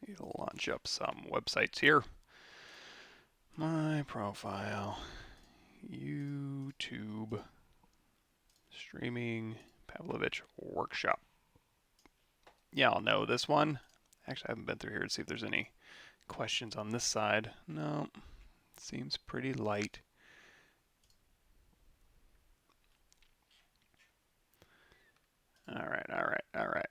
It'll launch up some websites here. My profile, YouTube, streaming, Pavlovich workshop. Yeah, I'll know this one. Actually, I haven't been through here to see if there's any questions on this side. No, seems pretty light. All right, all right, all right.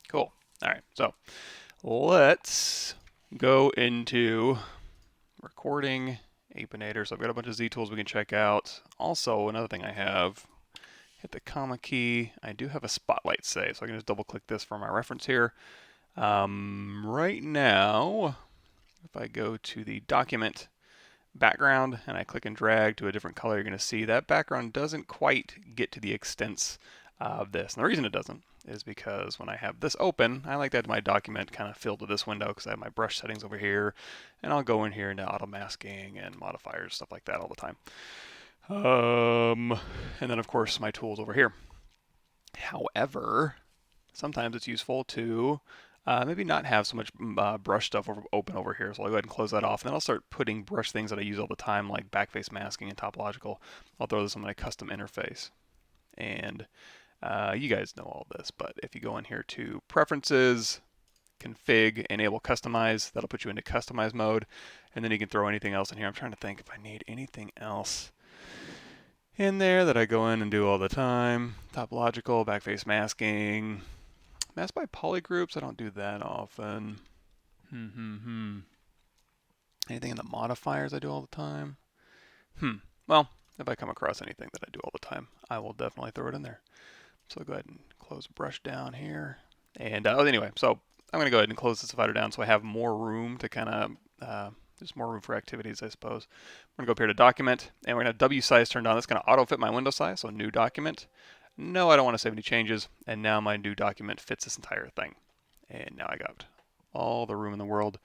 Cool. All right, so let's go into recording Apinator. So I've got a bunch of Z tools we can check out. Also, another thing I have, hit the comma key. I do have a spotlight save, so I can just double click this for my reference here. Right now, if I go to the document background and I click and drag to a different color, you're going to see that background doesn't quite get to the extents of this. And the reason it doesn't is because when I have this open, I like to have my document kind of filled to this window because I have my brush settings over here, and I'll go in here into auto masking and modifiers, stuff like that all the time. And then of course my tools over here. However, sometimes it's useful to maybe not have so much brush stuff open over here. So I'll go ahead and close that off. And then I'll start putting brush things that I use all the time, like backface masking and topological. I'll throw this on my custom interface. And you guys know all this, but if you go in here to Preferences, Config, Enable Customize, that'll put you into Customize mode. And then you can throw anything else in here. I'm trying to think if I need anything else in there that I go in and do all the time. Topological, backface masking, mask by polygroups, I don't do that often. Anything in the modifiers I do all the time? Well, if I come across anything that I do all the time, I will definitely throw it in there. So I'll go ahead and close brush down here. And anyway, so I'm going to go ahead and close this divider down so I have more room to kind of, just more room for activities, I suppose. I'm going to go up here to Document, and we're going to have W size turned on. That's going to auto-fit my window size, so New Document. No, I don't want to save any changes, and now my new document fits this entire thing. And now I got all the room in the world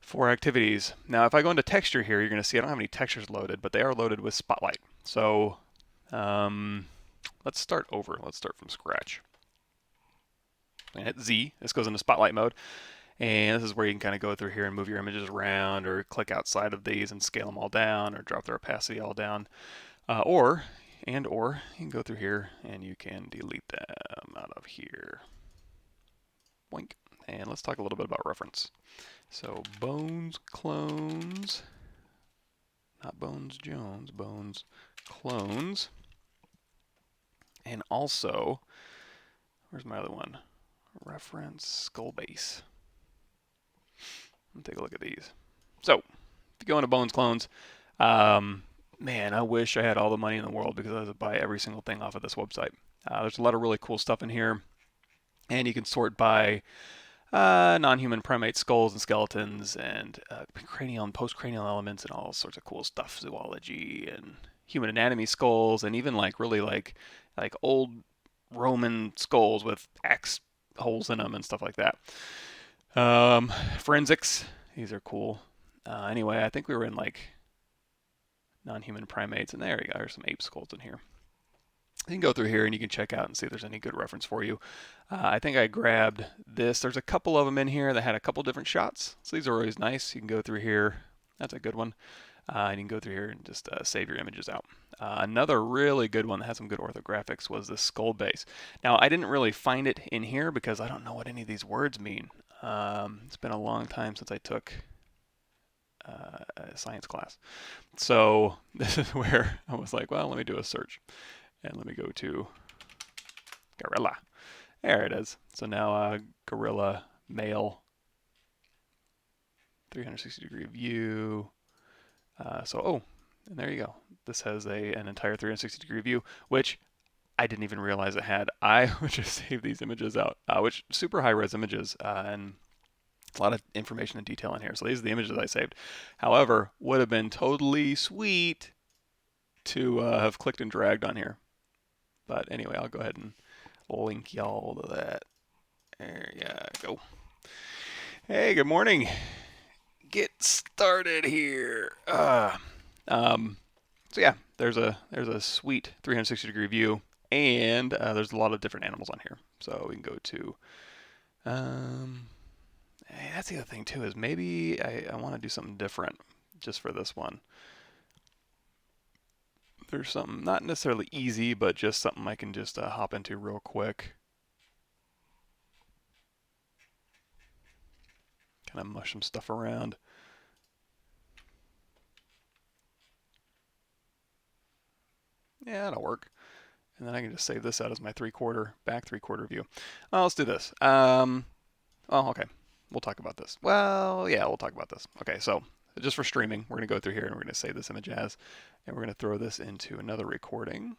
for activities. Now, if I go into texture here, you're going to see I don't have any textures loaded, but they are loaded with Spotlight. So let's start over. Let's start from scratch. I hit Z. This goes into Spotlight mode. And this is where you can kind of go through here and move your images around, or click outside of these and scale them all down, or drop their opacity all down. Or you can go through here and you can delete them out of here. Boink. And let's talk a little bit about reference. So Bones clones, not Bones Jones, Bones clones. And also, where's my other one? Reference skull base. Let's take a look at these. So, if you go into Bones clones, man, I wish I had all the money in the world because I would buy every single thing off of this website. There's a lot of really cool stuff in here, and you can sort by non-human primate skulls and skeletons, and cranial and post-cranial elements, and all sorts of cool stuff, zoology and human anatomy skulls, and even like really like old Roman skulls with axe holes in them and stuff like that. Forensics, these are cool. Anyway, I think we were in like non-human primates, and there you go. There's some ape skulls in here. You can go through here and you can check out and see if there's any good reference for you. I think I grabbed this. There's a couple of them in here that had a couple different shots, so these are always nice. You can go through here. That's a good one. And you can go through here and just save your images out. Another really good one that has some good orthographics was the skull base. Now, I didn't really find it in here because I don't know what any of these words mean. It's been a long time since I took a science class. So this is where I was like, well, let me do a search. And let me go to gorilla. There it is. So now gorilla male 360-degree view. And there you go. This has an entire 360-degree view, which I didn't even realize it had. I would just save these images out, which super high-res images, and a lot of information and detail in here. So these are the images I saved. However, would have been totally sweet to have clicked and dragged on here. But anyway, I'll go ahead and link y'all to that. There you go. Hey, good morning. Get started here. So yeah, there's a sweet 360-degree view And there's a lot of different animals on here. So we can go to, that's the other thing too, is maybe I want to do something different just for this one. There's something not necessarily easy, but just something I can just hop into real quick. Kind of mush some stuff around. Yeah, that'll work. And then I can just save this out as my back 3/4 view. Let's do this. Oh, okay. We'll talk about this. Well, yeah, we'll talk about this. Okay, so just for streaming, we're going to go through here and we're going to save this image as, and we're going to throw this into another recording.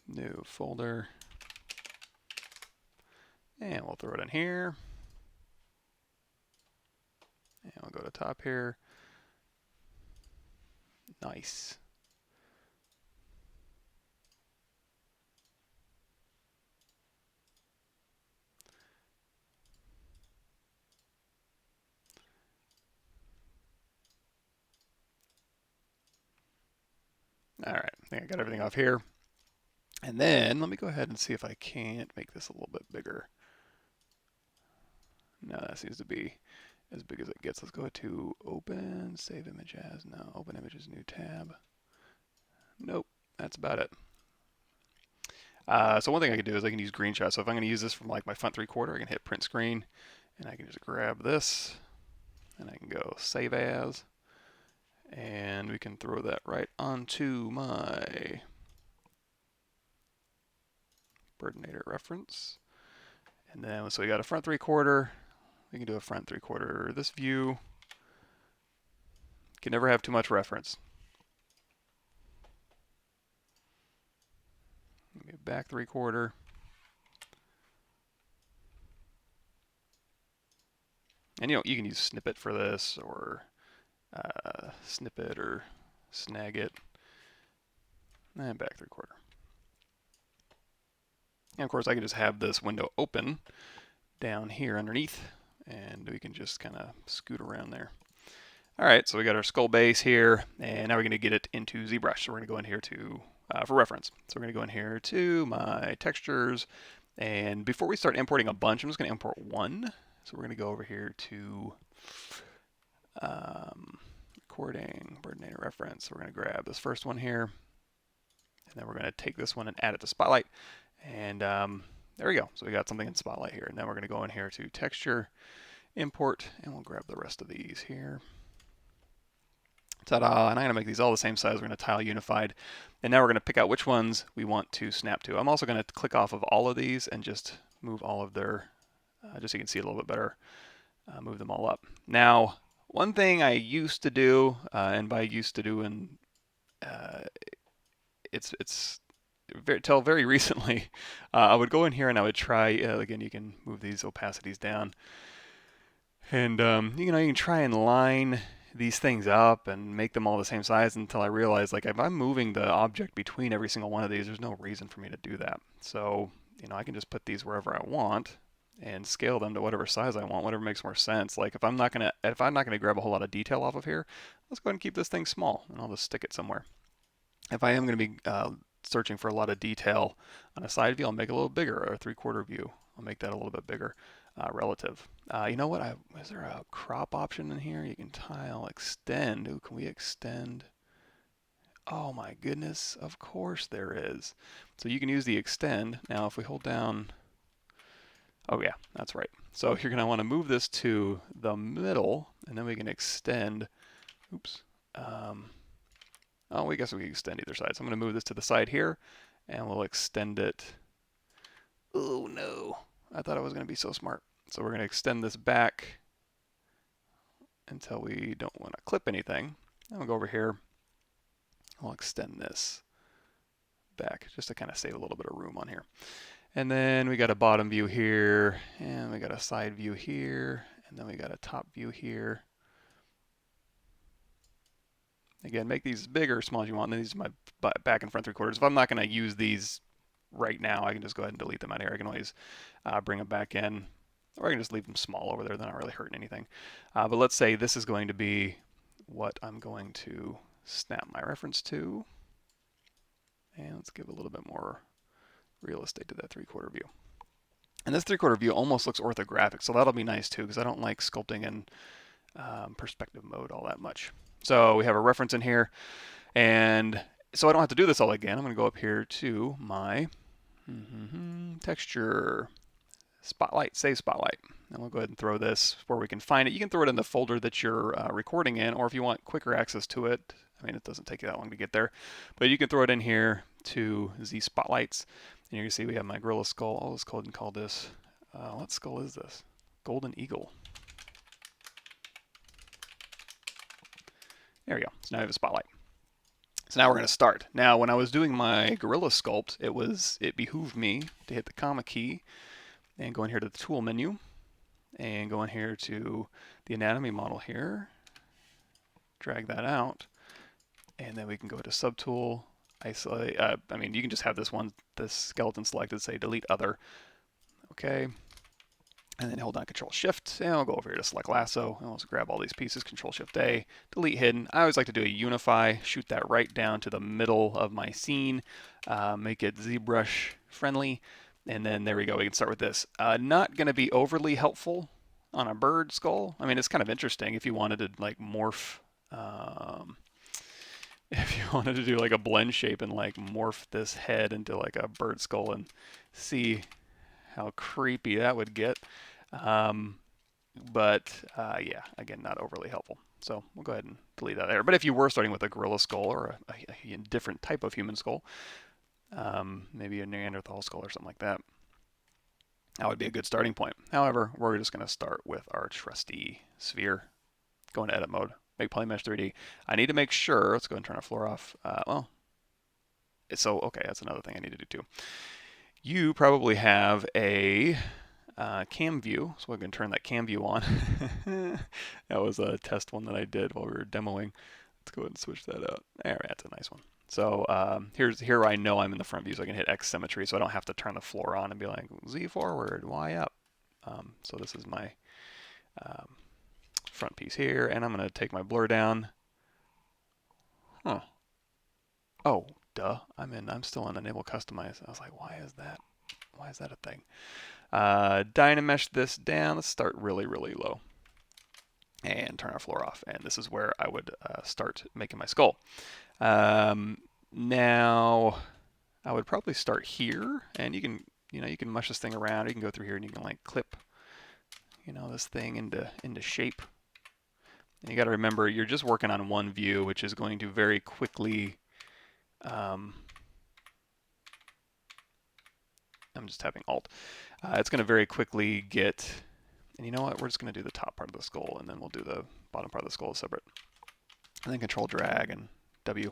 New folder. And we'll throw it in here. And we'll go to top here. Nice. All right, I think I got everything off here. And then let me go ahead and see if I can't make this a little bit bigger. No, that seems to be as big as it gets. Let's go to open, save image as. No, open images, new tab. Nope, that's about it. So one thing I can do is I can use screenshot. So if I'm going to use this from like my front 3/4, I can hit print screen, and I can just grab this, and I can go save as, and we can throw that right onto my Birdinator reference. And then, so we got a front 3/4. We can do a front 3/4. This view can never have too much reference. Maybe back 3/4. And you can use snippet for this, or snippet or snag it, and back 3/4. And of course, I can just have this window open down here underneath, and we can just kind of scoot around there. All right, so we got our skull base here, and now we're going to get it into ZBrush. So we're going to go in here to, for reference. So we're going to go in here to my textures, and before we start importing a bunch, I'm just going to import one. So we're going to go over here to recording, Birdinator reference. So we're going to grab this first one here, and then we're going to take this one and add it to Spotlight. And there we go. So we got something in Spotlight here. And then we're going to go in here to texture, import, and we'll grab the rest of these here. Ta-da! And I'm going to make these all the same size. We're going to tile unified. And now we're going to pick out which ones we want to snap to. I'm also going to click off of all of these and just move all of their, just so you can see it a little bit better, move them all up. Now, one thing I used to do, and by used to do, and till very recently, I would go in here and I would try, again, you can move these opacities down, and you can try and line these things up and make them all the same size until I realized, like, if I'm moving the object between every single one of these, there's no reason for me to do that. So, I can just put these wherever I want and scale them to whatever size I want, whatever makes more sense. Like if I'm not gonna grab a whole lot of detail off of here, let's go ahead and keep this thing small, and I'll just stick it somewhere. If I am going to be searching for a lot of detail on a side view, I'll make it a little bigger, or a 3/4 view. I'll make that a little bit bigger relative. You know what? Is there a crop option in here? You can tile, extend. Ooh, can we extend? Oh my goodness, of course there is. So you can use the extend. Now if we hold down, oh yeah, that's right. So you're going to want to move this to the middle, and then we can extend. Oops. Oh, we guess we can extend either side. So I'm going to move this to the side here, and we'll extend it. Oh no, I thought I was going to be so smart. So we're going to extend this back until we don't want to clip anything. And we'll go over here. We'll extend this back just to kind of save a little bit of room on here. And then we got a bottom view here, and we got a side view here, and then we got a top view here. Again, make these as big or small as you want. And then these are my back and front 3/4. If I'm not going to use these right now, I can just go ahead and delete them out of here. I can always bring them back in. Or I can just leave them small over there. They're not really hurting anything. But let's say this is going to be what I'm going to snap my reference to. And let's give a little bit more real estate to that 3/4 view. And this 3/4 view almost looks orthographic, so that'll be nice too, because I don't like sculpting in perspective mode all that much. So we have a reference in here, and so I don't have to do this all again. I'm going to go up here to my texture, spotlight, save spotlight. And we'll go ahead and throw this where we can find it. You can throw it in the folder that you're recording in, or if you want quicker access to it, I mean, it doesn't take you that long to get there, but you can throw it in here to Z Spotlights. And you can see we have my gorilla skull. I'll just go ahead and call this, what skull is this? Golden Eagle. There we go. So now I have a spotlight. So now we're going to start. Now, when I was doing my gorilla sculpt, it behooved me to hit the comma key and go in here to the tool menu and go in here to the anatomy model here, drag that out, and then we can go to subtool, isolate. I mean, you can just have this skeleton selected, say delete other. Okay. And then hold down Control Shift, and I'll go over here to select lasso, and I'll just grab all these pieces, Control Shift A, delete hidden. I always like to do a unify, shoot that right down to the middle of my scene, make it ZBrush friendly, and then there we go, we can start with this. Not going to be overly helpful on a bird skull. I mean, it's kind of interesting if you wanted to like morph, if you wanted to do like a blend shape and like morph this head into like a bird skull and see how creepy that would get. Yeah, again, not overly helpful. So we'll go ahead and delete that there. But if you were starting with a gorilla skull or a different type of human skull, maybe a Neanderthal skull or something like that, that would be a good starting point. However, we're just going to start with our trusty sphere. Go into edit mode, make polymesh 3D. I need to make sure, let's go and turn our floor off. Okay, that's another thing I need to do too. You probably have a cam view, so we're going to turn that cam view on. That was a test one that I did while we were demoing. Let's go ahead and switch that out. There, that's a nice one. So here I know I'm in the front view, so I can hit X symmetry, so I don't have to turn the floor on and be like Z forward, Y up. So this is my front piece here, and I'm going to take my blur down. Huh. Oh, duh. I'm still in enable customize. I was like, why is that? Why is that a thing? Dynamesh this down. Let's start really, really low and turn our floor off. And this is where I would start making my skull. Now I would probably start here, and you can mush this thing around. You can go through here and you can like clip, this thing into shape. And you got to remember, you're just working on one view, which is going to very quickly. I'm just tapping Alt. It's going to very quickly get, and you know what? We're just going to do the top part of the skull, and then we'll do the bottom part of the skull separate. And then Control Drag and W.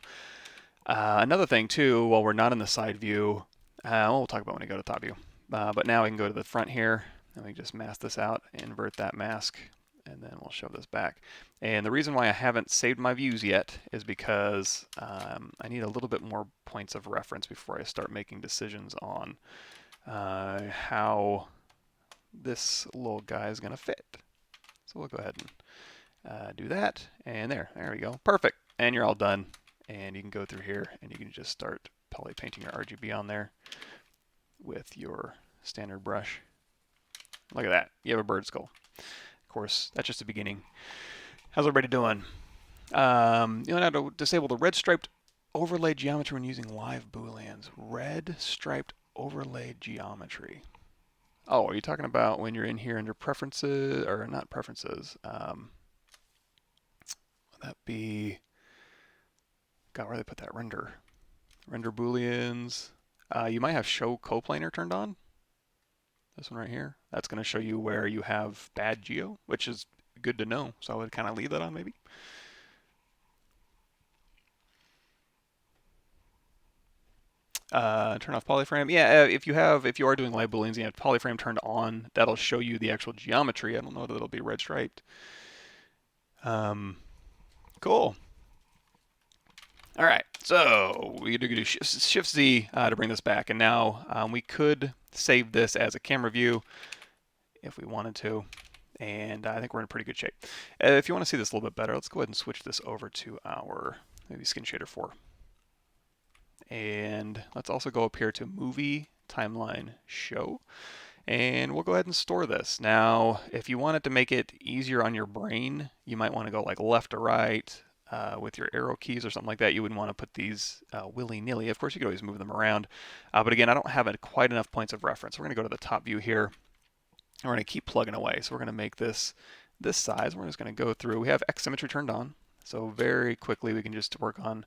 Another thing too, while we're not in the side view, we'll talk about when we go to top view. But now we can go to the front here, and we just mask this out, invert that mask, and then we'll shove this back. And the reason why I haven't saved my views yet is because I need a little bit more points of reference before I start making decisions on how this little guy is going to fit. So we'll go ahead and do that, and there we go. Perfect. And you're all done. And you can go through here and you can just start poly painting your RGB on there with your standard brush. Look at that. You have a bird skull. Of course, that's just the beginning. How's everybody doing? You know how to disable the red striped overlay geometry when using live Booleans. Red striped overlay geometry. Oh, are you talking about when you're in here under preferences, or not preferences? Would that be, God, where they put that render? Render Booleans. You might have show coplanar turned on. This one right here. That's going to show you where you have bad geo, which is good to know. So I would kind of leave that on maybe. Turn off polyframe. Yeah, if you are doing live booleans and you have polyframe turned on, that'll show you the actual geometry. I don't know that it'll be red striped. Cool. All right, so we do Shift Z to bring this back, and now we could save this as a camera view. if we wanted to. And I think we're in pretty good shape. If you want to see this a little bit better, let's go ahead and switch this over to our maybe Skin Shader 4. And let's also go up here to Movie Timeline Show. And we'll go ahead and store this. Now, if you wanted to make it easier on your brain, you might want to go like left to right with your arrow keys or something like that. You wouldn't want to put these willy-nilly. Of course, you could always move them around. But again, I don't have quite enough points of reference. We're going to go to the top view here. We're going to keep plugging away. So we're going to make this size. We're just going to go through. We have X symmetry turned on. So very quickly we can just work on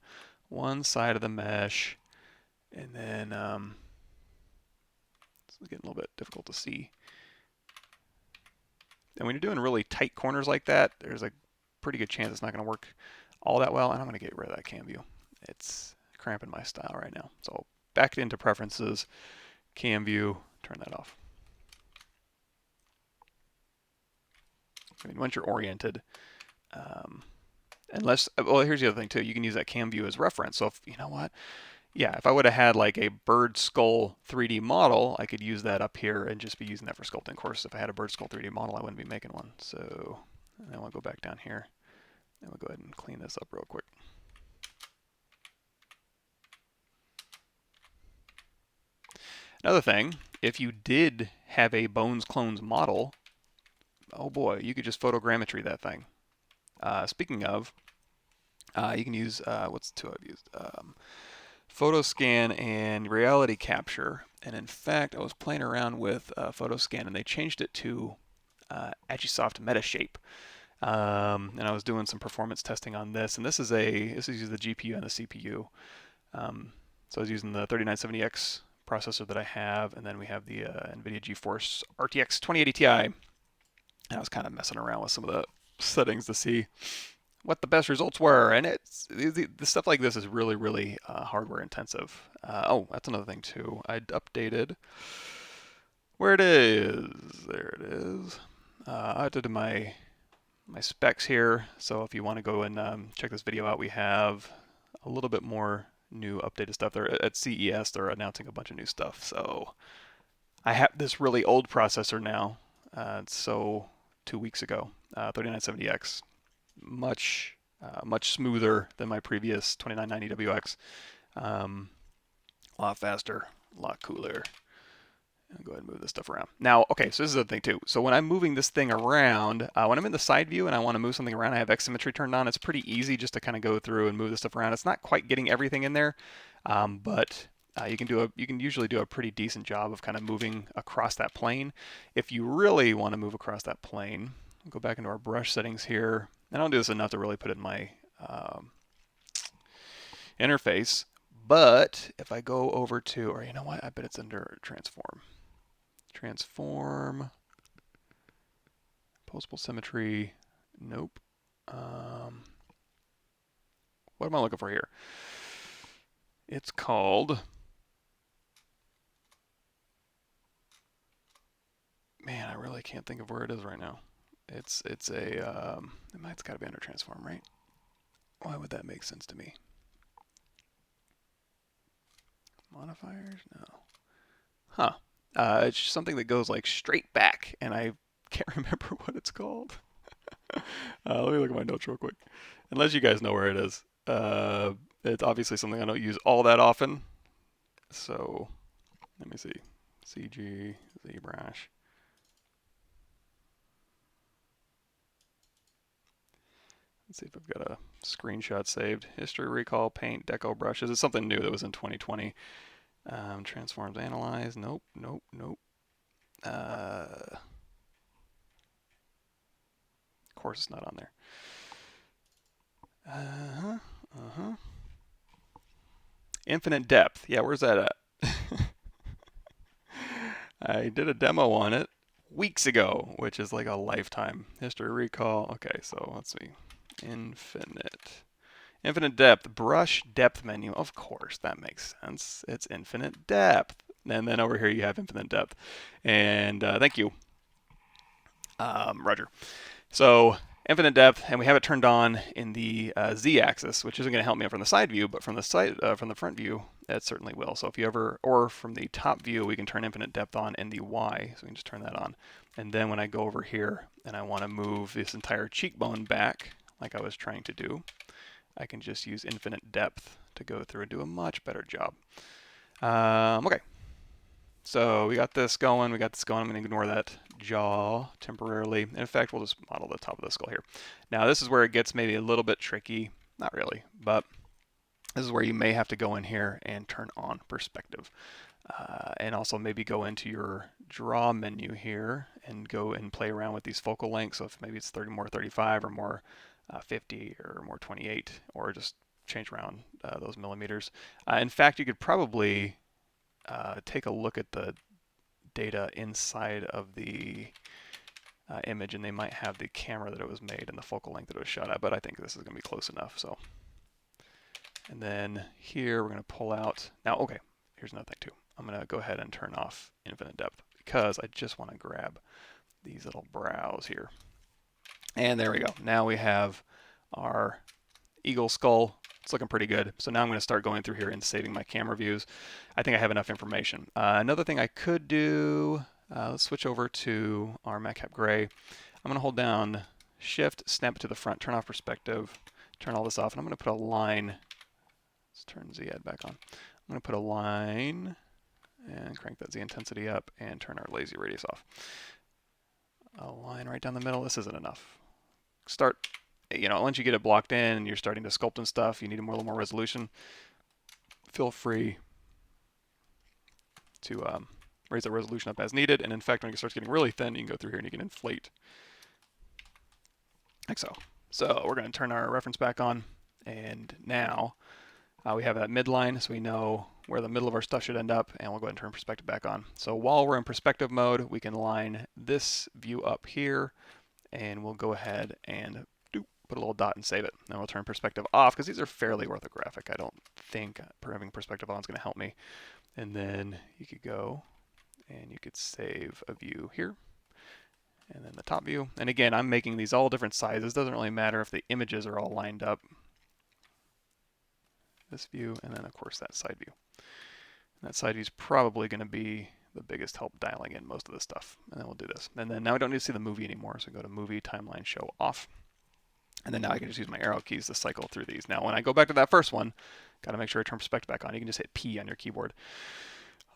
one side of the mesh. And then it's getting a little bit difficult to see. And when you're doing really tight corners like that, there's a pretty good chance it's not going to work all that well. And I'm going to get rid of that cam view. It's cramping my style right now. So back into preferences, cam view, turn that off. I mean, once you're oriented, well, here's the other thing too. You can use that cam view as reference. So if, you know what? Yeah, if I would have had like a bird skull 3D model, I could use that up here and just be using that for sculpting. Of course, if I had a bird skull 3D model, I wouldn't be making one. So then we'll go back down here and we'll go ahead and clean this up real quick. Another thing, if you did have a Bones Clones model, oh boy, you could just photogrammetry that thing. Speaking of, you can use, what's the two I've used? Photoscan and reality capture. And in fact, I was playing around with Photoscan and they changed it to Agisoft Metashape. And I was doing some performance testing on this. And this is using the GPU and the CPU. So I was using the 3970X processor that I have, and then we have the NVIDIA GeForce RTX 2080 Ti. And I was kind of messing around with some of the settings to see what the best results were, and the stuff like this is really, really hardware intensive. Oh, that's another thing too. I'd updated where it is. There it is. I updated my specs here. So if you want to go and check this video out, we have a little bit more new updated stuff. There at CES, they're announcing a bunch of new stuff. So I have this really old processor now. So 2 weeks ago, 3970X. Much smoother than my previous 2990WX. A lot faster, a lot cooler. I'll go ahead and move this stuff around. Now, okay, so this is the thing too. So when I'm moving this thing around, when I'm in the side view and I want to move something around, I have X symmetry turned on. It's pretty easy just to kind of go through and move this stuff around. It's not quite getting everything in there, but you can usually do a pretty decent job of kind of moving across that plane. If you really want to move across that plane, go back into our brush settings here. I don't do this enough to really put it in my interface, but if I go over to, or you know what, I bet it's under transform. Transform, posable symmetry, nope. What am I looking for here? It's called, man, I really can't think of where it is right now. It's got to be under transform, right? Why would that make sense to me? Modifiers? No. Huh. It's just something that goes like straight back, and I can't remember what it's called. Let me look at my notes real quick. Unless you guys know where it is. It's obviously something I don't use all that often. So, let me see. CG, ZBrush. Let's see if I've got a screenshot saved. History, recall, paint, deco brushes. It's something new that was in 2020. Transforms, analyze. Nope, nope, nope. Of course it's not on there. Infinite depth. Yeah, where's that at? I did a demo on it weeks ago, which is like a lifetime. History, recall. Okay, so let's see. Infinite depth, brush depth menu. Of course, that makes sense. It's infinite depth. And then over here you have infinite depth. And thank you, Roger. So infinite depth, and we have it turned on in the Z-axis, which isn't going to help me from the side view, but from the from the front view, it certainly will. So if you ever, or from the top view, we can turn infinite depth on in the Y. So we can just turn that on. And then when I go over here and I want to move this entire cheekbone back, like I was trying to do, I can just use infinite depth to go through and do a much better job. Okay, so we got this going, I'm going to ignore that jaw temporarily. In fact, we'll just model the top of the skull here. Now this is where it gets maybe a little bit tricky, not really, but this is where you may have to go in here and turn on perspective. And also maybe go into your draw menu here and go and play around with these focal lengths. So if maybe it's 30 more 35 or more 50 or more 28, or just change around those millimeters. In fact, you could probably take a look at the data inside of the image, and they might have the camera that it was made and the focal length that it was shot at, but I think this is going to be close enough. So, and then here we're going to pull out. Now, okay, here's another thing too. I'm going to go ahead and turn off infinite depth because I just want to grab these little brows here. And there we go. Now we have our eagle skull. It's looking pretty good. So now I'm going to start going through here and saving my camera views. I think I have enough information. Another thing I could do, let's switch over to our Mech gray. I'm going to hold down Shift, snap it to the front, turn off perspective, turn all this off, and I'm going to put a line. Let's turn Z back on. I'm going to put a line and crank that Z intensity up and turn our lazy radius off. A line right down the middle. This isn't enough. Start, once you get it blocked in and you're starting to sculpt and stuff, you need a little more resolution. Feel free to raise the resolution up as needed. And in fact, when it starts getting really thin, you can go through here and you can inflate, like so. So we're going to turn our reference back on, and now we have that midline, so we know where the middle of our stuff should end up, and we'll go ahead and turn perspective back on. So while we're in perspective mode, we can line this view up here, and we'll go ahead and put a little dot and save it. Then we'll turn perspective off because these are fairly orthographic. I don't think having perspective on is going to help me. And then you could go and you could save a view here, and then the top view. And again, I'm making these all different sizes. Doesn't really matter if the images are all lined up. This view, and then of course that side view. And that side view is probably going to be the biggest help dialing in most of the stuff. And then we'll do this. And then now we don't need to see the movie anymore, so go to Movie, Timeline, Show Off. And then now I can just use my arrow keys to cycle through these. Now when I go back to that first one, got to make sure I turn perspective back on. You can just hit P on your keyboard.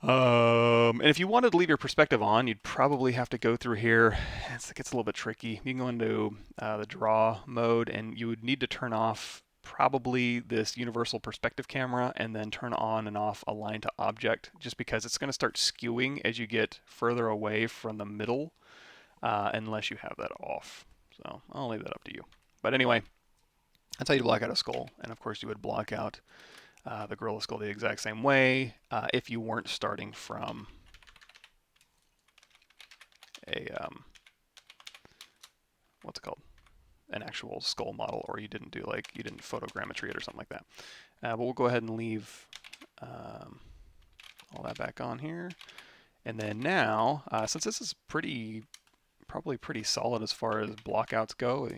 And if you wanted to leave your perspective on, you'd probably have to go through here. It gets a little bit tricky. You can go into the draw mode, and you would need to turn off probably this universal perspective camera and then turn on and off align to object, just because it's going to start skewing as you get further away from the middle unless you have that off. So I'll leave that up to you. But anyway, that's how you block out a skull. And of course you would block out the gorilla skull the exact same way if you weren't starting from a, what's it called? An actual skull model, or you didn't photogrammetry it or something like that. But we'll go ahead and leave all that back on here. And then now, since this is probably pretty solid as far as blockouts go,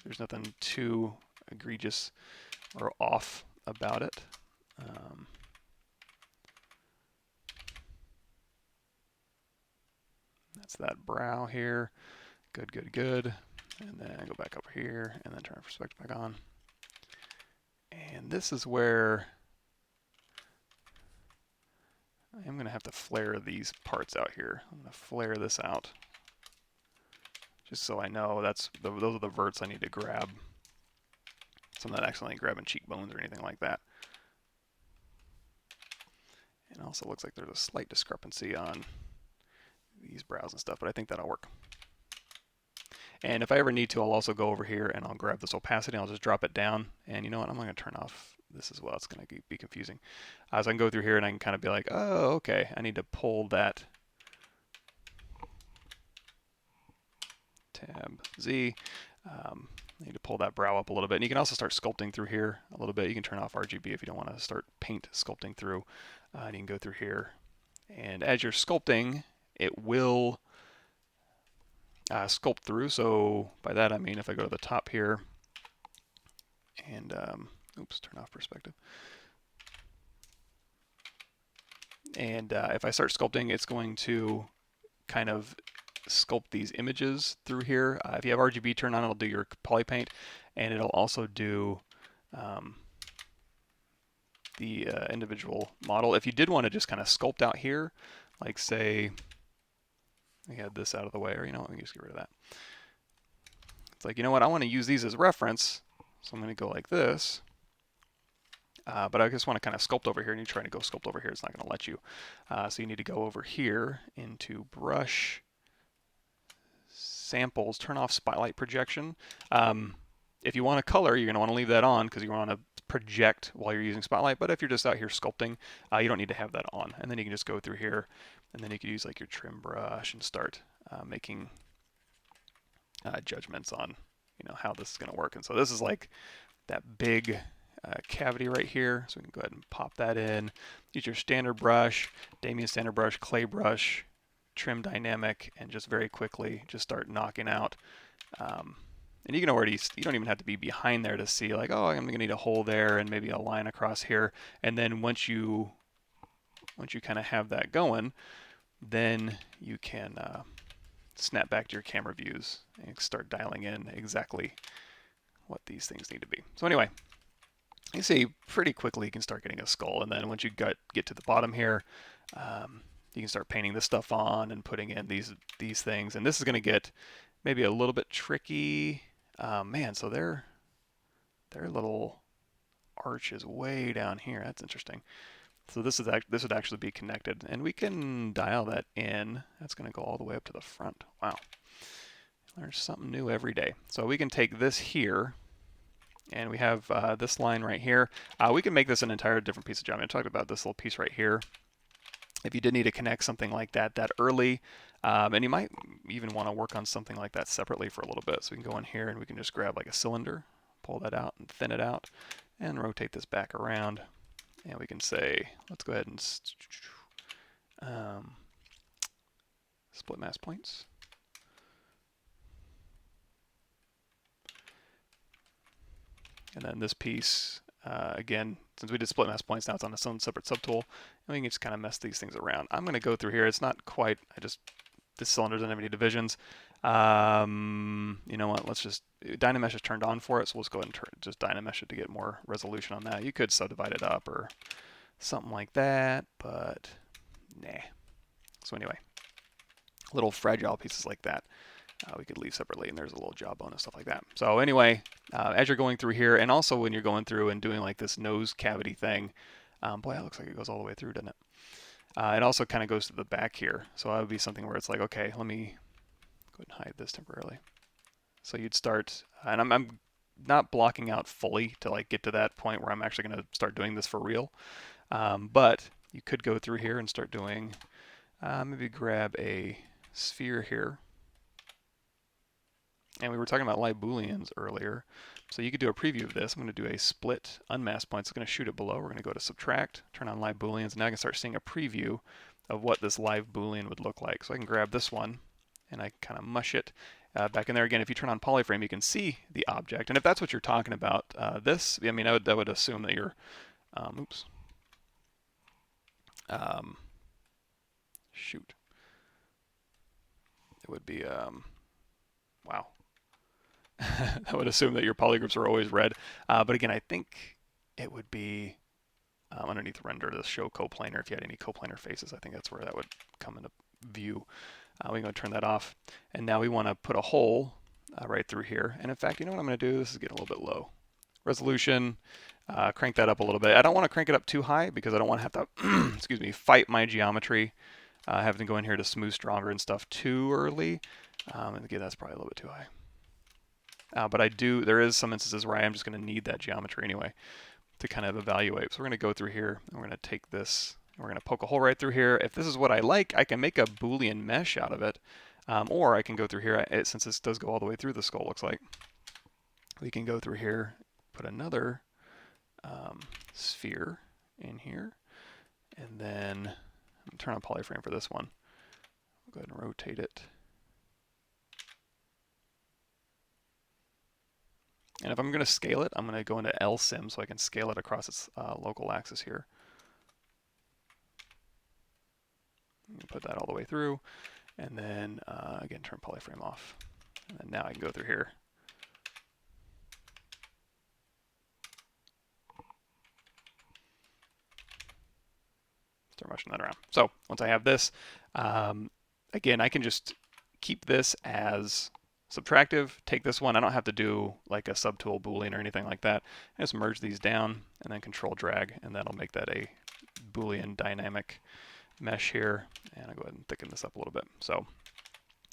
there's nothing too egregious or off about it. That's that brow here. Good, good, good. And then go back up here and then turn our perspective back on. And this is where I am going to have to flare these parts out here. I'm going to flare this out just so I know those are the verts I need to grab. So I'm not accidentally grabbing cheekbones or anything like that. And it also looks like there's a slight discrepancy on these brows and stuff, but I think that'll work. And if I ever need to, I'll also go over here and I'll grab this opacity and I'll just drop it down. And you know what, I'm going to turn off this as well. It's going to be confusing. So I can go through here and I can kind of be like, oh, okay, I need to pull that tab Z. I need to pull that brow up a little bit. And you can also start sculpting through here a little bit. You can turn off RGB if you don't want to start paint sculpting through. And you can go through here. And as you're sculpting, it will sculpt through. So by that I mean if I go to the top here and oops, turn off perspective. And if I start sculpting, it's going to kind of sculpt these images through here. If you have RGB turned on, it'll do your poly paint, and it'll also do the individual model. If you did want to just kind of sculpt out here, like say we had this out of the way, or you know what, we can just get rid of that. It's like, you know what, I want to use these as reference, so I'm going to go like this. But I just want to kind of sculpt over here, and you're trying to go sculpt over here, it's not going to let you. So you need to go over here into Brush, Samples, turn off Spotlight Projection. If you want to color, you're going to want to leave that on because you want to project while you're using Spotlight. But if you're just out here sculpting, you don't need to have that on. And then you can just go through here, and then you can use like your trim brush and start making judgments on, you know, how this is going to work. And so this is like that big cavity right here, so we can go ahead and pop that in. Use your standard brush, Damien standard brush, clay brush, trim dynamic, and just very quickly just start knocking out. And you can already, you don't even have to be behind there to see like, oh, I'm going to need a hole there and maybe a line across here. And then once you kind of have that going, then you can snap back to your camera views and start dialing in exactly what these things need to be. So anyway, you see pretty quickly you can start getting a skull, and then once you get to the bottom here, you can start painting this stuff on and putting in these things. And this is going to get maybe a little bit tricky. Man, so their little arch is way down here. That's interesting. So this would actually be connected, and we can dial that in. That's going to go all the way up to the front. Wow, there's something new every day. So we can take this here. And we have this line right here. We can make this an entire different piece of geometry. I'm talking about this little piece right here. If you did need to connect something like that early, and you might even want to work on something like that separately for a little bit. So we can go in here and we can just grab like a cylinder, pull that out and thin it out, and rotate this back around. And we can say, let's go ahead and split mask points. And then this piece, again, since we did split mask points, now it's on its own separate subtool, and we can just kind of mess these things around. I'm going to go through here. It's not quite, this cylinder doesn't have any divisions. You know what, let's just, Dynamesh is turned on for it, so let's go ahead and just Dynamesh it to get more resolution on that. You could subdivide it up or something like that, but nah. So anyway, little fragile pieces like that. We could leave separately, and there's a little jawbone and stuff like that. So anyway, as you're going through here, and also when you're going through and doing like this nose cavity thing, boy, that looks like it goes all the way through, doesn't it? It also kind of goes to the back here. So that would be something where it's like, okay, let me go ahead and hide this temporarily. So you'd start, and I'm not blocking out fully to like get to that point where I'm actually going to start doing this for real. But you could go through here and start doing, maybe grab a sphere here. And we were talking about live Booleans earlier. So you could do a preview of this. I'm going to do a split unmask point. So I'm going to shoot it below. We're going to go to subtract, turn on live Booleans, and now I can start seeing a preview of what this live Boolean would look like. So I can grab this one and I kind of mush it back in there. Again, if you turn on polyframe, you can see the object. And if that's what you're talking about, this, I mean, I would assume that you're, shoot. It would be, wow. I would assume that your polygroups are always red, but again, I think it would be underneath render to show coplanar. If you had any coplanar faces, I think that's where that would come into view. We're going to turn that off, and now we want to put a hole right through here. And in fact, you know what I'm going to do? This is getting a little bit low. Resolution, crank that up a little bit. I don't want to crank it up too high because I don't want to have to, excuse me, fight my geometry, having to go in here to smooth stronger and stuff too early. And again, that's probably a little bit too high. But there is some instances where I am just going to need that geometry anyway to kind of evaluate. So we're going to go through here, and we're going to take this, and we're going to poke a hole right through here. If this is what I like, I can make a Boolean mesh out of it, or I can go through here, since this does go all the way through the skull, looks like. We can go through here, put another sphere in here, and then turn on polyframe for this one. We'll go ahead and rotate it. And if I'm going to scale it, I'm going to go into LSim so I can scale it across its local axis here. Put that all the way through. And then again, turn polyframe off. And then now I can go through here. Start mushing that around. So once I have this, again, I can just keep this as subtractive, take this one. I don't have to do like a subtool Boolean or anything like that. I just merge these down and then control drag, and that'll make that a Boolean dynamic mesh here. And I'll go ahead and thicken this up a little bit. So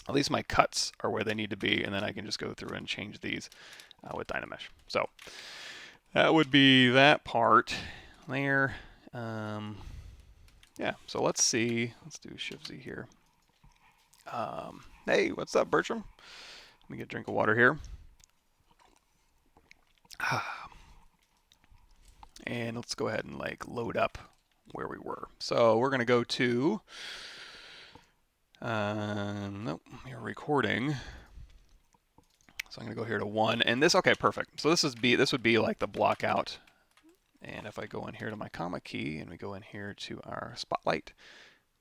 at least my cuts are where they need to be, and then I can just go through and change these with Dynamesh. So that would be that part there. Yeah, so let's see. Let's do Shift Z here. Hey, what's up, Bertram? Let me get a drink of water here. And let's go ahead and like load up where we were. So we're going to go to, nope, you're recording. So I'm going to go here to 1, and this, okay, perfect. So this would be like the block out. And if I go in here to my comma key and we go in here to our spotlight,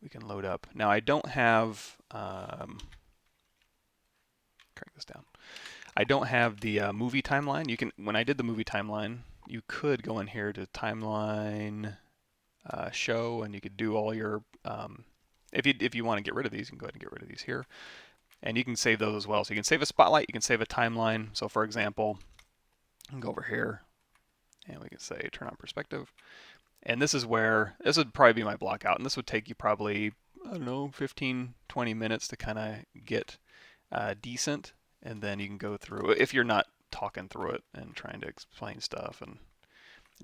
we can load up. Now I don't have, crank this down. I don't have the movie timeline. You can, when I did the movie timeline, you could go in here to timeline show, and you could do all your, if you want to get rid of these, you can go ahead and get rid of these here. And you can save those as well. So you can save a spotlight, you can save a timeline. So for example, I can go over here and we can say turn on perspective. And this is where, this would probably be my block out. And this would take you probably, I don't know, 15, 20 minutes to kind of get decent. And then you can go through, if you're not talking through it and trying to explain stuff and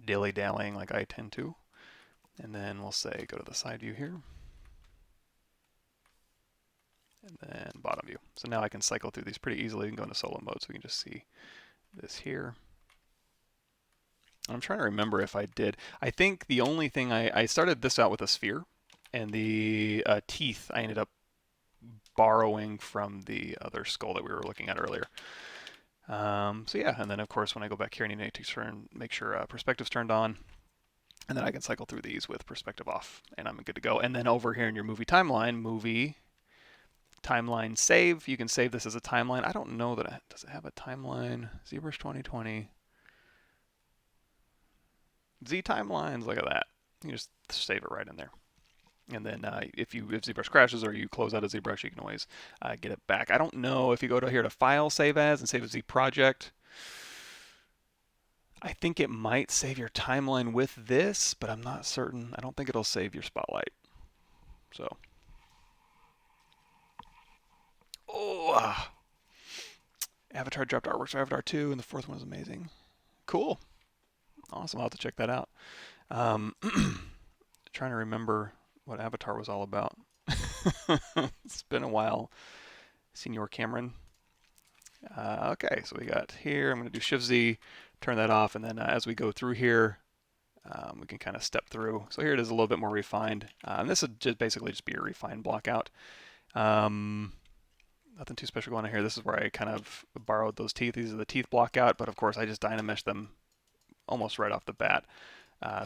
dilly-dallying like I tend to. And then we'll say go to the side view here. And then bottom view. So now I can cycle through these pretty easily and go into solo mode, so we can just see this here. I'm trying to remember if I did. I think the only thing I started this out with a sphere, and the teeth I ended up borrowing from the other skull that we were looking at earlier. So yeah, and then of course when I go back here, I need to make sure perspective's turned on, and then I can cycle through these with perspective off, and I'm good to go. And then over here in your movie timeline, timeline save, you can save this as a timeline. I don't know that does it have a timeline? ZBrush 2020. Z timelines, look at that. You just save it right in there. And then if ZBrush crashes or you close out of ZBrush, you can always get it back. I don't know if you go to here to File, Save As, and save as Z project. I think it might save your timeline with this, but I'm not certain. I don't think it'll save your spotlight. So, Avatar dropped artworks for Avatar 2, and the 4th one is amazing. Cool. Awesome. I'll have to check that out. Trying to remember what Avatar was all about. It's been a while. Senior Cameron. Okay, so we got here. I'm going to do Shift Z, turn that off, and then as we go through here, we can kind of step through. So here it is a little bit more refined. And this would just basically just be a refined block out. Nothing too special going on here. This is where I kind of borrowed those teeth. These are the teeth block out, but of course I just Dynamesh them almost right off the bat.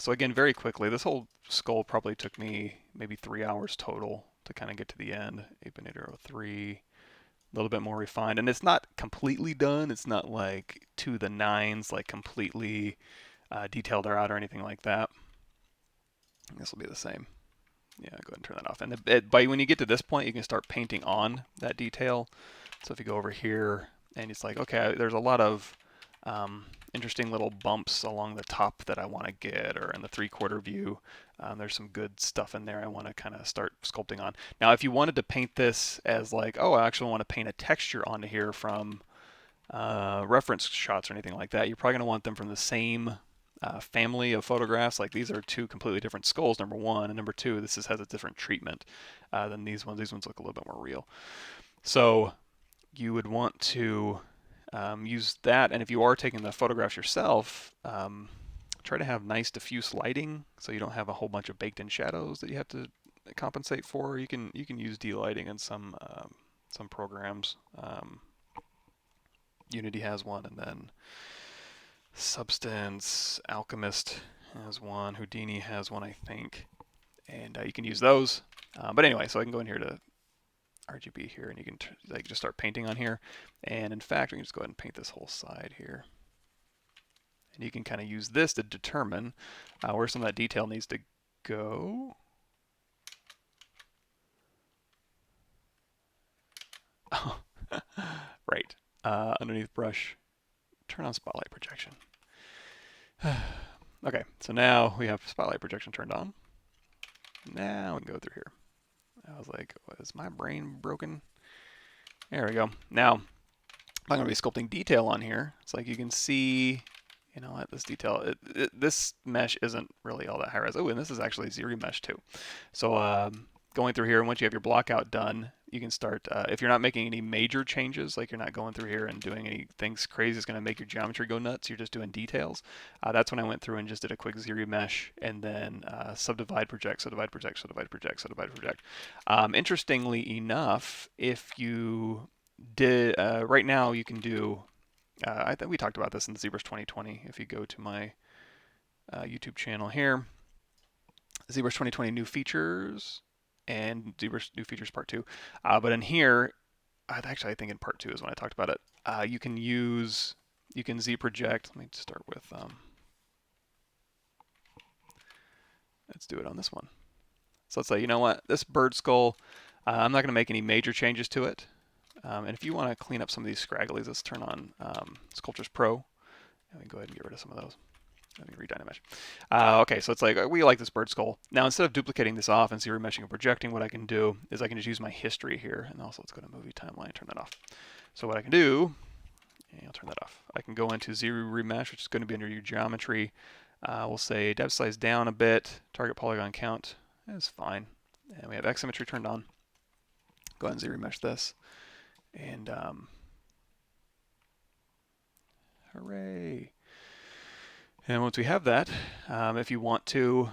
So again, very quickly, this whole skull probably took me maybe 3 hours total to kind of get to the end. Apinator 03, a little bit more refined. And it's not completely done. It's not like to the nines, like completely detailed out or anything like that. This will be the same. Yeah, go ahead and turn that off. And by when you get to this point, you can start painting on that detail. So if you go over here and it's like, okay, there's a lot of interesting little bumps along the top that I want to get, or in the 3/4 view. There's some good stuff in there I want to kind of start sculpting on. Now, if you wanted to paint this as like, oh, I actually want to paint a texture onto here from reference shots or anything like that, you're probably going to want them from the same family of photographs. Like these are 2 completely different skulls, number 1, and number 2, this has a different treatment than these ones. These ones look a little bit more real. So you would want to use that, and if you are taking the photographs yourself, try to have nice diffuse lighting so you don't have a whole bunch of baked in shadows that you have to compensate for. You can use de-lighting in some programs. Unity has one, and then Substance, Alchemist has one, Houdini has one, I think, and you can use those. But anyway, so I can go in here to RGB here, and you can like just start painting on here. And in fact, we can just go ahead and paint this whole side here. And you can kind of use this to determine where some of that detail needs to go. Right. Underneath brush, turn on spotlight projection. Okay, so now we have spotlight projection turned on. Now we can go through here. I was like, is my brain broken? There we go. Now, I'm going to be sculpting detail on here. It's like you can see, you know what, this detail, this mesh isn't really all that high res. Oh, and this is actually ZRemesher too. So going through here, and once you have your blockout done, you can start, if you're not making any major changes, like you're not going through here and doing any things crazy, it's going to make your geometry go nuts, you're just doing details. That's when I went through and just did a quick ZRemesher and then subdivide, project, subdivide, project, subdivide, project, subdivide, project. Interestingly enough, if you did, right now you can do, I think we talked about this in ZBrush 2020. If you go to my YouTube channel here, ZBrush 2020 new features, and ZBrush new features part 2. But in here, actually I think in part 2 is when I talked about it. You can Z-project. Let me start with, let's do it on this one. So let's say, you know what, this bird skull, I'm not going to make any major changes to it. And if you want to clean up some of these scragglies, let's turn on Sculptures Pro. And we can go ahead and get rid of some of those. Let me re-dynamesh. Okay, so it's like, we like this bird skull. Now, instead of duplicating this off and ZRemeshing and projecting, what I can do is I can just use my history here. And also, let's go to movie timeline, turn that off. So what I can do, and I'll turn that off. I can go into ZRemesher, which is going to be under your geometry. We'll say depth size down a bit, target polygon count is fine. And we have X symmetry turned on. Go ahead and ZRemesher this. And hooray. And once we have that, if you want to,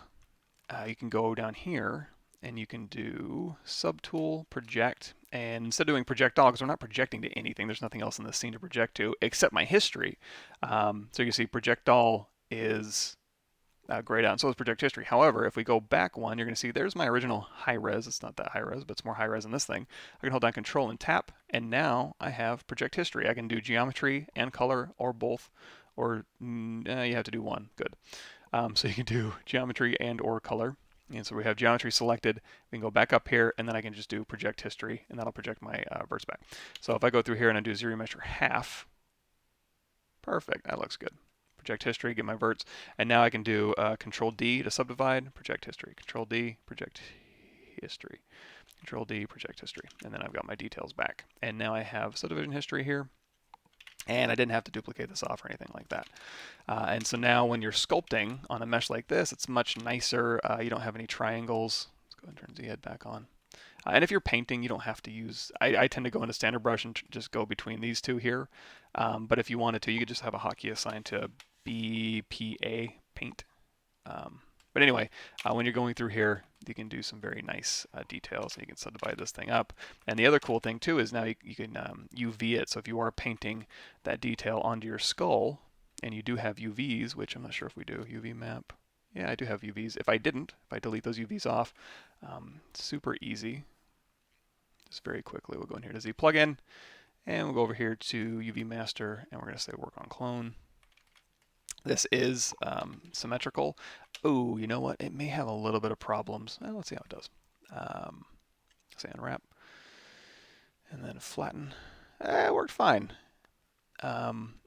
you can go down here and you can do subtool, project, and instead of doing project all, because we're not projecting to anything, there's nothing else in the scene to project to except my history. So you can see project all is grayed out, and so is project history. However, if we go back one, you're going to see there's my original high res. It's not that high res, but it's more high res than this thing. I can hold down Control and tap, and now I have project history. I can do geometry and color, or both, or you have to do one. Good. So you can do geometry and or color. And so we have geometry selected. We can go back up here, and then I can just do project history, and that'll project my verts back. So if I go through here and I do ZRemesher half, perfect. That looks good. Project history, get my verts, and now I can do Control D to subdivide, project history, Control D, project history, Control D, project history, and then I've got my details back. And now I have subdivision history here, and I didn't have to duplicate this off or anything like that. And so now when you're sculpting on a mesh like this, it's much nicer. You don't have any triangles. Let's go ahead and turn Z-head back on. And if you're painting, you don't have to use, I tend to go into standard brush and just go between these two here. But if you wanted to, you could just have a hotkey assigned to BPA, paint. But anyway, when you're going through here, you can do some very nice details, and you can subdivide this thing up. And the other cool thing too is now you can UV it. So if you are painting that detail onto your skull, and you do have UVs, which I'm not sure if we do, UV map. Yeah, I do have UVs. If I didn't, if I delete those UVs off, super easy. Just very quickly, we'll go in here to Z plugin, and we'll go over here to UV master, and we're going to say work on clone. This is symmetrical. Oh, you know what? It may have a little bit of problems. Well, let's see how it does. Say unwrap, and then flatten. It worked fine.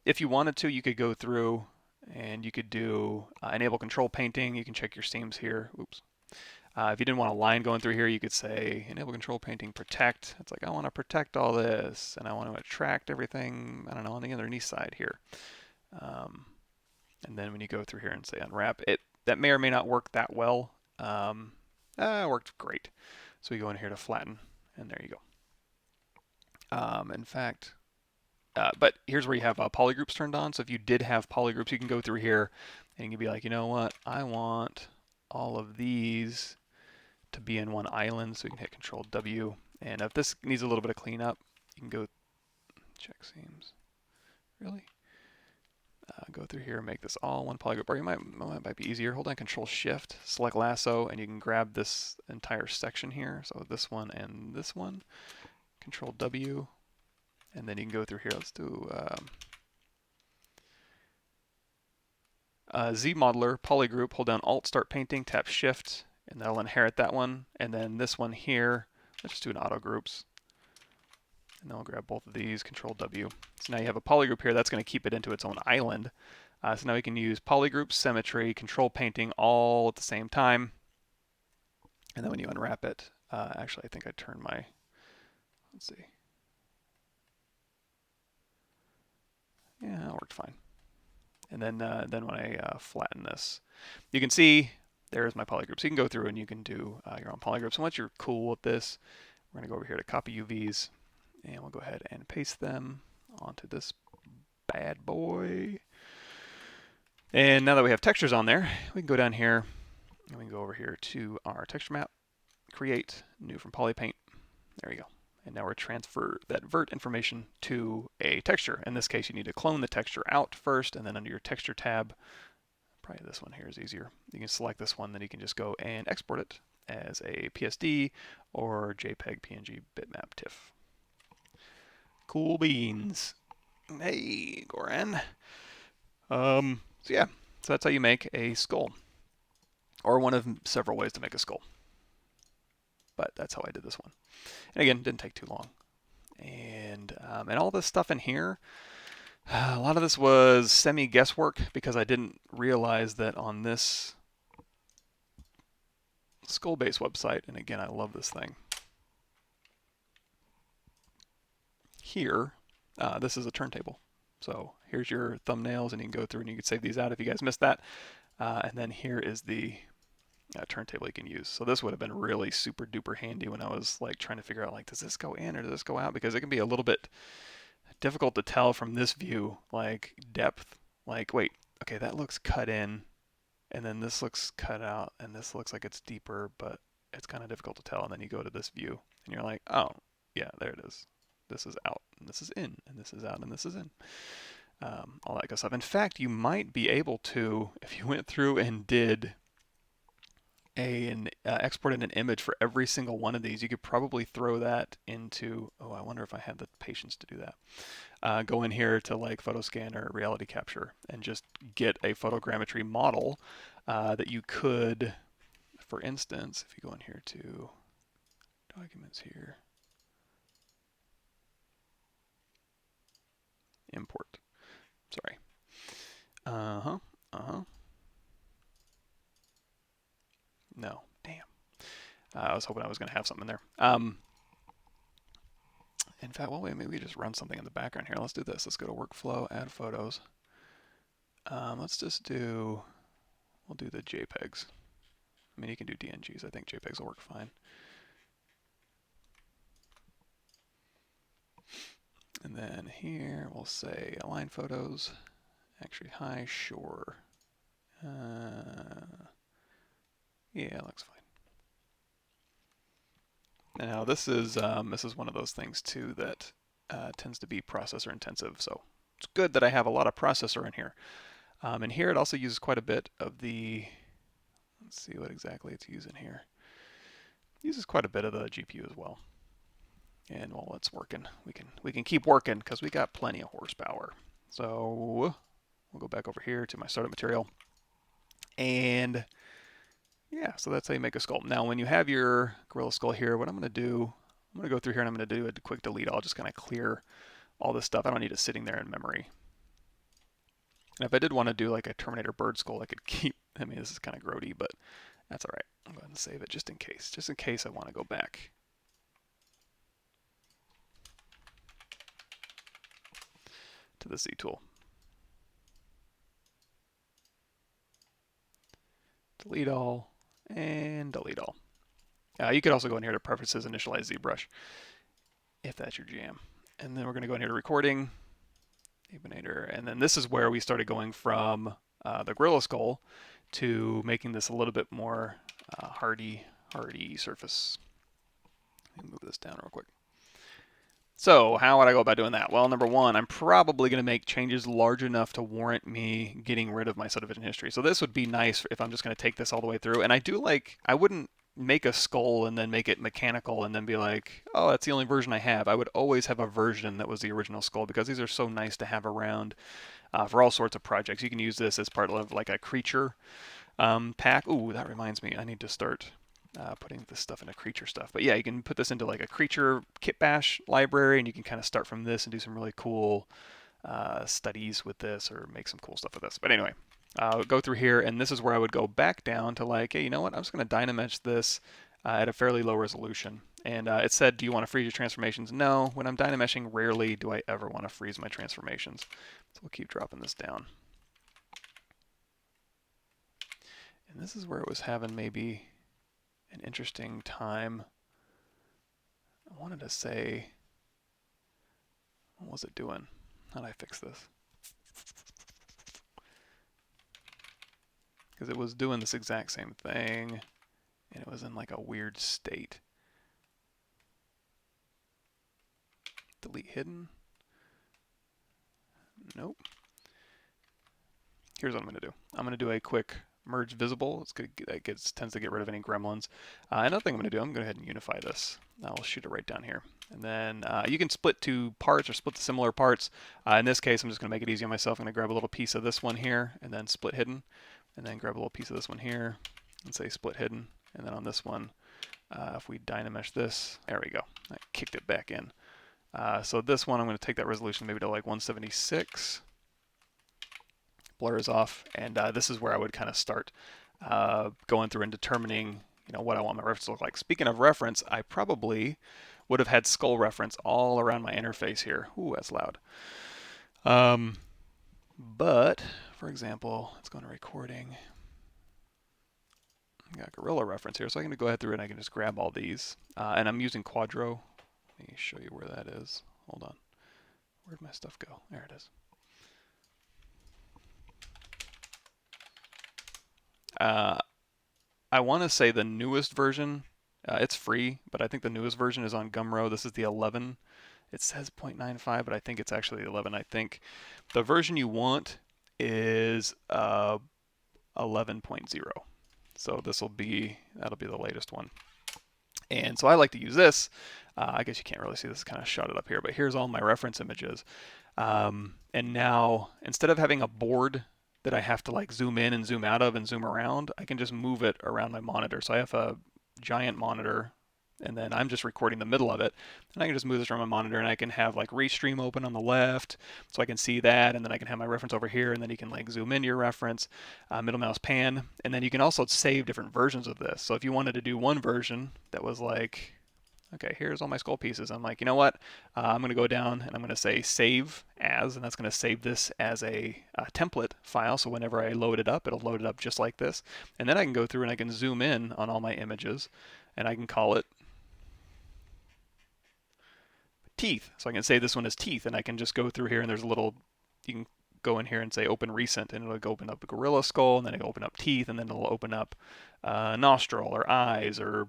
If you wanted to, you could go through and you could do enable control painting. You can check your seams here. Oops. If you didn't want a line going through here, you could say enable control painting protect. It's like I want to protect all this, and I want to attract everything, I don't know, on the underneath side here. And then when you go through here and say unwrap, that may or may not work that well. It worked great. So we go in here to flatten, and there you go. In fact, but here's where you have polygroups turned on. So if you did have polygroups, you can go through here and you can be like, you know what, I want all of these to be in one island. So you can hit Control W. And if this needs a little bit of cleanup, you can go check seams. Really? Go through here and make this all one polygroup. Or you might be easier. Hold down Control Shift, select lasso, and you can grab this entire section here. So this one and this one. Control W, and then you can go through here. Let's do Z modeler, polygroup, hold down Alt, start painting, tap Shift, and that'll inherit that one. And then this one here, let's just do an auto groups. And then we'll grab both of these, Control W. So now you have a polygroup here, that's going to keep it into its own island. So now we can use polygroup, symmetry, control painting all at the same time. And then when you unwrap it, actually I think I turned my, let's see. Yeah, that worked fine. And then when I flatten this, you can see there's my polygroups. You can go through and you can do your own polygroups. And once you're cool with this, we're going to go over here to copy UVs, and we'll go ahead and paste them onto this bad boy. And now that we have textures on there, we can go down here and we can go over here to our texture map, create, new from polypaint. There you go. And now we're transfer that vert information to a texture. In this case, you need to clone the texture out first, and then under your texture tab, probably this one here is easier. You can select this one, then you can just go and export it as a PSD or JPEG, PNG, bitmap, TIFF. Cool beans. Hey, Goran. So yeah, so that's how you make a skull, or one of several ways to make a skull. But that's how I did this one. And again, didn't take too long. And all this stuff in here, a lot of this was semi-guesswork because I didn't realize that on this skull-based website, and again, I love this thing. Here, this is a turntable. So here's your thumbnails, and you can go through and you can save these out if you guys missed that. And then here is the turntable you can use. So this would have been really super duper handy when I was like trying to figure out, like, does this go in or does this go out? Because it can be a little bit difficult to tell from this view, like depth, like, wait, okay, that looks cut in, and then this looks cut out, and this looks like it's deeper, but it's kind of difficult to tell. And then you go to this view and you're like, oh yeah, there it is. This is out and this is in, and this is out and this is in. All that good stuff. In fact, you might be able to, if you went through and did exported an image for every single one of these, you could probably throw that into, oh, I wonder if I have the patience to do that. Go in here to like Photoscan or Reality Capture and just get a photogrammetry model that you could, for instance, if you go in here to documents here, import, sorry. No, damn. I was hoping I was going to have something in there. In fact, well, wait, maybe we just run something in the background here. Let's do this. Let's go to workflow, add photos. Let's just do, we'll do the JPEGs. I mean, you can do DNGs. I think JPEGs will work fine. And then here we'll say align photos. Actually, hi, sure. Yeah, it looks fine. And now this is one of those things too that tends to be processor intensive. So it's good that I have a lot of processor in here. And here it also uses quite a bit of the, let's see what exactly it's using here. It uses quite a bit of the GPU as well. And while it's working, we can keep working because we got plenty of horsepower. So we'll go back over here to my startup material. And yeah, so that's how you make a skull. Now, when you have your gorilla skull here, what I'm going to do, I'm going to go through here and I'm going to do a quick delete. I'll just kind of clear all this stuff. I don't need it sitting there in memory. And if I did want to do like a Terminator bird skull, I could keep, I mean, this is kind of grody, but that's all right. I'm going to save it just in case I want to go back. To the Z tool. Delete all and delete all. You could also go in here to preferences, initialize ZBrush if that's your jam. And then we're going to go in here to recording, Apinator, and then this is where we started going from the gorilla skull to making this a little bit more hardy surface. Let me move this down real quick. So how would I go about doing that? Well, number one, I'm probably going to make changes large enough to warrant me getting rid of my subdivision history. So this would be nice if I'm just going to take this all the way through. And I do like, I wouldn't make a skull and then make it mechanical and then be like, oh, that's the only version I have. I would always have a version that was the original skull because these are so nice to have around for all sorts of projects. You can use this as part of like a creature pack. Ooh, that reminds me, I need to start putting this stuff into creature stuff. But yeah, you can put this into like a creature kit bash library, and you can kind of start from this and do some really cool studies with this or make some cool stuff with this. But anyway, go through here, and this is where I would go back down to like, hey, you know what? I'm just going to Dynamesh this at a fairly low resolution. And it said, do you want to freeze your transformations? No. When I'm Dynameshing, rarely do I ever want to freeze my transformations. So we'll keep dropping this down. And this is where it was having maybe an interesting time. I wanted to say, what was it doing? How did I fix this? Because it was doing this exact same thing, and it was in like a weird state. Delete hidden? Nope. Here's what I'm going to do. I'm going to do a quick merge visible. It's good. That tends to get rid of any gremlins. Another thing I'm going to do, I'm going to go ahead and unify this. I'll shoot it right down here. And then you can split two parts or split the similar parts. In this case, I'm just going to make it easy on myself. I'm going to grab a little piece of this one here and then split hidden. And then grab a little piece of this one here and say split hidden. And then on this one, if we Dynamesh this, there we go. I kicked it back in. So this one, I'm going to take that resolution maybe to like 176. Blurs off, and this is where I would kind of start going through and determining, you know, what I want my reference to look like. Speaking of reference, I probably would have had skull reference all around my interface here. Ooh, that's loud. But for example, let's go into recording. I got Gorilla reference here, so I can go ahead through it and I can just grab all these. And I'm using Quadra. Let me show you where that is. Hold on. Where'd my stuff go? There it is. I want to say the newest version, it's free, but I think the newest version is on Gumroad. This is the 11. It says 0.95, but I think it's actually 11. I think the version you want is 11.0. So that'll be the latest one. And so I like to use this. I guess you can't really see this, kind of shot it up here, but here's all my reference images. And now instead of having a board that I have to like zoom in and zoom out of and zoom around, I can just move it around my monitor. So I have a giant monitor, and then I'm just recording the middle of it, and I can just move this around my monitor, and I can have like Restream open on the left, so I can see that, and then I can have my reference over here, and then you can like zoom into your reference, middle mouse pan, and then you can also save different versions of this. So if you wanted to do one version that was like, okay, here's all my skull pieces. I'm like, you know what? I'm going to go down and I'm going to say save as, and that's going to save this as a template file. So whenever I load it up, it'll load it up just like this. And then I can go through and I can zoom in on all my images, and I can call it teeth. So I can say this one is teeth, and I can just go through here, and there's a little, you can go in here and say open recent, and it'll open up a gorilla skull, and then it'll open up teeth, and then it'll open up nostril or eyes or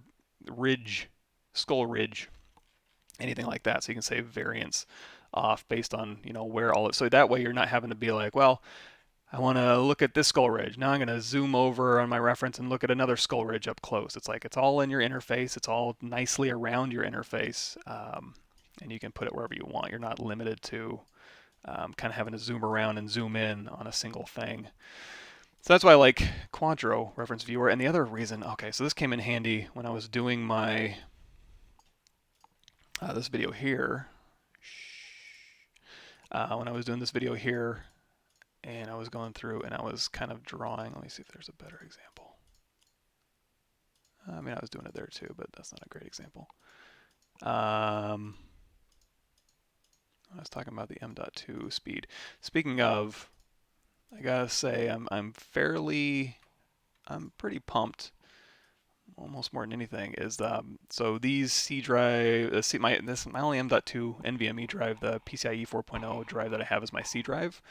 ridge, skull ridge, anything like that. So you can say variants off based on, you know, where all it. So that way you're not having to be like, well, I want to look at this skull ridge. Now I'm going to zoom over on my reference and look at another skull ridge up close. It's like it's all in your interface. It's all nicely around your interface, and you can put it wherever you want. You're not limited to kind of having to zoom around and zoom in on a single thing. So that's why I like Quadra reference viewer. And the other reason, okay, so this came in handy when I was doing my this video here. When I was doing this video here, and I was going through and I was kind of drawing. Let me see if there's a better example. I mean, I was doing it there too, but that's not a great example. I was talking about the M.2 speed. Speaking of, I gotta say, I'm pretty pumped. Almost more than anything is so these C drive, my only M.2 NVMe drive, the PCIe 4.0 drive that I have is my C drive.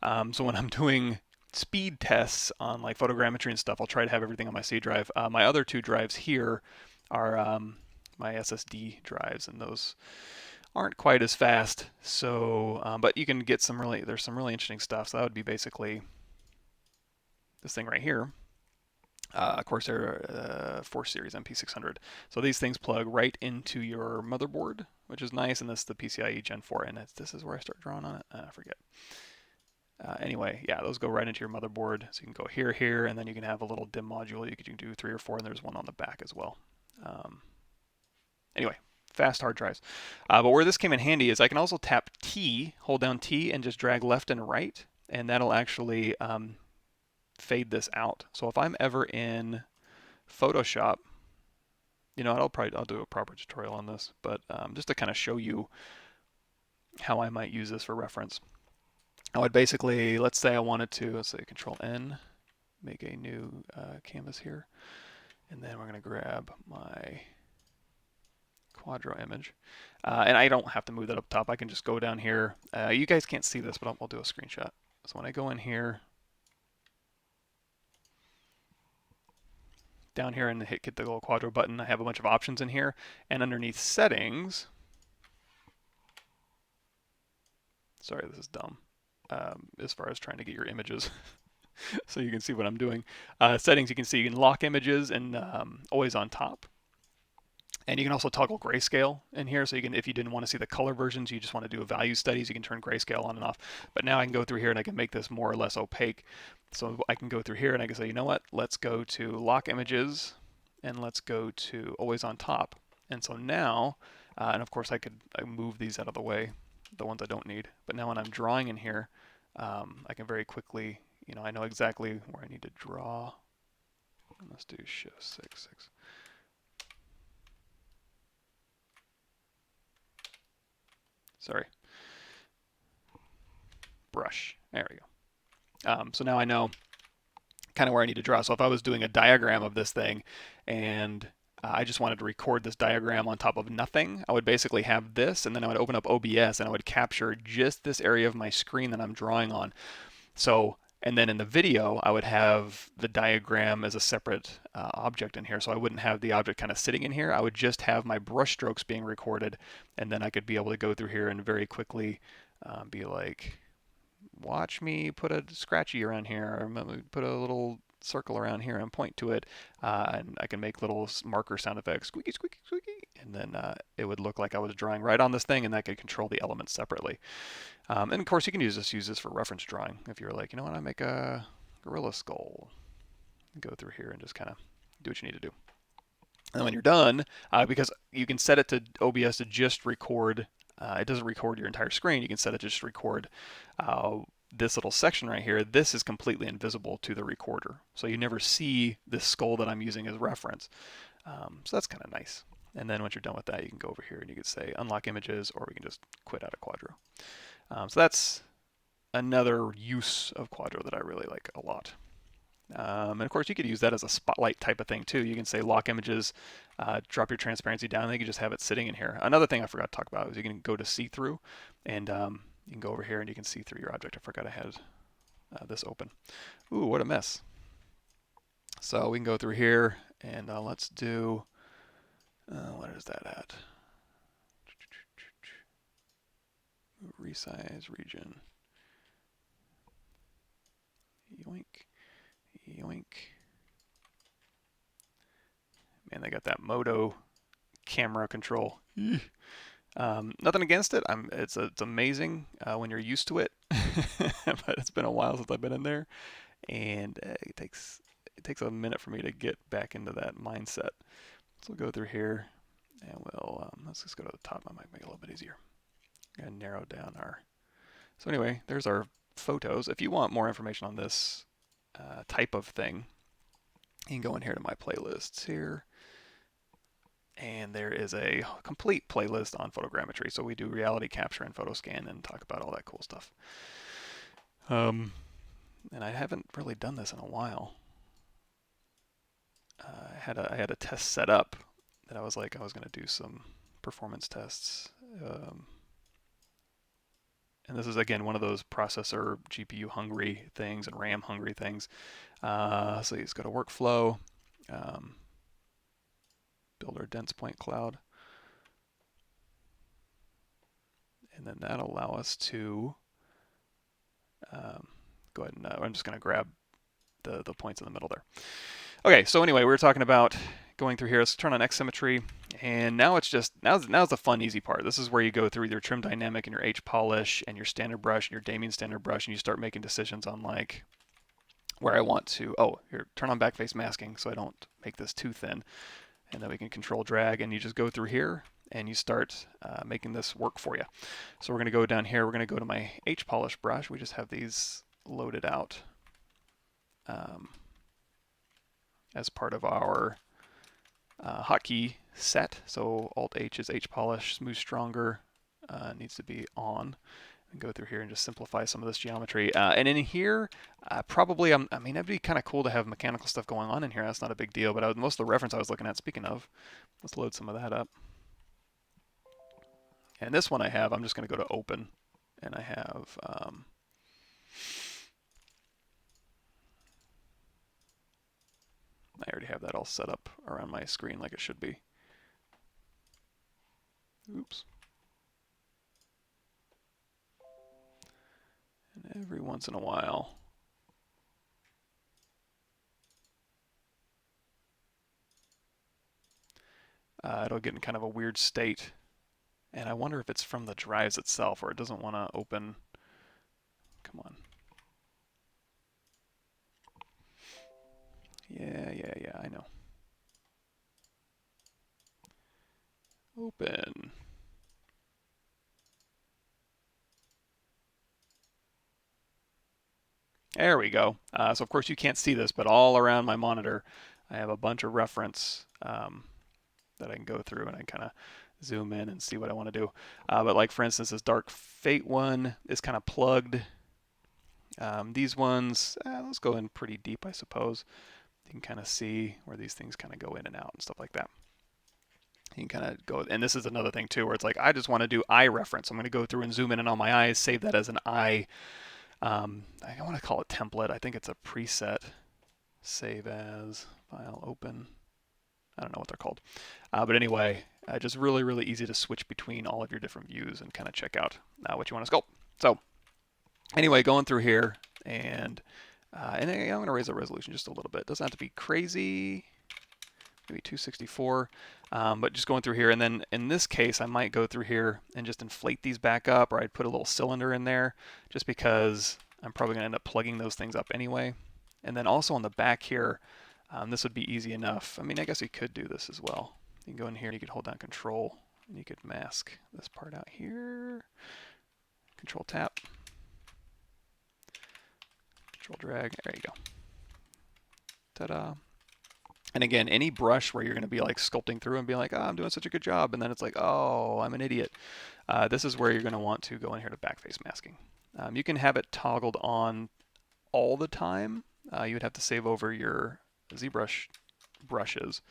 So when I'm doing speed tests on like photogrammetry and stuff, I'll try to have everything on my C drive. My other two drives here are my SSD drives, and those aren't quite as fast. So, but you can get there's some really interesting stuff. So that would be basically this thing right here. Corsair 4 Series MP600. So these things plug right into your motherboard, which is nice, and this is the PCIe Gen 4, and this is where I start drawing on it. I forget. Anyway, yeah, those go right into your motherboard. So you can go here, here, and then you can have a little DIMM module. You can do 3 or 4, and there's one on the back as well. Anyway, fast hard drives. But where this came in handy is I can also tap T, hold down T, and just drag left and right, and that'll actually fade this out. So if I'm ever in Photoshop, I'll do a proper tutorial on this, but just to kind of show you how I might use this for reference. I would basically, let's say Control N, make a new canvas here, and then we're going to grab my Quadra image, and I don't have to move that up top. I can just go down here. You guys can't see this, but I'll do a screenshot. So when I go in here, down here and hit the little Quadra button, I have a bunch of options in here, and underneath settings, sorry, this is dumb, as far as trying to get your images so you can see what I'm doing. Settings, you can see you can lock images and always on top. And you can also toggle grayscale in here, so you can, if you didn't want to see the color versions, you just want to do a value studies, you can turn grayscale on and off. But now I can go through here and I can make this more or less opaque. So I can go through here and I can say, you know what, let's go to lock images and let's go to always on top. And so now, and of course I move these out of the way, the ones I don't need. But now when I'm drawing in here, I can very quickly, I know exactly where I need to draw. Let's do Shift 6. Sorry. Brush. There we go. So now I know kind of where I need to draw. So if I was doing a diagram of this thing and I just wanted to record this diagram on top of nothing, I would basically have this, and then I would open up OBS and I would capture just this area of my screen that I'm drawing on. So, and then in the video, I would have the diagram as a separate object in here. So I wouldn't have the object kind of sitting in here. I would just have my brush strokes being recorded, and then I could be able to go through here and very quickly be like, watch me put a scratchy around here, or put a little circle around here and point to it, and I can make little marker sound effects, squeaky, squeaky, squeaky, and then it would look like I was drawing right on this thing, and I could control the elements separately. And of course, you can use this for reference drawing. If you're like, you know what, I make a gorilla skull, go through here and just kind of do what you need to do. And then when you're done, because you can set it to OBS to just record, it doesn't record your entire screen. You can set it to just record this little section right here. This is completely invisible to the recorder, so you never see this skull that I'm using as reference. So that's kind of nice. And then once you're done with that, you can go over here and you can say unlock images, or we can just quit out of Quadra. So that's another use of Quadra that I really like a lot. And of course, you could use that as a spotlight type of thing too. You can say lock images, drop your transparency down, and you can just have it sitting in here. Another thing I forgot to talk about is you can go to see-through, and you can go over here and you can see through your object. I forgot I had this open. Ooh, what a mess. So we can go through here, and let's do, what is that at? Resize region. Yoink. Yoink. Man, they got that Moto camera control. Nothing against it. It's amazing when you're used to it, but it's been a while since I've been in there, and it takes a minute for me to get back into that mindset. So we'll go through here, and let's just go to the top. I might make it a little bit easier. And narrow down our. So anyway, there's our photos. If you want more information on this type of thing, you can go in here to my playlists here, and there is a complete playlist on photogrammetry. So we do reality capture and photo scan and talk about all that cool stuff. And I haven't really done this in a while. I had a test set up that I was going to do some performance tests. And this is, again, one of those processor, GPU hungry things and RAM hungry things. So you just go to workflow, build our dense point cloud. And then that'll allow us to go ahead and I'm just going to grab the points in the middle there. Okay, so anyway, we were talking about going through here. Let's turn on X symmetry, and now it's just now's the fun, easy part. This is where you go through your trim dynamic and your H polish and your standard brush and your Damien standard brush, and you start making decisions on like where I want to. Oh, here, turn on backface masking so I don't make this too thin, and then we can control drag, and you just go through here and you start making this work for you. So we're going to go down here. We're going to go to my H polish brush. We just have these loaded out as part of our hotkey set. So Alt H is H polish, smooth stronger, needs to be on. And go through here and just simplify some of this geometry. And in here, probably, I mean, it'd be kind of cool to have mechanical stuff going on in here. That's not a big deal, but most of the reference I was looking at, speaking of, let's load some of that up. And this one I have, I'm just going to go to open, and I have I already have that all set up around my screen like it should be. Oops. And every once in a while, it'll get in kind of a weird state. And I wonder if it's from the drives itself, or it doesn't want to open. Come on. Yeah, I know. Open. There we go. So of course you can't see this, but all around my monitor, I have a bunch of reference that I can go through, and I kind of zoom in and see what I want to do. But like for instance, this Dark Fate one is kind of plugged. These ones, those go in pretty deep, I suppose. You can kind of see where these things kind of go in and out and stuff like that. You can kind of go, and this is another thing too, where it's like, I just want to do eye reference. I'm going to go through and zoom in on my eyes, save that as an eye. I want to call it template. I think it's a preset. Save as, file, open. I don't know what they're called. But anyway, just really, really easy to switch between all of your different views and kind of check out what you want to sculpt. So anyway, going through here, and I'm going to raise the resolution just a little bit. It doesn't have to be crazy, maybe 264, but just going through here. And then in this case, I might go through here and just inflate these back up, or I'd put a little cylinder in there just because I'm probably going to end up plugging those things up anyway. And then also on the back here, this would be easy enough. I mean, I guess you could do this as well. You can go in here, you could hold down Control, and you could mask this part out here. Control tap. Control drag. There you go. Ta-da. And again, any brush where you're going to be like sculpting through and be like, oh, I'm doing such a good job, and then it's like, oh, I'm an idiot. This is where you're going to want to go in here to backface masking. You can have it toggled on all the time. You would have to save over your ZBrush brushes.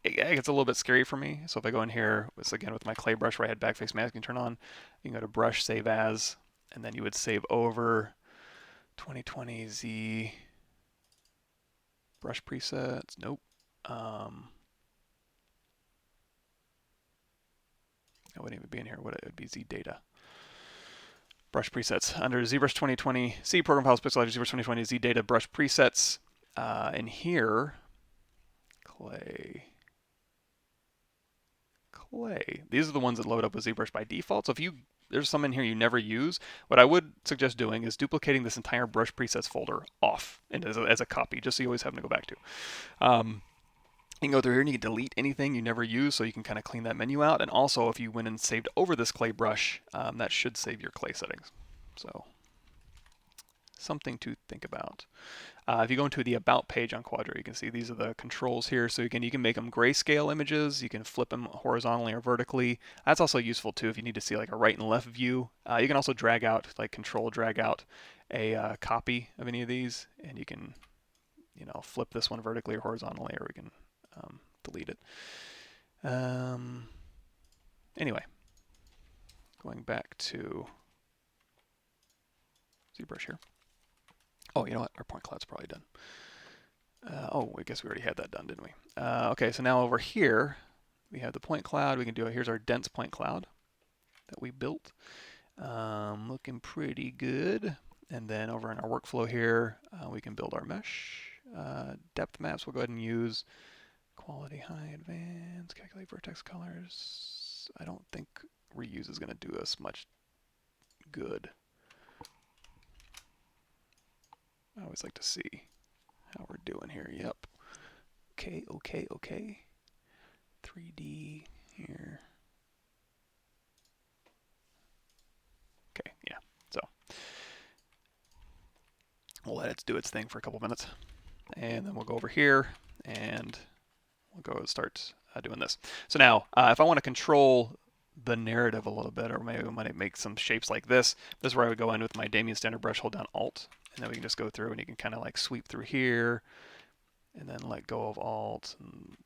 It gets a little bit scary for me. So if I go in here, this again with my clay brush where I had backface masking turn on, you can go to brush, save as, and then you would save over 2020 Z brush presets. Nope. I wouldn't even be in here. It would be Z data. Brush presets under ZBrush 2020 C program files pixel ZBrush 2020 Z data brush presets. In here, clay. These are the ones that load up with ZBrush by default. So if there's some in here you never use, what I would suggest doing is duplicating this entire brush presets folder off and as a copy, just so you always have to go back to. You can go through here and you can delete anything you never use, so you can kind of clean that menu out. And also, if you went and saved over this clay brush, that should save your clay settings. So something to think about. If you go into the About page on Quadra, you can see these are the controls here. So again, you can make them grayscale images. You can flip them horizontally or vertically. That's also useful too if you need to see like a right and left view. You can also drag out, like control drag out a copy of any of these, and you can, flip this one vertically or horizontally, or we can delete it. Anyway, going back to ZBrush here. Oh, you know what? Our point cloud's probably done. Oh, I guess we already had that done, didn't we? Okay, so now over here, we have the point cloud. We can do it. Here's our dense point cloud that we built. Looking pretty good. And then over in our workflow here, we can build our mesh. Depth maps, we'll go ahead and use quality high advanced, calculate vertex colors. I don't think reuse is going to do us much good. I always like to see how we're doing here. Yep. Okay, okay, okay. 3D here. Okay, yeah. So we'll let it do its thing for a couple minutes. And then we'll go over here and we'll go start doing this. So now, if I want to control the narrative a little bit, or maybe I might make some shapes like this, this is where I would go in with my Damien standard brush, hold down Alt, and then we can just go through and you can kind of like sweep through here and then let go of Alt and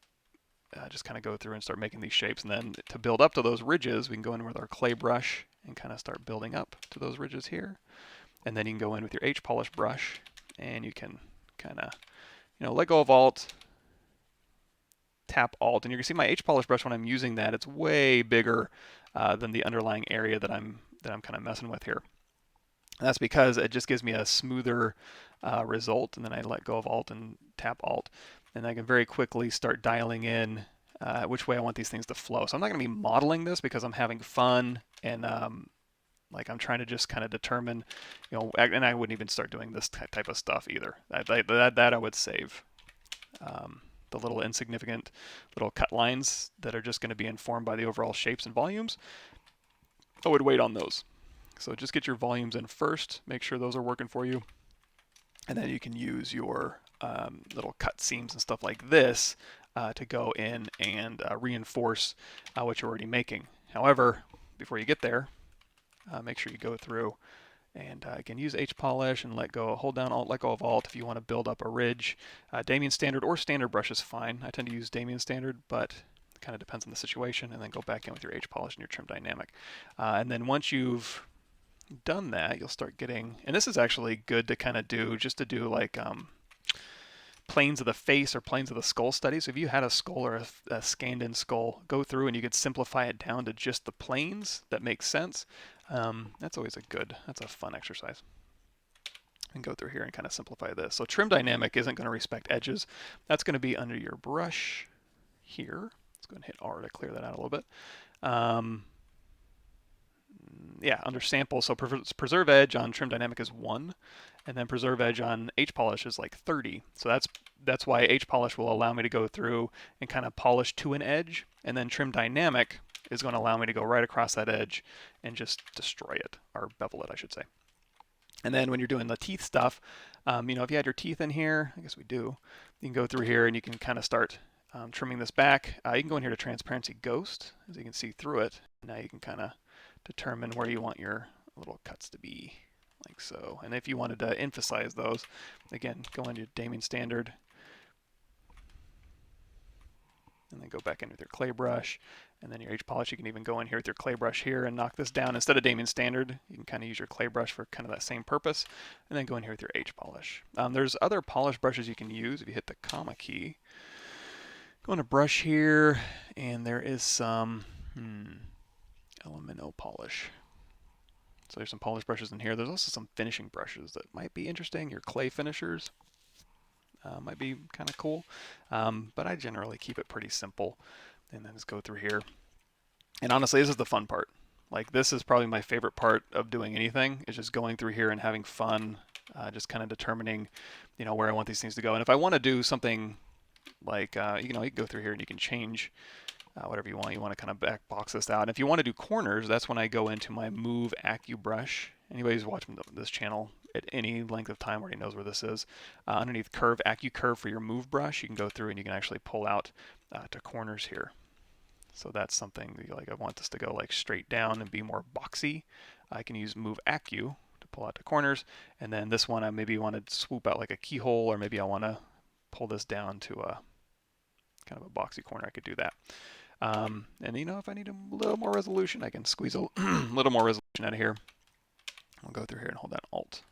just kind of go through and start making these shapes. And then to build up to those ridges, we can go in with our clay brush and kind of start building up to those ridges here. And then you can go in with your H polish brush and you can kind of, let go of Alt, tap Alt, and you can see my H polish brush when I'm using that, it's way bigger than the underlying area that I'm kind of messing with here. And that's because it just gives me a smoother result, and then I let go of Alt and tap Alt, and I can very quickly start dialing in which way I want these things to flow. So I'm not going to be modeling this because I'm having fun and like I'm trying to just kind of determine, and I wouldn't even start doing this type of stuff either. That I would save. The little insignificant little cut lines that are just going to be informed by the overall shapes and volumes, I would wait on those. So just get your volumes in first, make sure those are working for you, and then you can use your little cut seams and stuff like this to go in and reinforce what you're already making. However, before you get there, make sure you go through and again, use H polish and let go, hold down Alt, let go of Alt if you want to build up a ridge. Damien standard or standard brush is fine. I tend to use Damien standard, but it kind of depends on the situation. And then go back in with your H polish and your trim dynamic. And then once you've done that, you'll start getting, and this is actually good to kind of do, just to do like planes of the face or planes of the skull studies. So if you had a skull or a scanned in skull, go through and you could simplify it down to just the planes that make sense. That's always that's a fun exercise. And go through here and kind of simplify this. So trim dynamic isn't going to respect edges. That's going to be under your brush here. Let's go ahead and hit R to clear that out a little bit. Yeah, under sample, so preserve edge on trim dynamic is 1, and then preserve edge on H polish is like 30. So that's why H polish will allow me to go through and kind of polish to an edge, and then trim dynamic is going to allow me to go right across that edge and just destroy it, or bevel it, I should say. And then when you're doing the teeth stuff, if you had your teeth in here, I guess we do, you can go through here and you can kind of start trimming this back. You can go in here to transparency ghost, as you can see through it. Now you can kind of determine where you want your little cuts to be, like so. And if you wanted to emphasize those, again, go into Damien standard, and then go back in with your clay brush, and then your H polish. You can even go in here with your clay brush here and knock this down. Instead of Damien standard, you can kind of use your clay brush for kind of that same purpose, and then go in here with your H polish. There's other polish brushes you can use if you hit the comma key. Go into brush here, and there is some Elemento polish. So there's some polish brushes in here. There's also some finishing brushes that might be interesting. Your clay finishers might be kind of cool, but I generally keep it pretty simple. And then just go through here. And honestly, this is the fun part. Like, this is probably my favorite part of doing anything, is just going through here and having fun, just kind of determining, where I want these things to go. And if I want to do something like, you can go through here and you can change whatever you want. You want to kind of back box this out. And if you want to do corners, that's when I go into my Move Acu brush. Anybody who's watching this channel at any length of time already knows where this is. Underneath Curve, Acu Curve for your Move brush, you can go through and you can actually pull out to corners here. So that's something that, like, I want this to go like straight down and be more boxy. I can use Move Acu to pull out to corners. And then this one, I maybe want to swoop out like a keyhole, or maybe I want to pull this down to a kind of a boxy corner. I could do that. And if I need a little more resolution, I can squeeze a little more resolution out of here. I'll go through here and hold that Alt.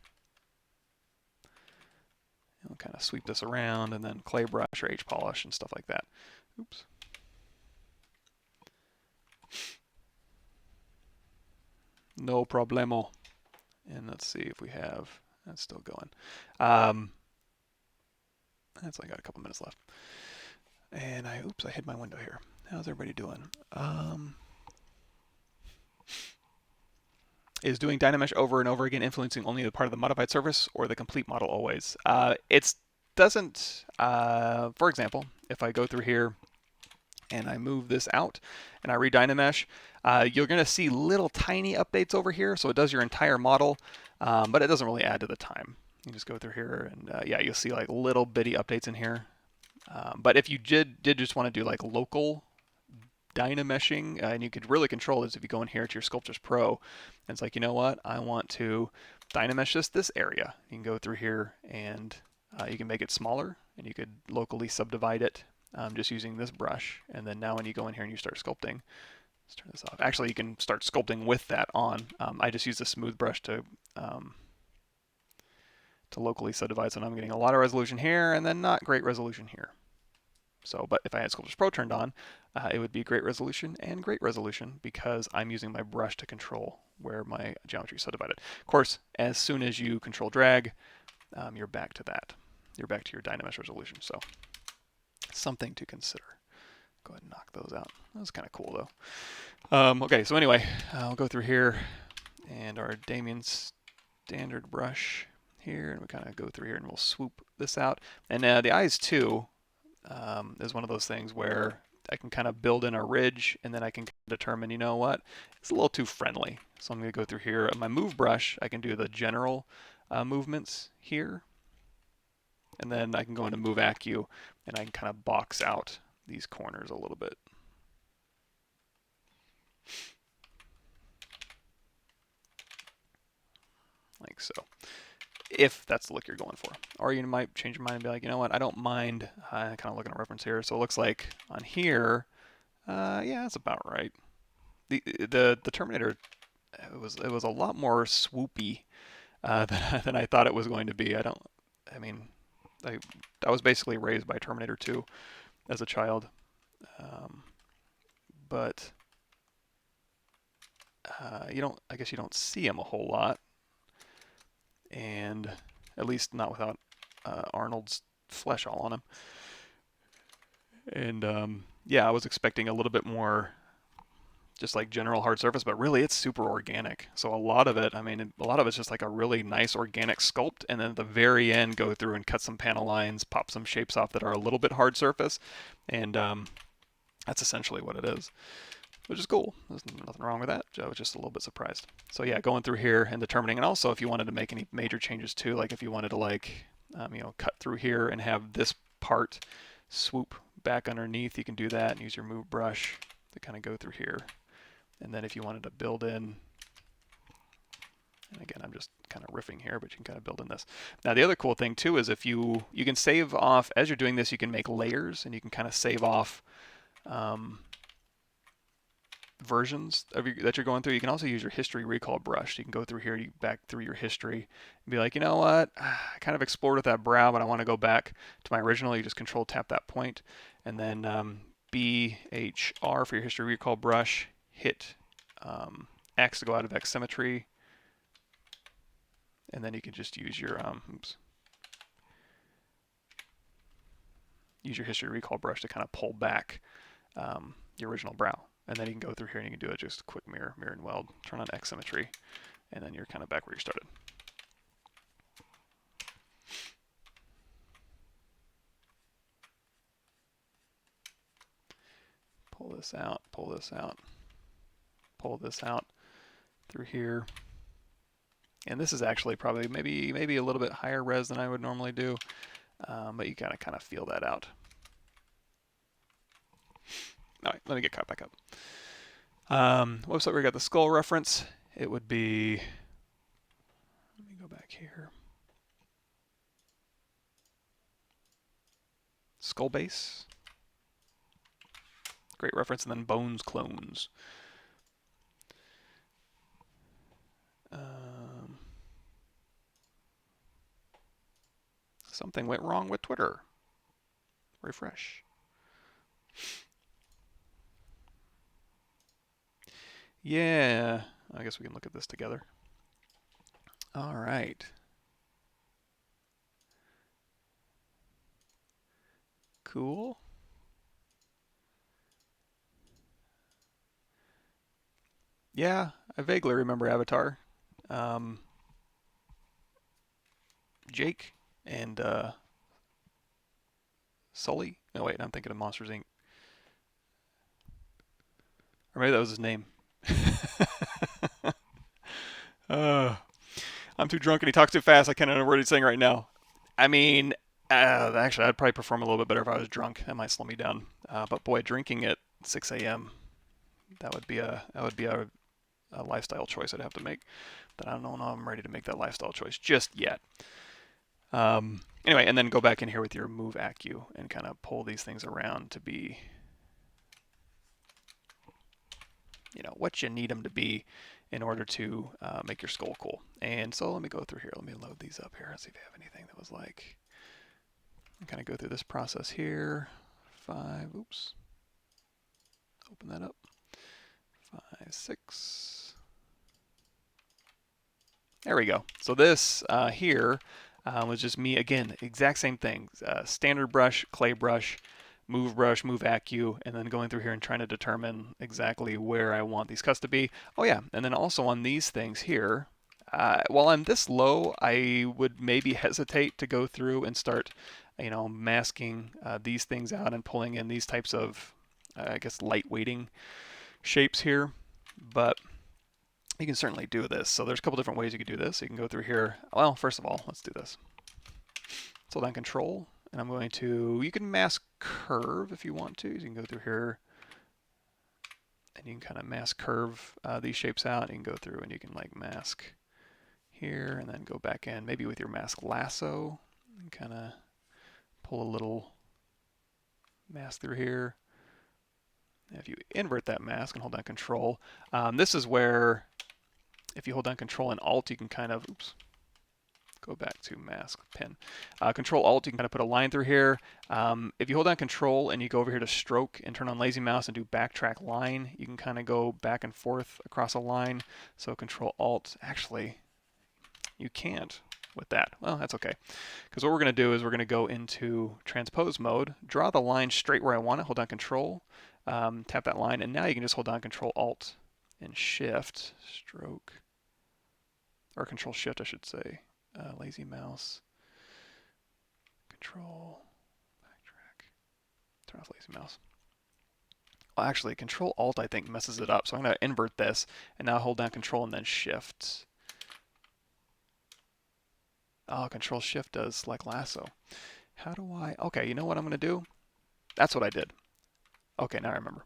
And I'll kind of sweep this around, and then clay brush or H polish and stuff like that. Oops. No problemo. And let's see if we have, that's still going. That's I got a couple minutes left. And oops, I hid my window here. How's everybody doing? Is doing Dynamesh over and over again influencing only the part of the modified surface or the complete model always? It doesn't, for example, if I go through here and I move this out and I re-Dynamesh, you're going to see little tiny updates over here. So it does your entire model, but it doesn't really add to the time. You just go through here and yeah, you'll see like little bitty updates in here. But if you did just want to do like local Dynameshing, and you could really control this if you go in here to your Sculptris Pro, and it's like, you know what, I want to Dynamesh this area. You can go through here and you can make it smaller, and you could locally subdivide it just using this brush. And then now when you go in here and you start sculpting, let's turn this off. Actually, you can start sculpting with that on. I just use the smooth brush to locally subdivide, so now I'm getting a lot of resolution here and then not great resolution here. So, but if I had Sculptris Pro turned on, it would be great resolution and great resolution because I'm using my brush to control where my geometry is subdivided. Of course, as soon as you control drag, you're back to that. You're back to your Dynamesh resolution. So, something to consider. Go ahead and knock those out. That was kind of cool though. Okay, so anyway, I'll go through here and our Damien standard brush here, and we kind of go through here and we'll swoop this out. And the eyes too is one of those things where I can kind of build in a ridge and then I can determine, you know what, it's a little too friendly. So I'm going to go through here. On my move brush, I can do the general movements here. And then I can go into move AcU and I can kind of box out these corners a little bit. Like so. If that's the look you're going for. Or you might change your mind and be like, you know what, I don't mind kind of looking at reference here. So it looks like on here, yeah, that's about right. The Terminator, it was a lot more swoopy than I thought it was going to be. I mean, I was basically raised by Terminator 2 as a child, but I guess you don't see him a whole lot. And at least not without Arnold's flesh all on him. And yeah, I was expecting a little bit more just like general hard surface, but really it's super organic. So a lot of it, I mean, a lot of it's just like a really nice organic sculpt, and then at the very end go through and cut some panel lines, pop some shapes off that are a little bit hard surface, and that's essentially what it is. Which is cool. There's nothing wrong with that. I was just a little bit surprised. So yeah, going through here and determining, and also if you wanted to make any major changes too, like if you wanted to like, cut through here and have this part swoop back underneath, you can do that and use your move brush to kind of go through here. And then if you wanted to build in, and again, I'm just kind of riffing here, but you can kind of build in this. Now the other cool thing too is if you can save off, as you're doing this, you can make layers and you can kind of save off versions of that you're going through. You can also use your history recall brush. You can go through here, you back through your history and be like, you know what, I kind of explored with that brow, but I want to go back to my original. You just control tap that point, and then BHR for your history recall brush, hit X to go out of X symmetry, and then you can just use your use your history recall brush to kind of pull back your original brow. And then you can go through here and you can do it just a quick mirror and weld, turn on X symmetry, and then you're kind of back where you started. Pull this out, pull this out, pull this out through here. And this is actually probably maybe a little bit higher res than I would normally do, but you gotta kind of feel that out. All right, let me get caught back up. Website where we got the skull reference, it would be, let me go back here. Skull base. Great reference, and then bones clones. Something went wrong with Twitter. Refresh. Yeah, I guess we can look at this together. All right. cool. Yeah, I vaguely remember Avatar. Jake and Sully. No, wait, I'm thinking of Monsters Inc. Or maybe that was his name. uh, I'm too drunk and he talks too fast. I can't remember what he's saying right now. I mean, actually, I'd probably perform a little bit better if I was drunk. That might slow me down. But boy, drinking at 6 a.m. That would be a lifestyle choice I'd have to make. But I don't know if I'm ready to make that lifestyle choice just yet. Anyway, and then go back in here with your move acu and kind of pull these things around to be, what you need them to be in order to make your skull cool. And so let me go through here. Let me load these up here and see if they have anything that was like, kind of go through this process here. Oops. Open that up. 5, 6. There we go. So this here was just me, again, exact same thing. Standard brush, clay brush, move acu, and then going through here and trying to determine exactly where I want these cuts to be. Oh yeah, and then also on these things here, while I'm this low, I would maybe hesitate to go through and start, masking these things out and pulling in these types of, I guess, light weighting shapes here. But you can certainly do this. So there's a couple different ways you could do this. You can go through here. Well, first of all, let's do this. So hold down Control, and I'm going to, you can mask curve if you want to. So you can go through here, and you can kind of mask curve these shapes out. You can go through and you can like mask here, and then go back in, maybe with your mask lasso, and kind of pull a little mask through here. And if you invert that mask and hold down Control, this is where if you hold down Control and Alt, you can kind of, go back to mask pen. Control Alt, you can kind of put a line through here. If you hold down Control and you go over here to Stroke and turn on Lazy Mouse and do Backtrack Line, you can kind of go back and forth across a line. So Control Alt, actually, you can't with that. Well, that's okay. Because what we're going to do is we're going to go into Transpose mode, draw the line straight where I want it, hold down Control, tap that line, and now you can just hold down Control Alt and Shift, Stroke, or Control Shift, I should say. Lazy Mouse, Control, Backtrack, turn off Lazy Mouse. Well, actually, Control Alt I think messes it up, so I'm going to invert this, and now hold down Control and then Shift. Oh, Control Shift does like lasso. How do I? Okay, you know what I'm going to do? That's what I did. Okay, now I remember.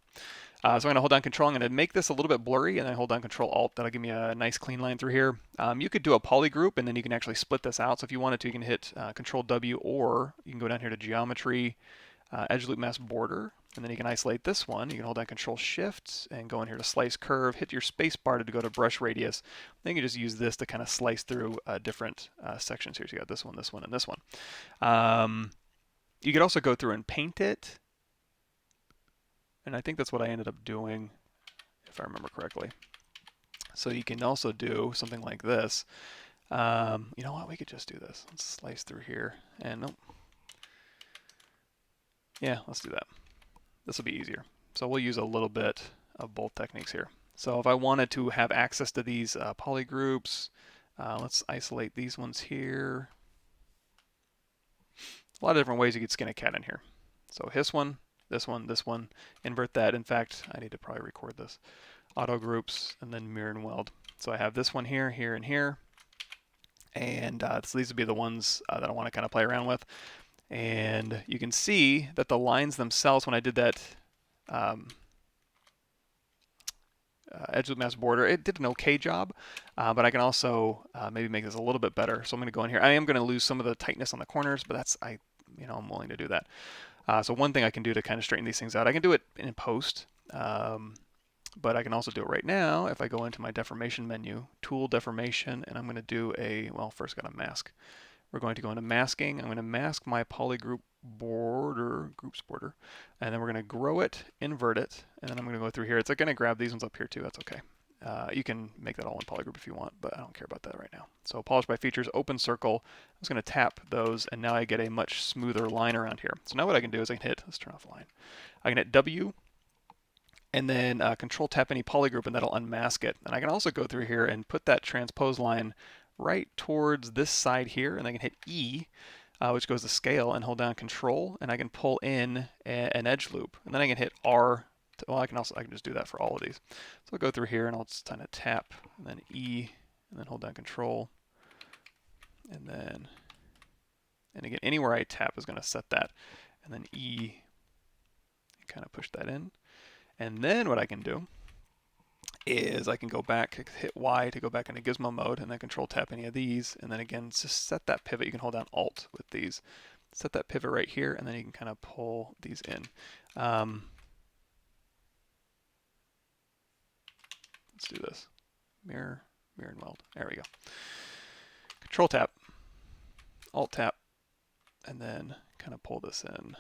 So I'm going to hold down Control. I'm going to make this a little bit blurry, and then hold down Control Alt. That'll give me a nice clean line through here. You could do a poly group, and then you can actually split this out. So if you wanted to, you can hit Control W, or you can go down here to Geometry, Edge Loop Mask Border, and then you can isolate this one. You can hold down Control Shift and go in here to Slice Curve, hit your space bar to go to Brush Radius. Then you can just use this to kind of slice through different sections here. So you got this one, and this one. You could also go through and paint it. And I think that's what I ended up doing, if I remember correctly. So you can also do something like this. You know what? We could just do this. Let's slice through here. And nope. Yeah, let's do that. This will be easier. So we'll use a little bit of both techniques here. So if I wanted to have access to these poly groups, let's isolate these ones here. A lot of different ways you could skin a cat in here. So this one, this one, invert that. In fact, I need to probably record this. Auto groups, and then mirror and weld. So I have this one here, here, and here. And so these would be the ones that I want to kind of play around with. And you can see that the lines themselves, when I did that Edge Loop Mask Border, it did an okay job. But I can also maybe make this a little bit better. So I'm going to go in here. I am going to lose some of the tightness on the corners, but that's, I'm willing to do that. So one thing I can do to kind of straighten these things out, I can do it in post, but I can also do it right now if I go into my deformation menu, Tool Deformation, and I'm going to do first got a mask. We're going to go into masking. I'm going to mask my polygroup groups border, and then we're going to grow it, invert it, and then I'm going to go through here. It's going to grab these ones up here too. That's okay. You can make that all in polygroup if you want, but I don't care about that right now. So polish by features, open circle. I'm just going to tap those, and now I get a much smoother line around here. So now what I can do is I can hit, let's turn off the line. I can hit W, and then control tap any polygroup, and that'll unmask it. And I can also go through here and put that transpose line right towards this side here, and I can hit E, which goes to scale, and hold down control, and I can pull in an edge loop. And then I can hit R. Well, I can just do that for all of these. So I'll go through here and I'll just kind of tap, and then E, and then hold down control, and again, anywhere I tap is going to set that, and then E, and kind of push that in. And then what I can do is I can go back, hit Y to go back into gizmo mode, and then control tap any of these, and then again, just set that pivot. You can hold down Alt with these. Set that pivot right here, and then you can kind of pull these in. Let's do this. Mirror, mirror and weld. There we go. Control tap, Alt tap, and then kind of pull this in.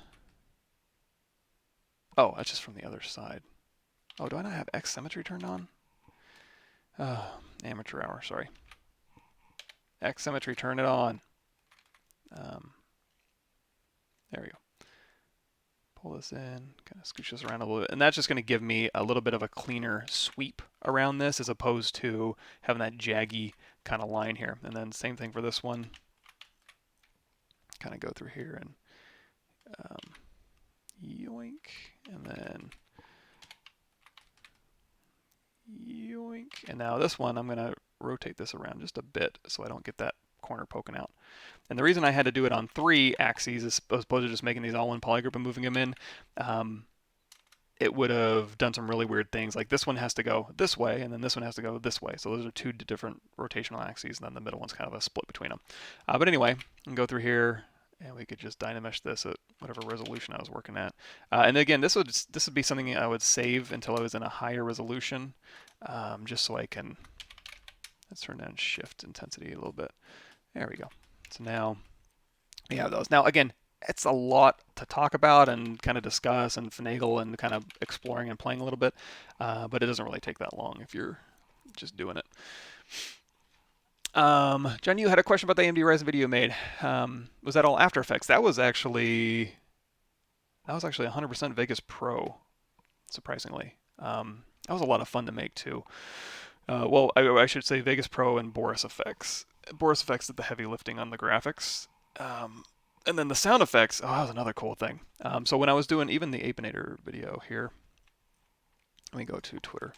Oh, that's just from the other side. Oh, do I not have X symmetry turned on? Amateur hour, sorry. X symmetry, turn it on. There we go. Pull this in, kind of scooch this around a little bit. And that's just going to give me a little bit of a cleaner sweep around this as opposed to having that jaggy kind of line here. And then same thing for this one. Kind of go through here and yoink, and then yoink. And now this one, I'm going to rotate this around just a bit so I don't get that corner poking out. And the reason I had to do it on 3 axes as opposed to just making these all one polygroup and moving them in, it would have done some really weird things. Like this one has to go this way, and then this one has to go this way. So those are 2 different rotational axes, and then the middle one's kind of a split between them. But anyway, I can go through here, and we could just Dynamesh this at whatever resolution I was working at. And again, this would be something I would save until I was in a higher resolution, just so I can. Let's turn down shift intensity a little bit. There we go. So now we have those. Now again, it's a lot to talk about and kind of discuss and finagle and kind of exploring and playing a little bit, but it doesn't really take that long if you're just doing it. John, you had a question about the AMD Ryzen video you made. Was that all After Effects? That was actually 100% Vegas Pro, surprisingly. That was a lot of fun to make too. Well, I should say Vegas Pro and Boris Effects. Boris Effects did the heavy lifting on the graphics. And then the sound effects, that was another cool thing. So when I was doing even the Apinator video here, let me go to Twitter.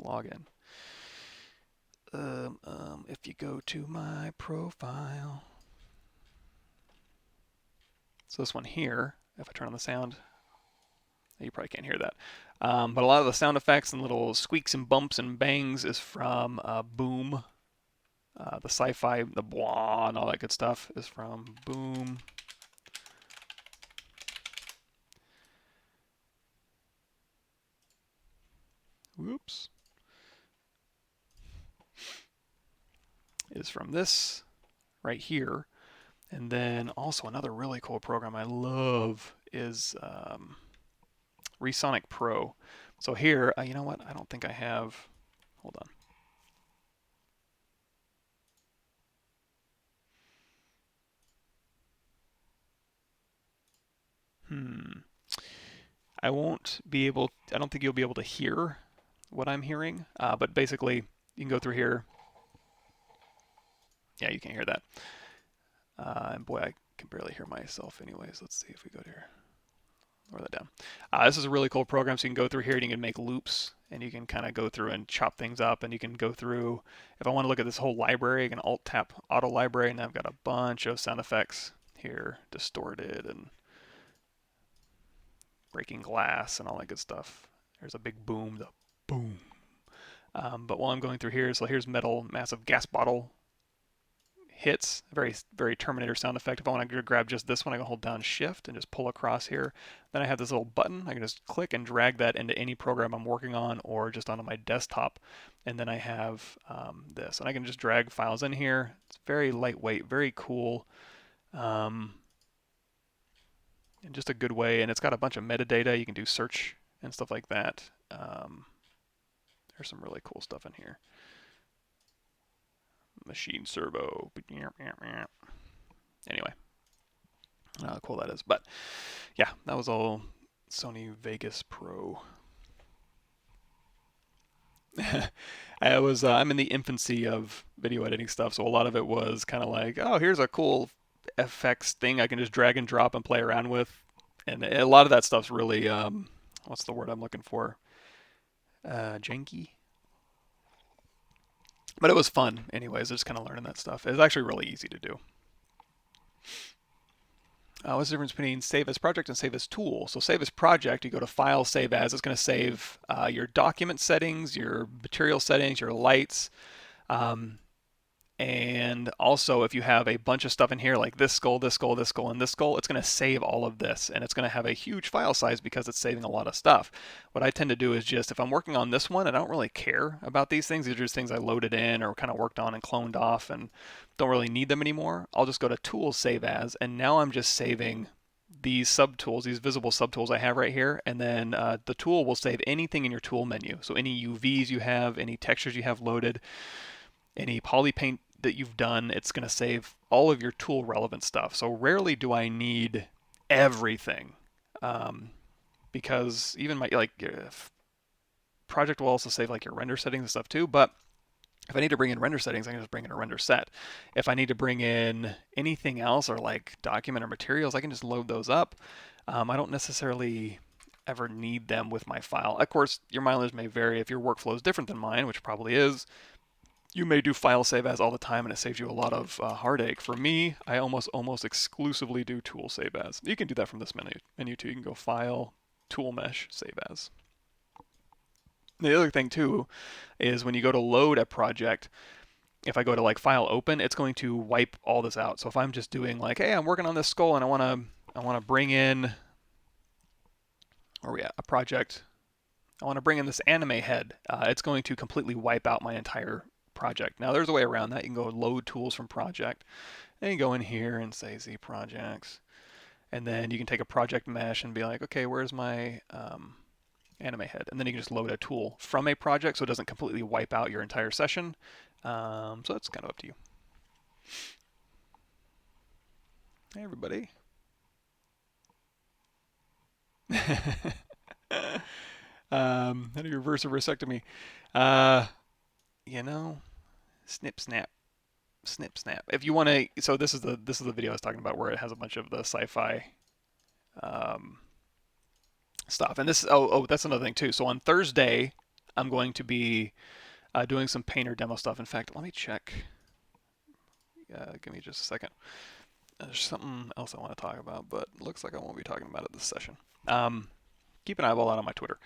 Log in. If you go to my profile. So this one here, if I turn on the sound, you probably can't hear that. But a lot of the sound effects and little squeaks and bumps and bangs is from Boom. The sci-fi, the blah, and all that good stuff is from Boom. Whoops. Is from this right here. And then also another really cool program I love is Resonic Pro. So here, you know what? I don't think I have. Hold on. I won't be able. I don't think you'll be able to hear what I'm hearing. But basically, you can go through here. Yeah, you can't hear that. And boy, I can barely hear myself anyways. Let's see if we go here. Lower that down. This is a really cool program, so you can go through here and you can make loops, and you can kind of go through and chop things up, and you can go through, if I want to look at this whole library, I can Alt-tap Auto Library, and I've got a bunch of sound effects here, distorted and breaking glass and all that good stuff. There's a big boom, the boom. But while I'm going through here, so here's metal, massive gas bottle hits, very, very Terminator sound effect. If I want to grab just this one, I can hold down Shift and just pull across here. Then I have this little button. I can just click and drag that into any program I'm working on or just onto my desktop. And then I have this. And I can just drag files in here. It's very lightweight, very cool. And just a good way. And it's got a bunch of metadata. You can do search and stuff like that. There's some really cool stuff in here. Machine servo. Anyway, I don't know how cool that is. But yeah, that was all Sony Vegas Pro. I'm in the infancy of video editing stuff, so a lot of it was kind of like, oh, here's a cool FX thing I can just drag and drop and play around with, and a lot of that stuff's really, what's the word I'm looking for? Janky. But it was fun, anyways. Just kind of learning that stuff. It's actually really easy to do. What's the difference between save as project and save as tool? So save as project, you go to File, Save As. It's going to save your document settings, your material settings, your lights. And also, if you have a bunch of stuff in here like this skull, this skull, this skull, and this skull, it's going to save all of this. And it's going to have a huge file size because it's saving a lot of stuff. What I tend to do is just, if I'm working on this one, I don't really care about these things. These are just things I loaded in or kind of worked on and cloned off and don't really need them anymore. I'll just go to Tools, Save As, and now I'm just saving these subtools, these visible subtools I have right here, and then the tool will save anything in your tool menu. So any UVs you have, any textures you have loaded, any poly paint that you've done, it's going to save all of your tool relevant stuff. So rarely do I need everything, because even my project will also save like your render settings and stuff too. But if I need to bring in render settings, I can just bring in a render set. If I need to bring in anything else or like document or materials, I can just load those up. I don't necessarily ever need them with my file. Of course, your mileage may vary. If your workflow is different than mine, which probably is, you may do file save as all the time and it saves you a lot of heartache. For me, I almost exclusively do tool save as. You can do that from this menu too. You can go file, tool mesh, save as. The other thing too is when you go to load a project, if I go to like file open, it's going to wipe all this out. So if I'm just doing like, hey, I'm working on this skull and I want to bring in, where are we at? A project. I want to bring in this anime head. It's going to completely wipe out my entire project. Now there's a way around that. You can go load tools from project, and you go in here and say Z projects, and then you can take a project mesh and be like, okay, where's my anime head? And then you can just load a tool from a project so it doesn't completely wipe out your entire session. So that's kind of up to you. Hey everybody. How do you reverse a vasectomy? You know, snip snap, snip snap. If you want to, so this is the video I was talking about where it has a bunch of the sci-fi stuff. And this, that's another thing too. So on Thursday, I'm going to be doing some painter demo stuff. In fact, let me check. Give me just a second. There's something else I want to talk about, but it looks like I won't be talking about it this session. Keep an eyeball out on my Twitter.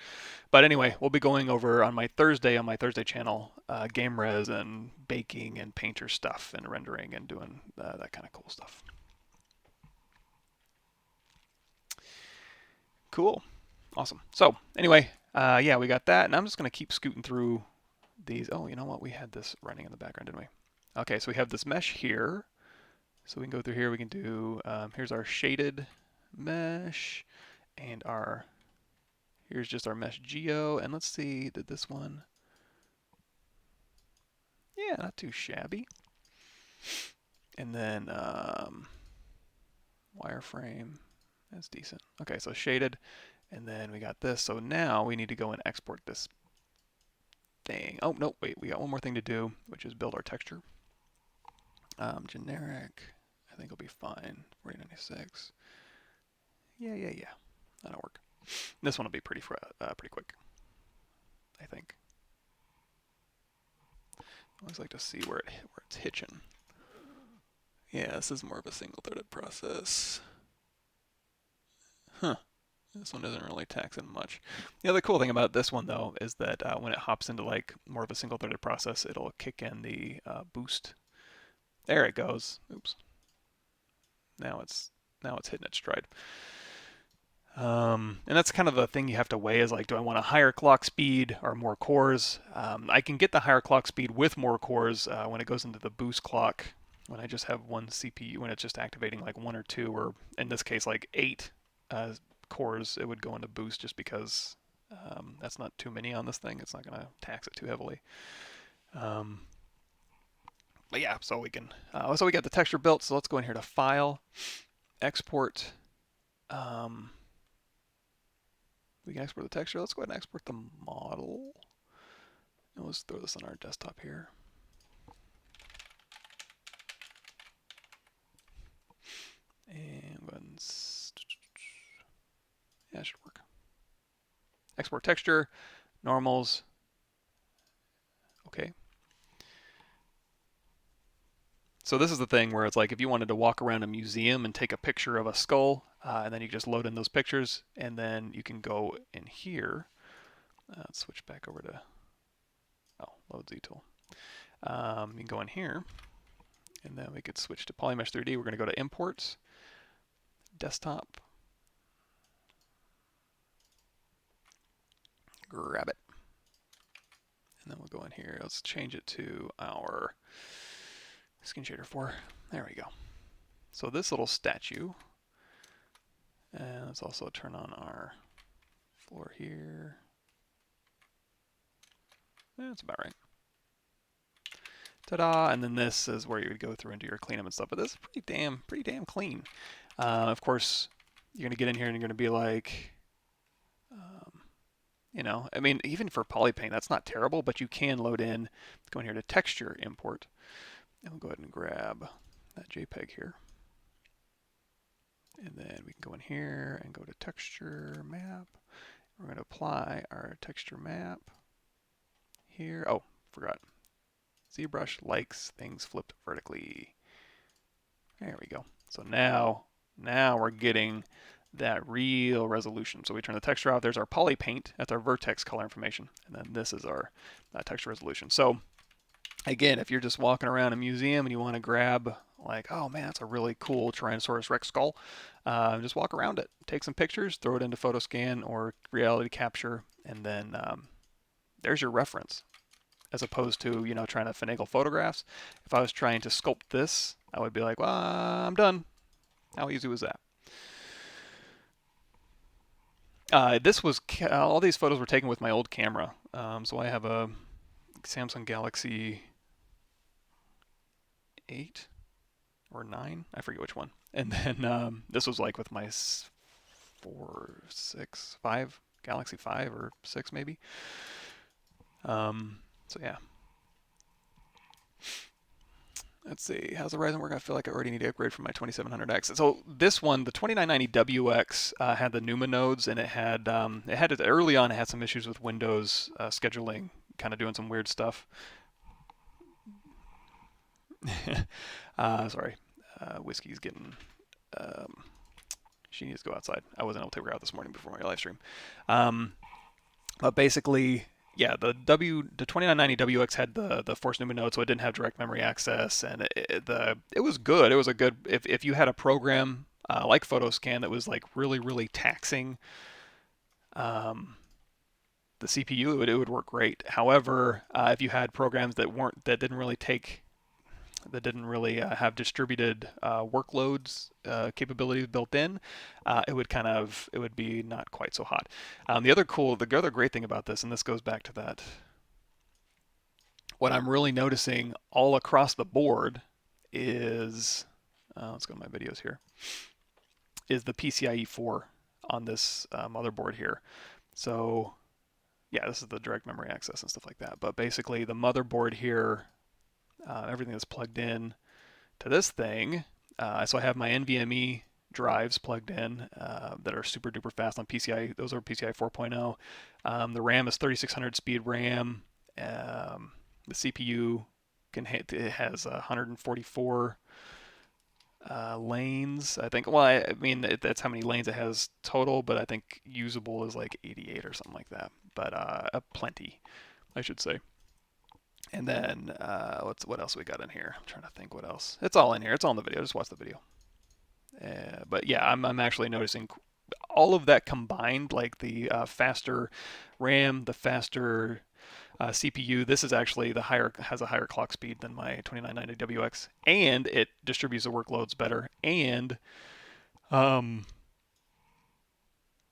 But anyway, we'll be going over on my Thursday channel, game res and baking and painter stuff and rendering and doing that kind of cool stuff. Cool. Awesome. So anyway, yeah, we got that. And I'm just going to keep scooting through these. Oh, you know what? We had this running in the background, didn't we? Okay, so we have this mesh here. So we can go through here. We can do, here's our shaded mesh and our, here's just our mesh geo. And let's see, did this one? Yeah, not too shabby. And then wireframe, that's decent. Okay, so shaded. And then we got this. So now we need to go and export this thing. Oh, no, wait, we got one more thing to do, which is build our texture. Generic, I think will be fine. 4096. Yeah. That'll work. This one will be pretty quick, I think. I always like to see where it's hitching. Yeah, this is more of a single-threaded process. Huh. This one doesn't really tax in much. The other cool thing about this one, though, is that when it hops into like more of a single-threaded process, it'll kick in the boost. There it goes. Oops. Now it's hitting its stride. And that's kind of the thing you have to weigh is like, do I want a higher clock speed or more cores? I can get the higher clock speed with more cores when it goes into the boost clock. When I just have one CPU, when it's just activating like 1 or 2, or in this case like 8 cores, it would go into boost just because That's not too many on this thing. It's not going to tax it too heavily. But yeah, so we can. So we got the texture built. So let's go in here to File, Export. We can export the texture. Let's go ahead and export the model. And let's throw this on our desktop here. And go ahead and yeah, it should work. Export texture, normals. Okay. So this is the thing where it's like if you wanted to walk around a museum and take a picture of a skull, and then you just load in those pictures, and then you can go in here. Let's switch back over to load Z tool. You can go in here, and then we could switch to Polymesh 3D. We're going to go to Imports, Desktop, grab it, and then we'll go in here. Let's change it to our Skin Shader 4. There we go. So this little statue, and let's also turn on our floor here. That's about right. Ta-da! And then this is where you would go through and do your cleanup and stuff. But this is pretty damn clean. Of course, you're gonna get in here and you're gonna be like, you know, I mean, even for polypaint, that's not terrible. But you can load in. Go in here to Texture Import, and we'll go ahead and grab that JPEG here. And then we can go in here and go to Texture Map. We're going to apply our texture map here. Oh, forgot. ZBrush likes things flipped vertically. There we go. So now we're getting that real resolution. So we turn the texture off. There's our poly paint. That's our vertex color information. And then this is our texture resolution. So again, if you're just walking around a museum and you want to grab like, oh man, that's a really cool Tyrannosaurus Rex skull, just walk around it, take some pictures, throw it into Photoscan or Reality Capture, and then there's your reference. As opposed to, you know, trying to finagle photographs. If I was trying to sculpt this, I would be like, well, I'm done. How easy was that? All these photos were taken with my old camera. So I have a Samsung Galaxy 8 or 9, I forget which one. And then this was like with my 5 Galaxy 5 or 6 maybe. So yeah. Let's see, how's the Ryzen work? I feel like I already need to upgrade from my 2700X. So this one, the 2990WX, had the NUMA nodes, and it had early on. It had some issues with Windows scheduling, kind of doing some weird stuff. Sorry, Whiskey's getting. She needs to go outside. I wasn't able to take her out this morning before my live stream. But basically, yeah, the 2990WX had the Force NUMA node, so it didn't have direct memory access, and it was good. It was a good if you had a program like Photoscan that was like really taxing the CPU, it would work great. However, if you had programs that didn't really have distributed workloads capabilities built in, it would be not quite so hot. The other great thing about this, and this goes back to that, what I'm really noticing all across the board is, let's go to my videos here, is the PCIe 4 on this motherboard here. So yeah, this is the direct memory access and stuff like that. But basically the motherboard here, everything that's plugged in to this thing. So I have my NVMe drives plugged in that are super duper fast on PCI. Those are PCI 4.0. The RAM is 3600 speed RAM. The CPU it has 144 lanes. I think. Well, I mean that's how many lanes it has total, but I think usable is like 88 or something like that. But plenty, I should say. And then what else we got in here? I'm trying to think what else. It's all in here. It's all in the video. Just watch the video. But yeah, I'm actually noticing all of that combined, like the faster RAM, the faster CPU. This is actually has a higher clock speed than my 2990WX, and it distributes the workloads better, and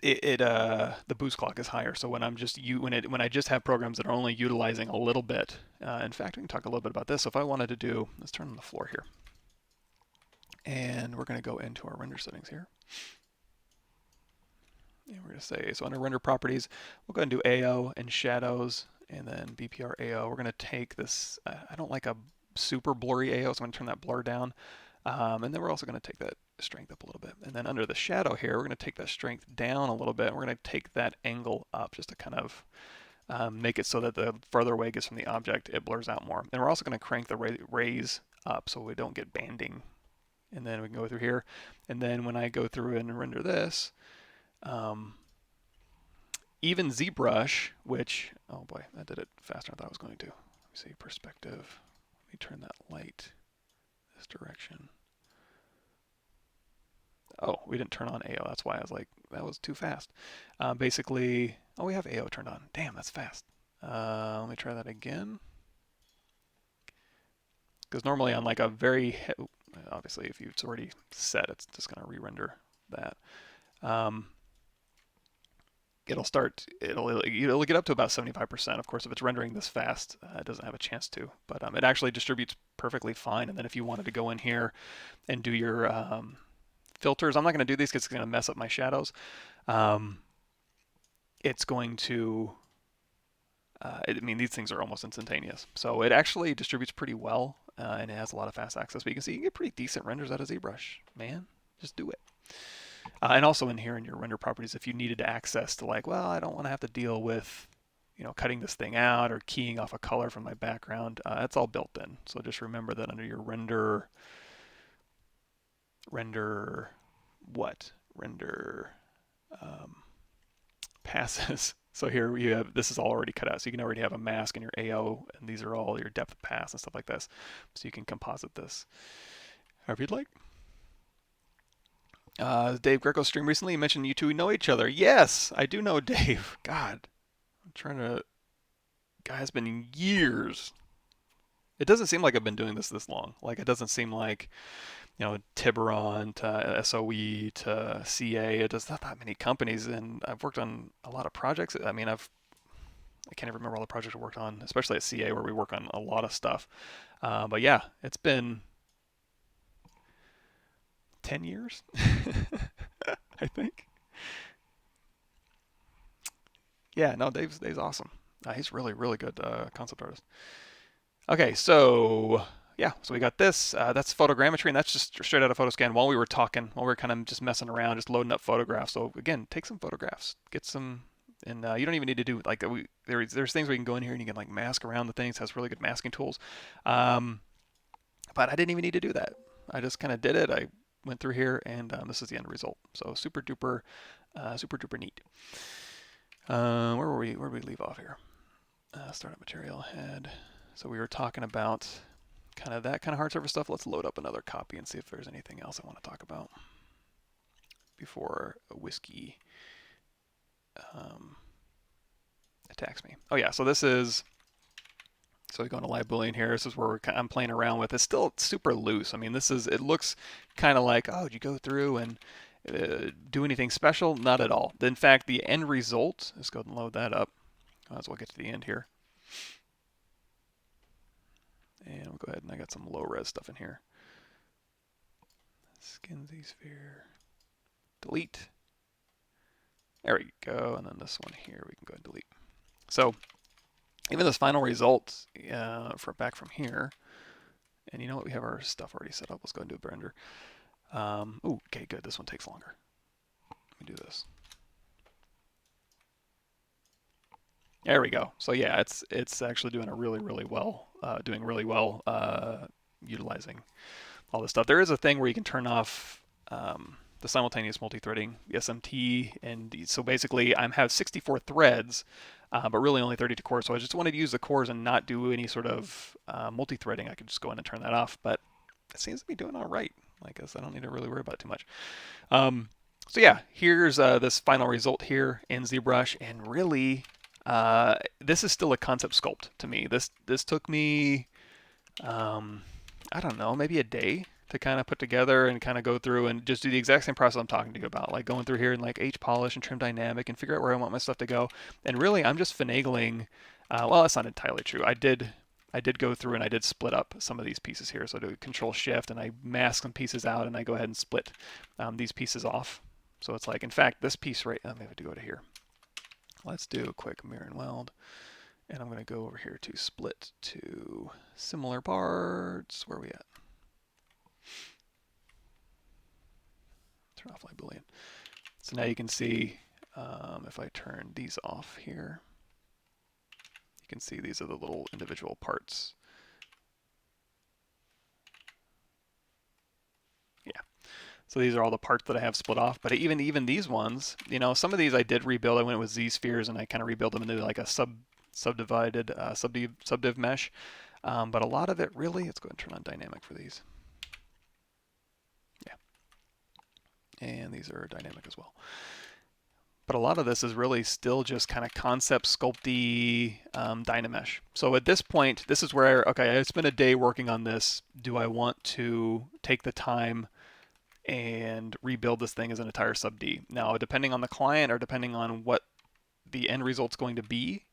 the boost clock is higher. So when when I just have programs that are only utilizing a little bit. In fact, we can talk a little bit about this. So if I wanted to do, let's turn on the floor here, and we're going to go into our render settings here. And we're going to say, so under render properties, we'll go ahead and do AO and shadows, and then BPR AO. We're going to take this, I don't like a super blurry AO, so I'm going to turn that blur down. And then we're also going to take that strength up a little bit. And then under the shadow here, we're going to take that strength down a little bit, and we're going to take that angle up just to kind of make it so that the further away it gets from the object, it blurs out more. And we're also going to crank the raise up so we don't get banding. And then we can go through here. And then when I go through and render this, even ZBrush, which, oh boy, that did it faster than I thought I was going to. Let me see, perspective. Let me turn that light this direction. Oh, we didn't turn on AO. That's why I was like, that was too fast. Basically, oh, we have AO turned on. Damn, that's fast. Let me try that again. Because normally on like a very, obviously if it's already set, it's just going to re-render that. It'll get up to about 75%. Of course, if it's rendering this fast, it doesn't have a chance to. But it actually distributes perfectly fine. And then if you wanted to go in here and do your filters, I'm not going to do these because it's going to mess up my shadows. It's going to, I mean, these things are almost instantaneous. So it actually distributes pretty well, and it has a lot of fast access. But you can see you can get pretty decent renders out of ZBrush. Man, just do it. And also in here in your render properties, if you needed to access to like, well, I don't want to have to deal with, you know, cutting this thing out or keying off a color from my background, that's all built in. So just remember that under your render passes. So here you have, this is all already cut out. So you can already have a mask in your AO, and these are all your depth of pass and stuff like this. So you can composite this however you'd like. Dave Greco streamed recently. You mentioned you two know each other. Yes, I do know Dave. God, I'm trying to. God, it's been years. It doesn't seem like I've been doing this long. Like it doesn't seem like, you know, Tiburon to SOE to CA. It does not that many companies, and I've worked on a lot of projects. I mean, I can't even remember all the projects I worked on, especially at CA where we work on a lot of stuff. But yeah, it's been 10 years, I think. Yeah, no, Dave's awesome. He's really, really good concept artist. Okay, so yeah, so we got this. That's photogrammetry, and that's just straight out of Photoscan while we were talking, while we were kind of just messing around, just loading up photographs. So again, take some photographs, get some, and you don't even need to do like there's things where you can go in here and you can like mask around the things. It has really good masking tools, but I didn't even need to do that. I just kind of did it. I went through here, and this is the end result. So super duper neat. Where were we? Where did we leave off here? Startup material head. So we were talking about kind of that kind of hard surface stuff. Let's load up another copy and see if there's anything else I want to talk about before a whiskey attacks me. Oh yeah, so this is, so we go into live Boolean here. This is where I'm playing around with. It's still super loose. I mean, it looks kind of like, oh, did you go through and do anything special? Not at all. In fact, the end result, let's go ahead and load that up. Might as well get to the end here. And we'll go ahead, and I got some low res stuff in here. Skinsy sphere. Delete. There we go. And then this one here, we can go ahead and delete. So even this final result back from here, and you know what? We have our stuff already set up. Let's go ahead and do a render. Ooh, okay, good. This one takes longer. Let me do this. There we go. So yeah, it's actually doing a really well, utilizing all this stuff. There is a thing where you can turn off the simultaneous multi-threading, the SMT, and so basically I have 64 threads, but really only 32 cores. So I just wanted to use the cores and not do any sort of multi-threading. I could just go in and turn that off, but it seems to be doing all right. I guess I don't need to really worry about it too much. So yeah, here's this final result here in ZBrush, and really. This is still a concept sculpt to me. This took me, I don't know, maybe a day to kind of put together and kind of go through and just do the exact same process I'm talking to you about, like going through here and like H polish and trim dynamic and figure out where I want my stuff to go. And really, I'm just finagling. Well, that's not entirely true. I did go through and I did split up some of these pieces here. So I do Control Shift and I mask some pieces out and I go ahead and split these pieces off. So it's like, in fact, this piece right. Let me have to go to here. Let's do a quick mirror and weld. And I'm going to go over here to split to similar parts. Where are we at? Turn off light Boolean. So now you can see if I turn these off here, you can see these are the little individual parts. Yeah. So these are all the parts that I have split off. But even these ones, you know, some of these I did rebuild. I went with Z spheres and I kind of rebuilt them into like a subdivided subdiv mesh. But a lot of it really, let's go ahead and turn on dynamic for these. Yeah. And these are dynamic as well. But a lot of this is really still just kind of concept sculpty Dynamesh. So at this point, this is where, okay, I spent a day working on this. Do I want to take the time and rebuild this thing as an entire sub D? Now, depending on the client or depending on what the end result's going to be,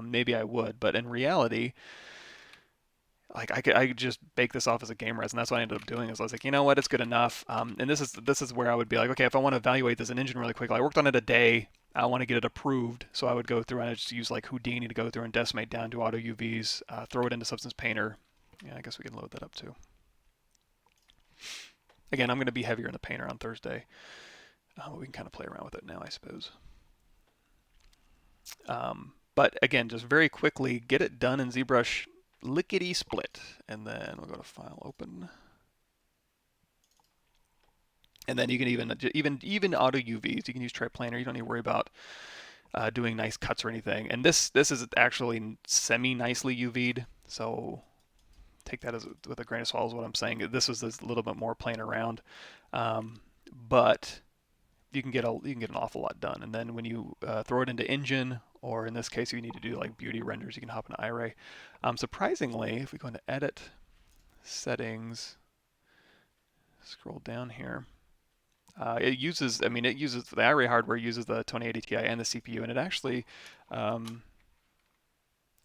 maybe I would. But in reality, like I could just bake this off as a game res, and that's what I ended up doing. Is I was like, you know what, it's good enough. And this is where I would be like, okay, if I want to evaluate this in Engine really quickly, I worked on it a day. I want to get it approved, so I would go through and I just use like Houdini to go through and decimate down to auto UVs, throw it into Substance Painter. Yeah, I guess we can load that up too. Again, I'm going to be heavier in the Painter on Thursday. We can kind of play around with it now, I suppose. But again, just very quickly, get it done in ZBrush lickety split, and then we'll go to File, Open, and then you can even auto UVs. You can use triplanar. You don't need to worry about doing nice cuts or anything. And this is actually semi nicely UV'd, so take that with a grain of salt is what I'm saying. This is a little bit more playing around, but you can get an awful lot done. And then when you throw it into Engine, or in this case, you need to do like beauty renders, you can hop into iRay. Surprisingly, if we go into Edit, Settings, scroll down here, it uses the iRay hardware uses the 2080 Ti and the CPU, and it actually, I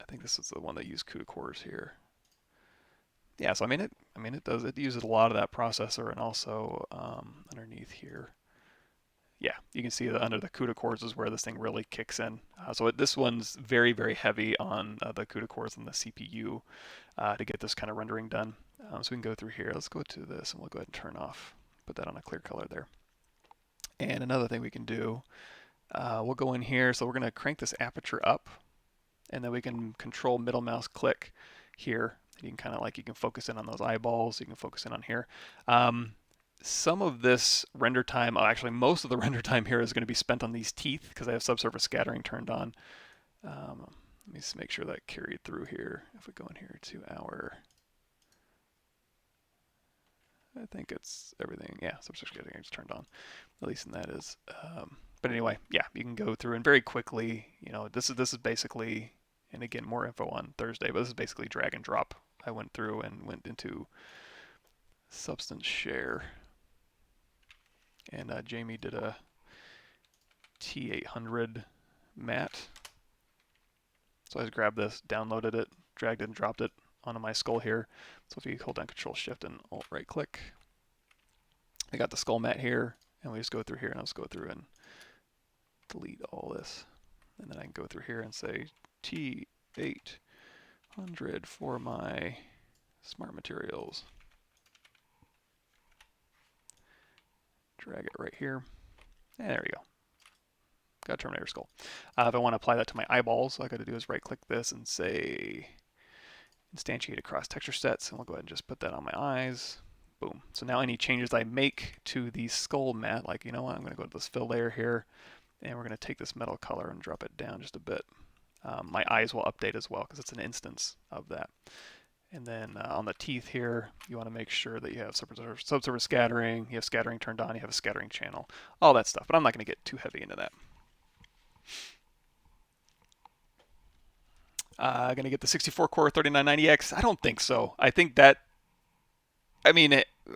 think this is the one that used CUDA cores here. Yeah, so it uses a lot of that processor, and also underneath here. Yeah, you can see that under the CUDA cores is where this thing really kicks in. So this one's very, very heavy on the CUDA cores and the CPU to get this kind of rendering done. So we can go through here. Let's go to this, and we'll go ahead and turn off, put that on a clear color there. And another thing we can do, we'll go in here. So we're going to crank this aperture up, and then we can control middle mouse click here. You can kind of you can focus in on those eyeballs. You can focus in on here. Some of this render time, actually most of the render time here is going to be spent on these teeth because I have subsurface scattering turned on. Let me just make sure that carried through here. If we go in here to our, I think it's everything. Yeah, subsurface scattering is turned on. At least in that is. But anyway, yeah, you can go through and very quickly. You know, this is basically, and again, more info on Thursday. But this is basically drag and drop. I went through and went into Substance Share. And Jamie did a T800 matte. So I just grabbed this, downloaded it, dragged it and dropped it onto my skull here. So if you hold down Control Shift and Alt right click, I got the skull matte here, and we just go through here and I'll just go through and delete all this. And then I can go through here and say T800 for my smart materials. Drag it right here, and there we go. Got a Terminator skull. If I want to apply that to my eyeballs, all I got to do is right-click this and say instantiate across texture sets, and we'll go ahead and just put that on my eyes. Boom. So now any changes I make to the skull matte, like, you know what, I'm going to go to this fill layer here, and we're going to take this metal color and drop it down just a bit. My eyes will update as well because it's an instance of that. And then on the teeth here, you want to make sure that you have subsurface scattering, you have scattering turned on, you have a scattering channel, all that stuff. But I'm not going to get too heavy into that. Going to get the 64 core 3990X? I don't think so. I think that,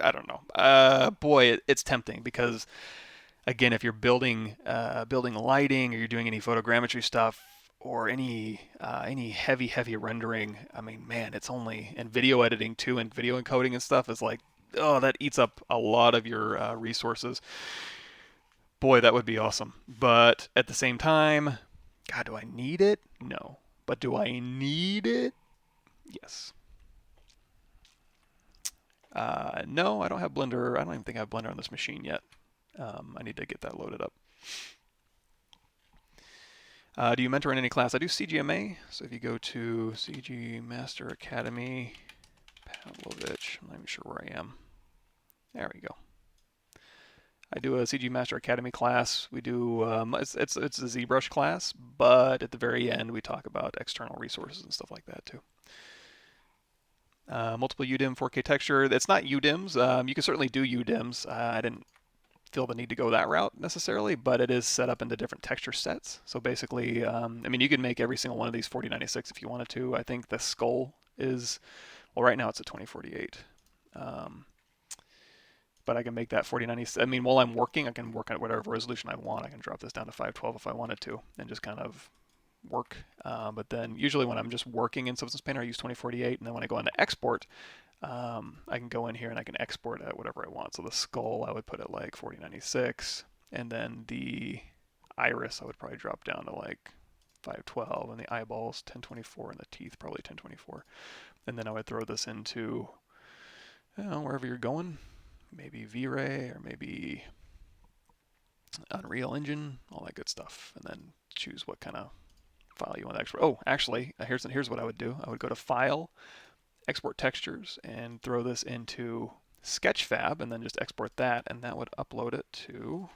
I don't know. Boy, it's tempting because again, if you're building lighting or you're doing any photogrammetry stuff or any heavy rendering, I mean, man, it's only and video editing too and video encoding and stuff is like, oh, that eats up a lot of your resources. Boy, that would be awesome. But at the same time, God, do I need it? No. But do I need it? Yes. No, I don't have Blender. I don't even think I have Blender on this machine yet. I need to get that loaded up. Do you mentor in any class? I do CGMA. So if you go to CG Master Academy, Pavlovich, I'm not even sure where I am. There we go. I do a CG Master Academy class. We do it's a ZBrush class, but at the very end we talk about external resources and stuff like that too. Multiple UDIM 4K texture. It's not UDIMs. You can certainly do UDIMs. I didn't feel the need to go that route necessarily, but it is set up into different texture sets. So basically, I mean, you could make every single one of these 4096 if you wanted to. I think the skull is, well, right now it's a 2048. But I can make that 4096. I mean, while I'm working, I can work at whatever resolution I want. I can drop this down to 512 if I wanted to, and just kind of work. But then usually when I'm just working in Substance Painter, I use 2048, and then when I go into export, I can go in here and I can export at whatever I want. So the skull, I would put it like 4096, and then the iris, I would probably drop down to like 512, and the eyeballs 1024, and the teeth probably 1024. And then I would throw this into, you know, wherever you're going, maybe V-Ray or maybe Unreal Engine, all that good stuff, and then choose what kind of file you want to export. Oh, actually, here's what I would do. I would go to File, Export Textures, and throw this into Sketchfab, and then just export that, and that would upload it to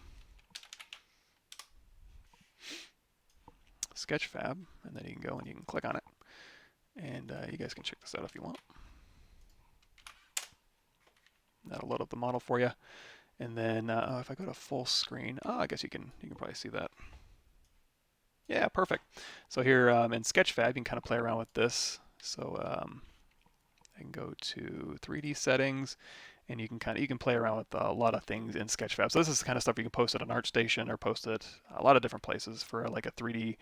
Sketchfab, and then you can go and you can click on it, and you guys can check this out if you want. That'll load up the model for you, and then if I go to full screen, I guess you can probably see that. Yeah, perfect. So here in Sketchfab, you can kind of play around with this. So I can go to 3D settings, and you can play around with a lot of things in Sketchfab. So this is the kind of stuff you can post at an ArtStation or post it a lot of different places for like a 3D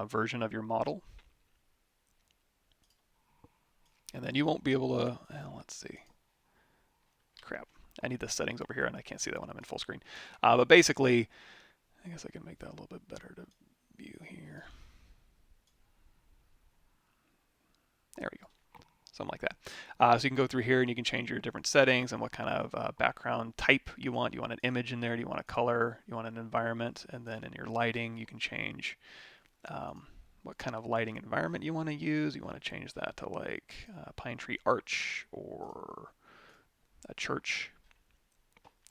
version of your model. And then you won't be able to, well, let's see. Crap. I need the settings over here, and I can't see that when I'm in full screen. But basically, I guess I can make that a little bit better to view here. There we go. Something like that. So you can go through here and you can change your different settings and what kind of background type you want. Do you want an image in there? Do you want a color? Do you want an environment? And then in your lighting, you can change what kind of lighting environment you want to use. You want to change that to like pine tree arch or a church.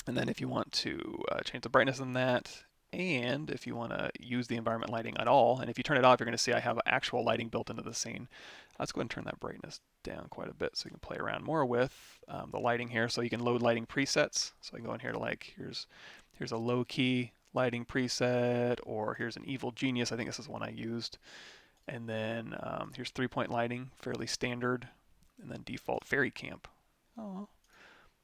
And then if you want to change the brightness in that, and if you want to use the environment lighting at all, and if you turn it off, you're going to see I have actual lighting built into the scene. Let's go ahead and turn that brightness down quite a bit so you can play around more with the lighting here. So you can load lighting presets. So I can go in here to like, here's a low key lighting preset, or here's an evil genius. I think this is one I used. And then here's 3-point lighting, fairly standard. And then default fairy camp. Oh.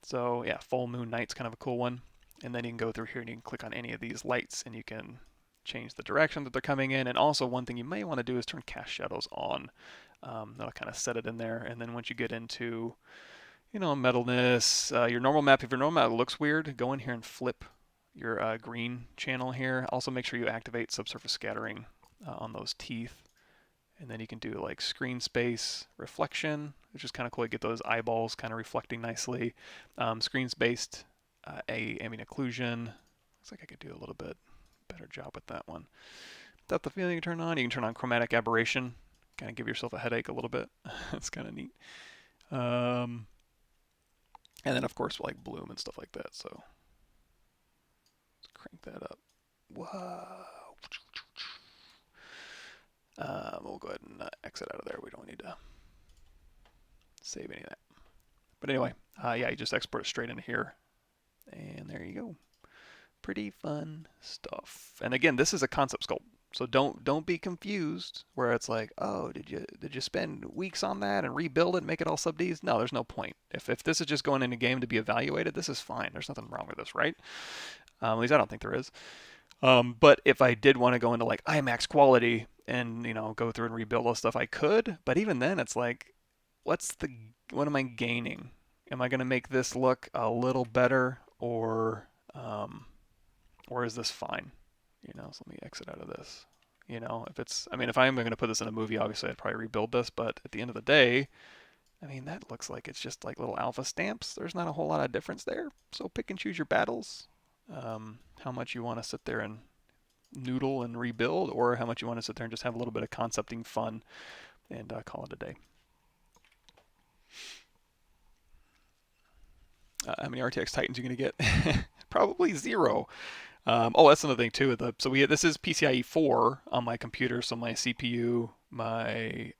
So yeah, full moon night's kind of a cool one. And then you can go through here and you can click on any of these lights and you can change the direction that they're coming in. And also one thing you may want to do is turn cast shadows on. That'll kind of set it in there. And then once you get into, you know, metalness, your normal map, if your normal map looks weird, go in here and flip your green channel here. Also make sure you activate subsurface scattering on those teeth. And then you can do like screen space reflection, which is kind of cool. You get those eyeballs kind of reflecting nicely. Screen spaced ambient occlusion. Looks like I could do a little bit better job with that one. Depth of field you can turn on. You can turn on chromatic aberration. Kind of give yourself a headache a little bit. It's kind of neat. And then of course like bloom and stuff like that. So let's crank that up. Whoa. We'll go ahead and exit out of there. We don't need to save any of that. But anyway, yeah, you just export it straight into here. And there you go. Pretty fun stuff. And again, this is a concept sculpt. So don't be confused where it's like, oh, did you spend weeks on that and rebuild it and make it all sub Ds? No, there's no point. If this is just going in a game to be evaluated, this is fine. There's nothing wrong with this, right? At least I don't think there is. But if I did want to go into like IMAX quality and go through and rebuild all stuff, I could. But even then, it's like, what am I gaining? Am I going to make this look a little better, or is this fine? So let me exit out of this. If I'm going to put this in a movie, obviously I'd probably rebuild this. But at the end of the day, that looks like it's just like little alpha stamps. There's not a whole lot of difference there. So pick and choose your battles. How much you want to sit there and noodle and rebuild, or how much you want to sit there and just have a little bit of concepting fun and call it a day. How many RTX Titans are you going to get? Probably 0. That's another thing too. This is PCIe 4 on my computer, so my CPU, my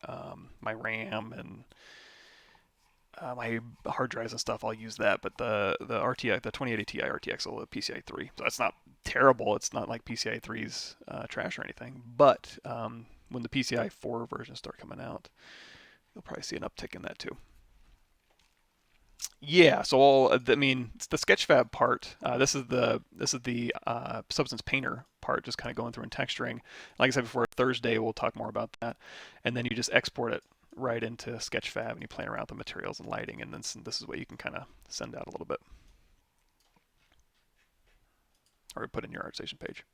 RAM, and my hard drives and stuff, I'll use that. But the RTX, the 2080 Ti RTX, will have PCIe 3, so that's not terrible. It's not like PCIe 3's trash or anything. But when the PCIe 4 versions start coming out, you'll probably see an uptick in that too. Yeah, so it's the Sketchfab part. This is the Substance Painter part, just kind of going through and texturing. Like I said before, Thursday we'll talk more about that, and then you just export it right into Sketchfab and you play around with the materials and lighting, and then this is what you can kind of send out a little bit, or put in your ArtStation page.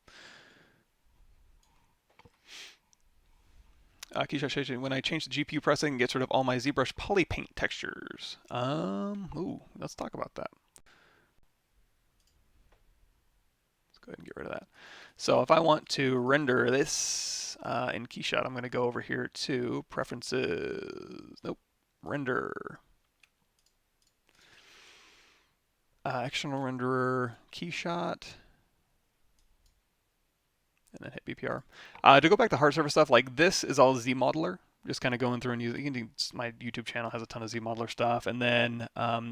KeyShot, when I change the GPU pressing, get rid of all my ZBrush polypaint textures. Let's talk about that. Let's go ahead and get rid of that. So if I want to render this in KeyShot, I'm going to go over here to Preferences. Nope, Render. External Renderer, KeyShot. And then hit BPR. To go back to hard surface stuff, like this is all ZModeler. Just kind of going through and using. My YouTube channel has a ton of ZModeler stuff. And then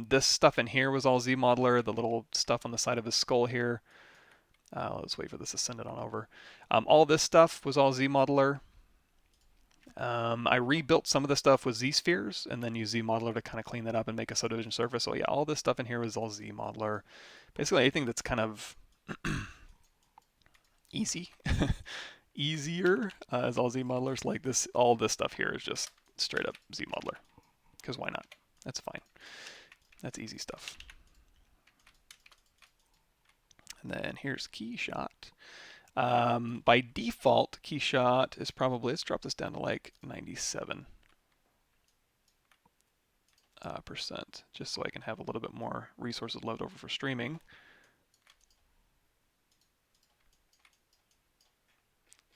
this stuff in here was all ZModeler. The little stuff on the side of his skull here. Let's wait for this to send it on over. All this stuff was all ZModeler. I rebuilt some of the stuff with Z-spheres and then used ZModeler to kind of clean that up and make a subdivision surface. So yeah, all this stuff in here was all ZModeler. Basically anything that's kind of easier as all ZModelers. Like this, all this stuff here is just straight up ZModeler, because why not? That's fine. That's easy stuff. And then here's KeyShot. By default, KeyShot is probably, let's drop this down to like 97%, just so I can have a little bit more resources left over for streaming.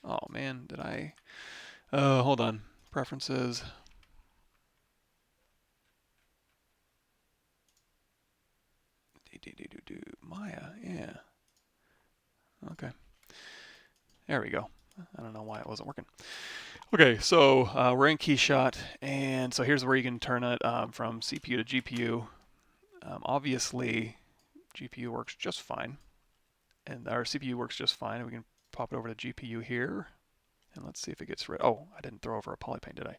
Oh man, did I? Hold on. Preferences. Maya, yeah. Okay. There we go. I don't know why it wasn't working. Okay, so we're in KeyShot, and so here's where you can turn it from CPU to GPU. Obviously, GPU works just fine, and our CPU works just fine. We can pop it over to GPU here, and let's see if it gets rid. Oh, I didn't throw over a polypaint, did I?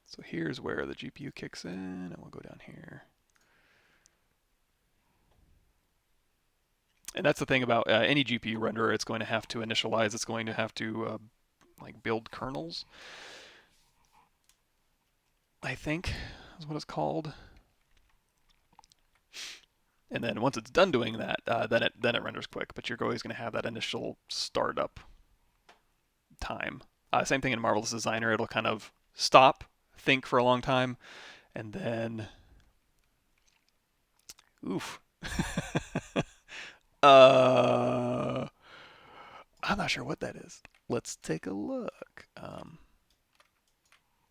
So here's where the GPU kicks in, and we'll go down here. And that's the thing about any GPU renderer, it's going to have to initialize, it's going to have to like build kernels, I think is what it's called. And then once it's done doing that, then it renders quick, but you're always going to have that initial startup time. Same thing in Marvelous Designer, it'll kind of stop, think for a long time, and then, oof. I'm not sure what that is. Let's take a look.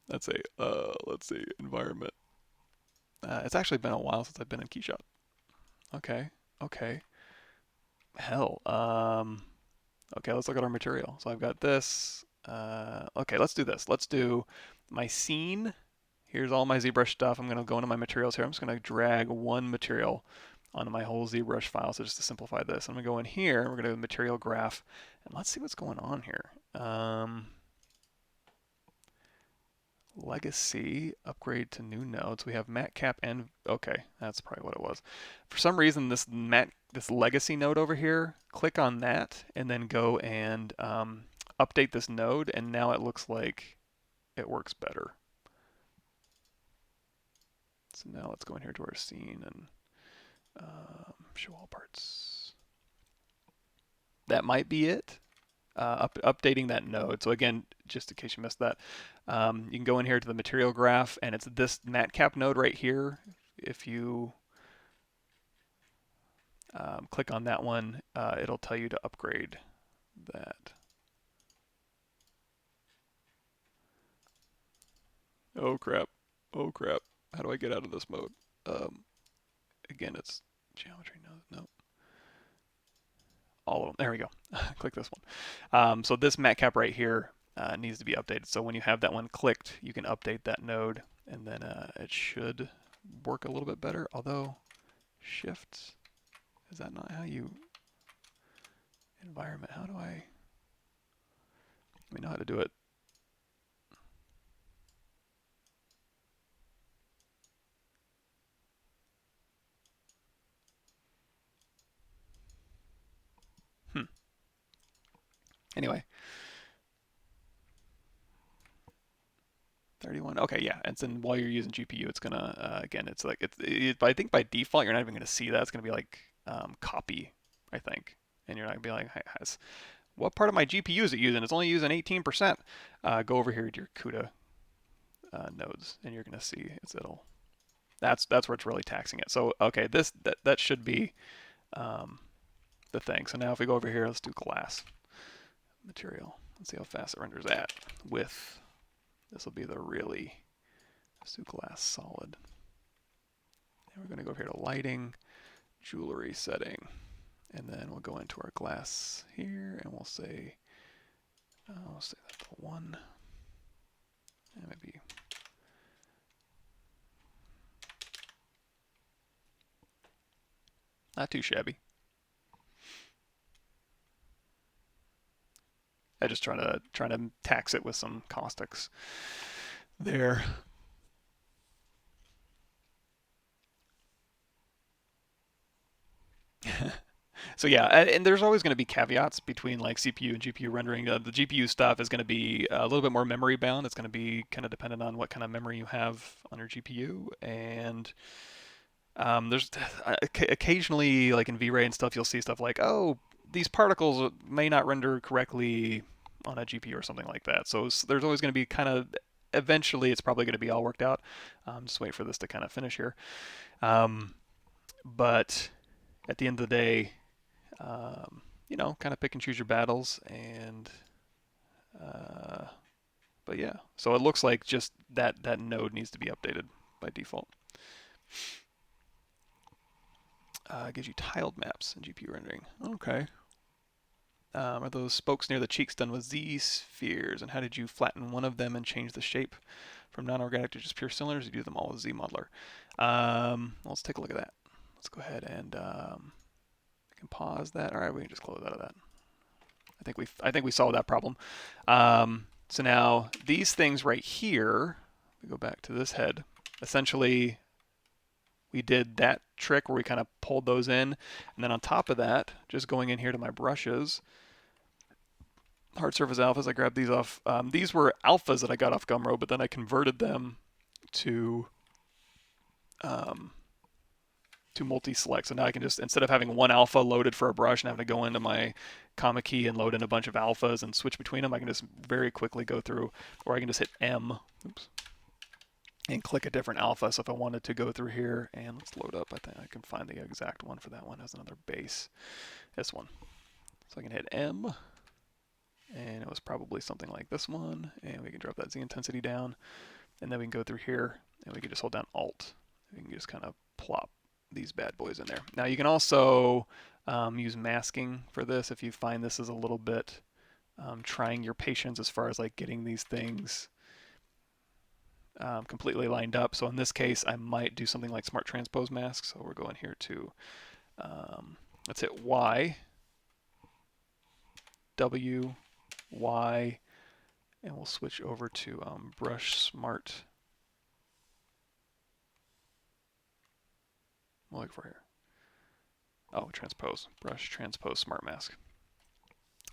Let's see, environment. It's actually been a while since I've been in KeyShot. Okay. Hell. Okay, let's look at our material. So I've got this. Okay, let's do this. Let's do my scene. Here's all my ZBrush stuff. I'm going to go into my materials here. I'm just going to drag one material on my whole ZBrush file. So just to simplify this, I'm going to go in here, we're going to do a material graph, and let's see what's going on here. Legacy, upgrade to new nodes. We have mat cap and, okay, that's probably what it was. For some reason, this legacy node over here, click on that and then go and update this node, and now it looks like it works better. So now let's go in here to our scene and show all parts. That might be it. Updating that node. So again, just in case you missed that, you can go in here to the material graph, and it's this mat cap node right here. If you click on that one, it'll tell you to upgrade that. Oh crap. Oh crap. How do I get out of this mode? Again, it's geometry node. Nope. All of them. There we go. Click this one. So this mat cap right here needs to be updated. So when you have that one clicked, you can update that node, and then it should work a little bit better. Although, shift, is that not how you, environment, how do I, let me know how to do it. Anyway. 31. Okay, yeah. And then while you're using GPU, it's gonna again, it's like I think by default you're not even gonna see that. It's gonna be like copy, I think, and you're not gonna be like, hey, what part of my GPU is it using? It's only using 18%. Go over here to your CUDA nodes, and you're gonna see that's where it's really taxing it. So okay, that should be the thing. So now if we go over here, let's do glass material. Let's see how fast it renders that with. This will be the really, let's do glass solid. And we're going to go over here to lighting, jewelry setting, and then we'll go into our glass here, and we'll say that to 1, and maybe not too shabby. I just trying to tax it with some caustics there. So yeah, and there's always going to be caveats between like CPU and GPU rendering. The GPU stuff is going to be a little bit more memory bound. It's going to be kind of dependent on what kind of memory you have on your GPU. And there's occasionally, like in V-Ray and stuff, you'll see stuff like, oh, these particles may not render correctly on a GPU or something like that. So there's always going to be kind of, eventually it's probably going to be all worked out. Just wait for this to kind of finish here. But at the end of the day, you know, kind of pick and choose your battles. And but yeah, so it looks like just that node needs to be updated by default. Gives you tiled maps in GPU rendering. Okay. Are those spokes near the cheeks done with Z spheres? And how did you flatten one of them and change the shape from non-organic to just pure cylinders? You do them all with Z modeler. Let's take a look at that. Let's go ahead and we can pause that. All right, we can just close out of that. I think we solved that problem. So now these things right here, we go back to this head. Essentially, we did that trick where we kind of pulled those in, and then on top of that, just going in here to my brushes, hard surface alphas, I grabbed these off. These were alphas that I got off Gumroad, but then I converted them to multi-select. So now I can just, instead of having one alpha loaded for a brush and having to go into my comma key and load in a bunch of alphas and switch between them, I can just very quickly go through, or I can just hit M, oops, and click a different alpha. So if I wanted to go through here, and let's load up, I think I can find the exact one for that one as another base, this one. So I can hit M, and it was probably something like this one, and we can drop that Z intensity down, and then we can go through here, and we can just hold down Alt. We can just kind of plop these bad boys in there. Now you can also use masking for this if you find this is a little bit trying your patience as far as like getting these things completely lined up. So in this case, I might do something like Smart Transpose Mask. So we're going here to, let's hit Y, W, Y, and we'll switch over to Brush Smart. We'll look for here. Oh, Transpose, Brush Transpose Smart Mask.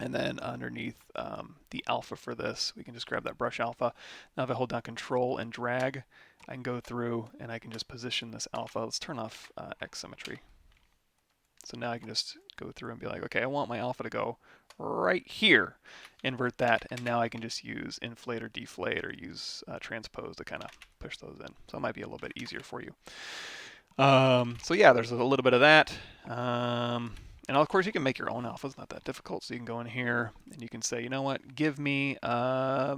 And then underneath the alpha for this, we can just grab that brush alpha. Now if I hold down Control and drag, I can go through and I can just position this alpha. Let's turn off X symmetry. So now I can just go through and be like, okay, I want my alpha to go right here. Invert that, and now I can just use inflate or deflate or use transpose to kind of push those in. So it might be a little bit easier for you. So yeah, there's a little bit of that. And of course, you can make your own alpha. It's not that difficult. So you can go in here and you can say, you know what, give me a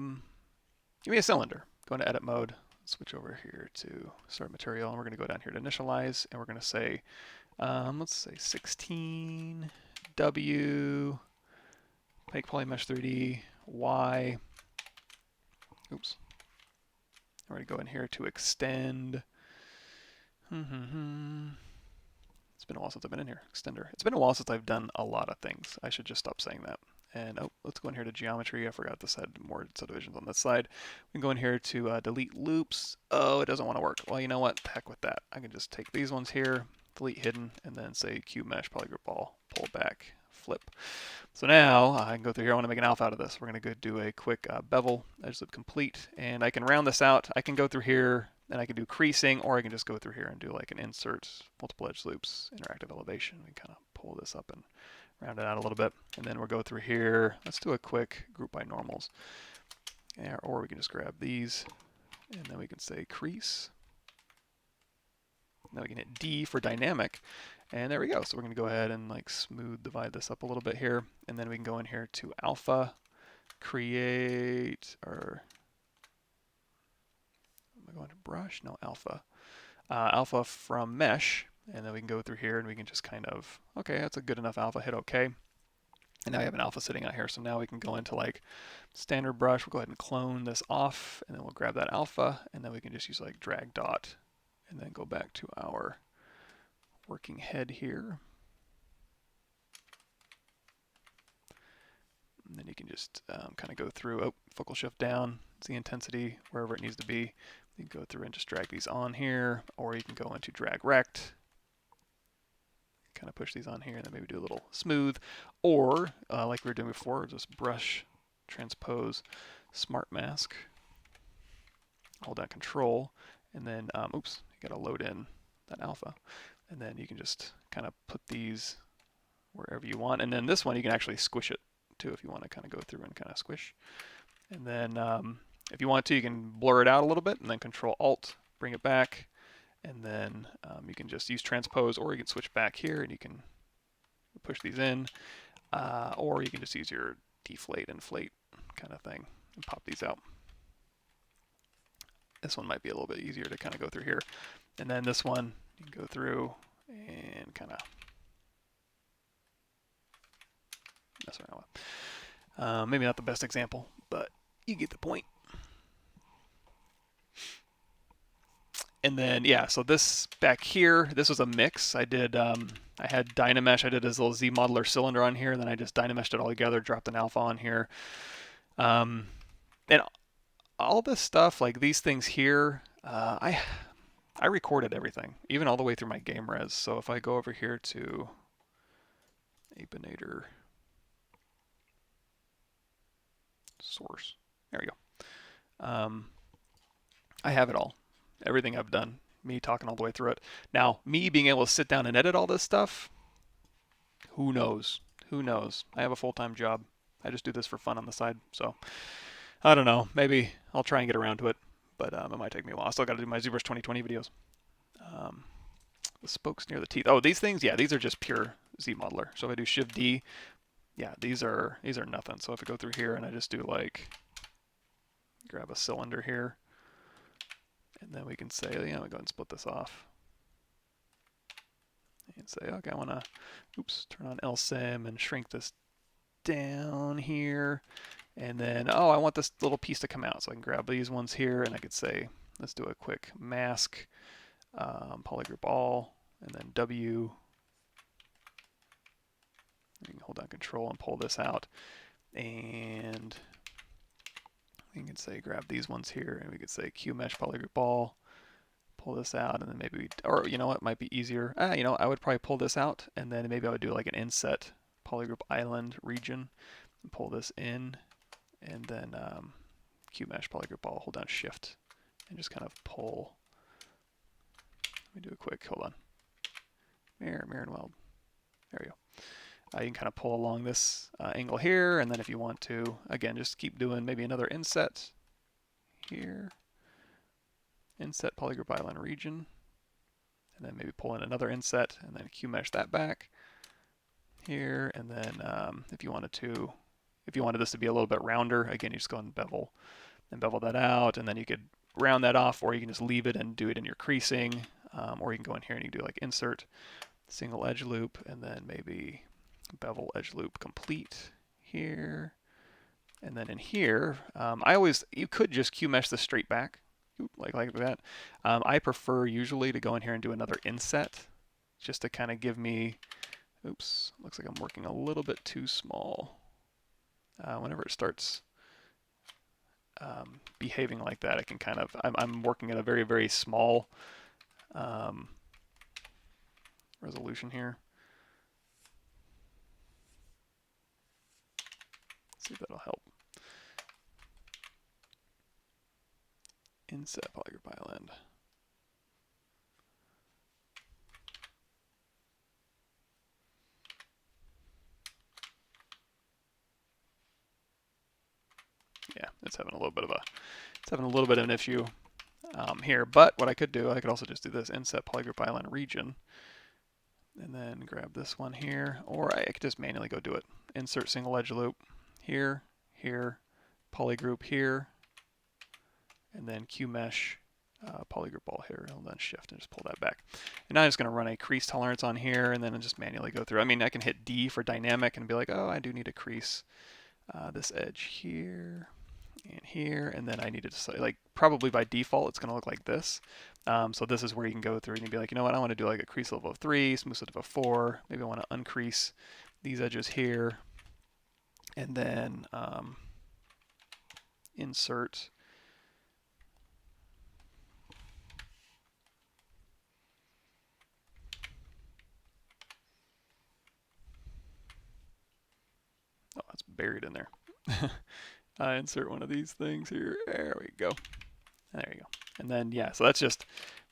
cylinder. Go into edit mode. Switch over here to start material, and we're going to go down here to initialize, and we're going to say, let's say 16 W, make polymesh 3D, Y. Oops. We're going to go in here to extend. It's been a while since I've been in here. Extender. It's been a while since I've done a lot of things. I should just stop saying that. And let's go in here to geometry. I forgot this had more subdivisions on this side. We can go in here to delete loops. Oh, it doesn't want to work. Well, you know what? Heck with that. I can just take these ones here, delete hidden, and then say cube mesh, polygroup ball, pull back, flip. So now I can go through here. I want to make an alpha out of this. We're going to go do a quick bevel, edge loop complete, and I can round this out. I can go through here and I can do creasing, or I can just go through here and do like an insert, multiple edge loops, interactive elevation. We kind of pull this up and round it out a little bit. And then we'll go through here. Let's do a quick group by normals. Yeah, or we can just grab these, and then we can say crease. Now we can hit D for dynamic. And there we go. So we're going to go ahead and like smooth divide this up a little bit here. And then we can go in here to alpha, create our, am I going to brush? No, alpha. Alpha from mesh. And then we can go through here and we can just kind of, okay, that's a good enough alpha, hit OK. And now we have an alpha sitting out here. So now we can go into like standard brush. We'll go ahead and clone this off, and then we'll grab that alpha, and then we can just use like drag dot, and then go back to our working head here. And then you can just kind of go through, focal shift down, see intensity wherever it needs to be. You can go through and just drag these on here, or you can go into drag rect, kind of push these on here, and then maybe do a little smooth, or like we were doing before, just brush, transpose, smart mask, hold down control, and then, oops, you gotta load in that alpha. And then you can just kind of put these wherever you want. And then this one, you can actually squish it too if you want to kind of go through and kind of squish. And then if you want to, you can blur it out a little bit, and then Control Alt, bring it back. And then you can just use transpose, or you can switch back here and you can push these in. Or you can just use your deflate, inflate kind of thing and pop these out. This one might be a little bit easier to kind of go through here. And then this one, you can go through and kind of mess around with. Maybe not the best example, but you get the point. And then, yeah, so this back here, this was a mix. I did, I had Dynamesh. I did this little Z modeler cylinder on here, and then I just Dynameshed it all together, dropped an alpha on here. And all this stuff, like these things here, I recorded everything, even all the way through my game res. So if I go over here to Apinator source, there we go. I have it all. Everything I've done, me talking all the way through it. Now, me being able to sit down and edit all this stuff, who knows? Who knows? I have a full-time job. I just do this for fun on the side. So I don't know. Maybe I'll try and get around to it, but it might take me a while. I still got to do my ZBrush 2020 videos. The spokes near the teeth. Oh, these things, yeah, these are just pure Z modeler. So if I do Shift D, yeah, these are nothing. So if I go through here and I just do like, grab a cylinder here, and then we can say, you know, go ahead and split this off. And say, okay, I want to, oops, turn on LSIM and shrink this down here. And then, oh, I want this little piece to come out. So I can grab these ones here, and I could say, let's do a quick mask, polygroup all, and then W. You can hold down Control and pull this out, and we can say grab these ones here, and we could say Q mesh polygroup all, pull this out, and then maybe we, or you know what, might be easier. You know, I would probably pull this out, and then maybe I would do like an inset polygroup island region, and pull this in, and then Q mesh polygroup all, hold down Shift, and just kind of pull. Let me do a quick, hold on. Mirror and weld. There we go. You can kind of pull along this angle here, and then if you want to, again, just keep doing maybe another inset here. Inset polygroup island region, and then maybe pull in another inset, and then Q mesh that back here, and then if you wanted this to be a little bit rounder, again, you just go and bevel that out, and then you could round that off, or you can just leave it and do it in your creasing, or you can go in here and you can do like insert single edge loop, and then maybe bevel edge loop complete here, and then in here, you could just Q mesh this straight back, like that. I prefer usually to go in here and do another inset, just to kind of give me, oops, looks like I'm working a little bit too small. Whenever it starts behaving like that, I can kind of, I'm working at a very, very small resolution here. Let's see if that'll help. Inset polygroup island. Yeah, it's having a little bit of an issue here. But what I could do, I could also just do this inset polygroup island region, and then grab this one here, or I could just manually go do it. Insert single edge loop here, polygroup here, and then Q mesh polygroup all here, and then Shift and just pull that back. And now I'm just going to run a crease tolerance on here, and then just manually go through. I mean, I can hit D for dynamic and be like, oh, I do need to crease this edge here and here, and then I need to decide, like, probably by default it's going to look like this. So this is where you can go through and you can be like, you know what, I want to do like a crease level of 3, smooth level of 4, maybe I want to uncrease these edges here, and then insert oh, that's buried in there. Insert one of these things here. There we go. There you go. And then, yeah, so that's just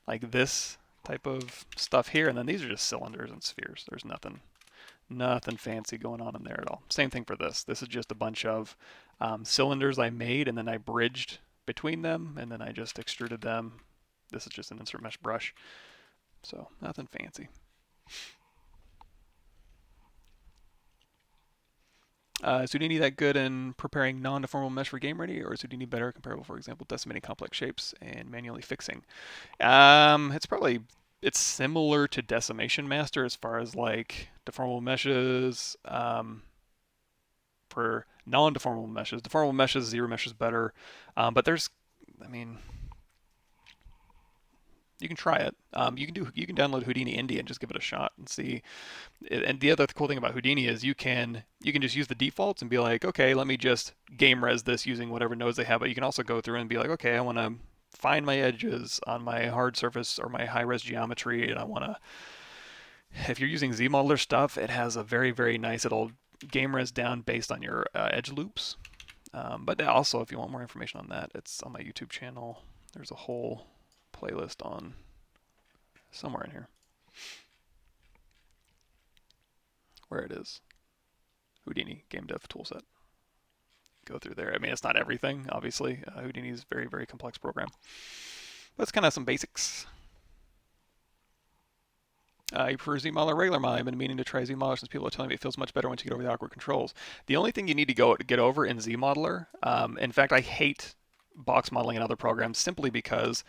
like this type of stuff here. And then these are just cylinders and spheres. There's nothing fancy going on in there at all. Same thing for this. This is just a bunch of cylinders I made, and then I bridged between them, and then I just extruded them. This is just an insert mesh brush. So nothing fancy. Is Houdini that good in preparing non-deformable mesh for game ready, or is Houdini better comparable, for example, decimating complex shapes and manually fixing? It's similar to Decimation Master as far as like deformable meshes. For non-deformable meshes, deformable meshes, ZRemesher is better, but there's, I mean, you can try it. You can download Houdini Indie and just give it a shot and see. And the other cool thing about Houdini is you can just use the defaults and be like, okay, let me just game res this using whatever nodes they have. But you can also go through and be like, okay, I want to find my edges on my hard surface or my high res geometry, and I want to. If you're using ZModeler stuff, it has a very, very nice, it'll game res down based on your edge loops. But also, if you want more information on that, it's on my YouTube channel. There's a whole playlist on somewhere in here. Where it is. Houdini Game Dev Toolset. Go through there. I mean, it's not everything, obviously. Houdini is a very, very complex program. But it's kind of some basics. You prefer ZModeler or regular model? I've been meaning to try ZModeler since people are telling me it feels much better once you get over the awkward controls. The only thing you need to get over in ZModeler, in fact, I hate box modeling in other programs simply because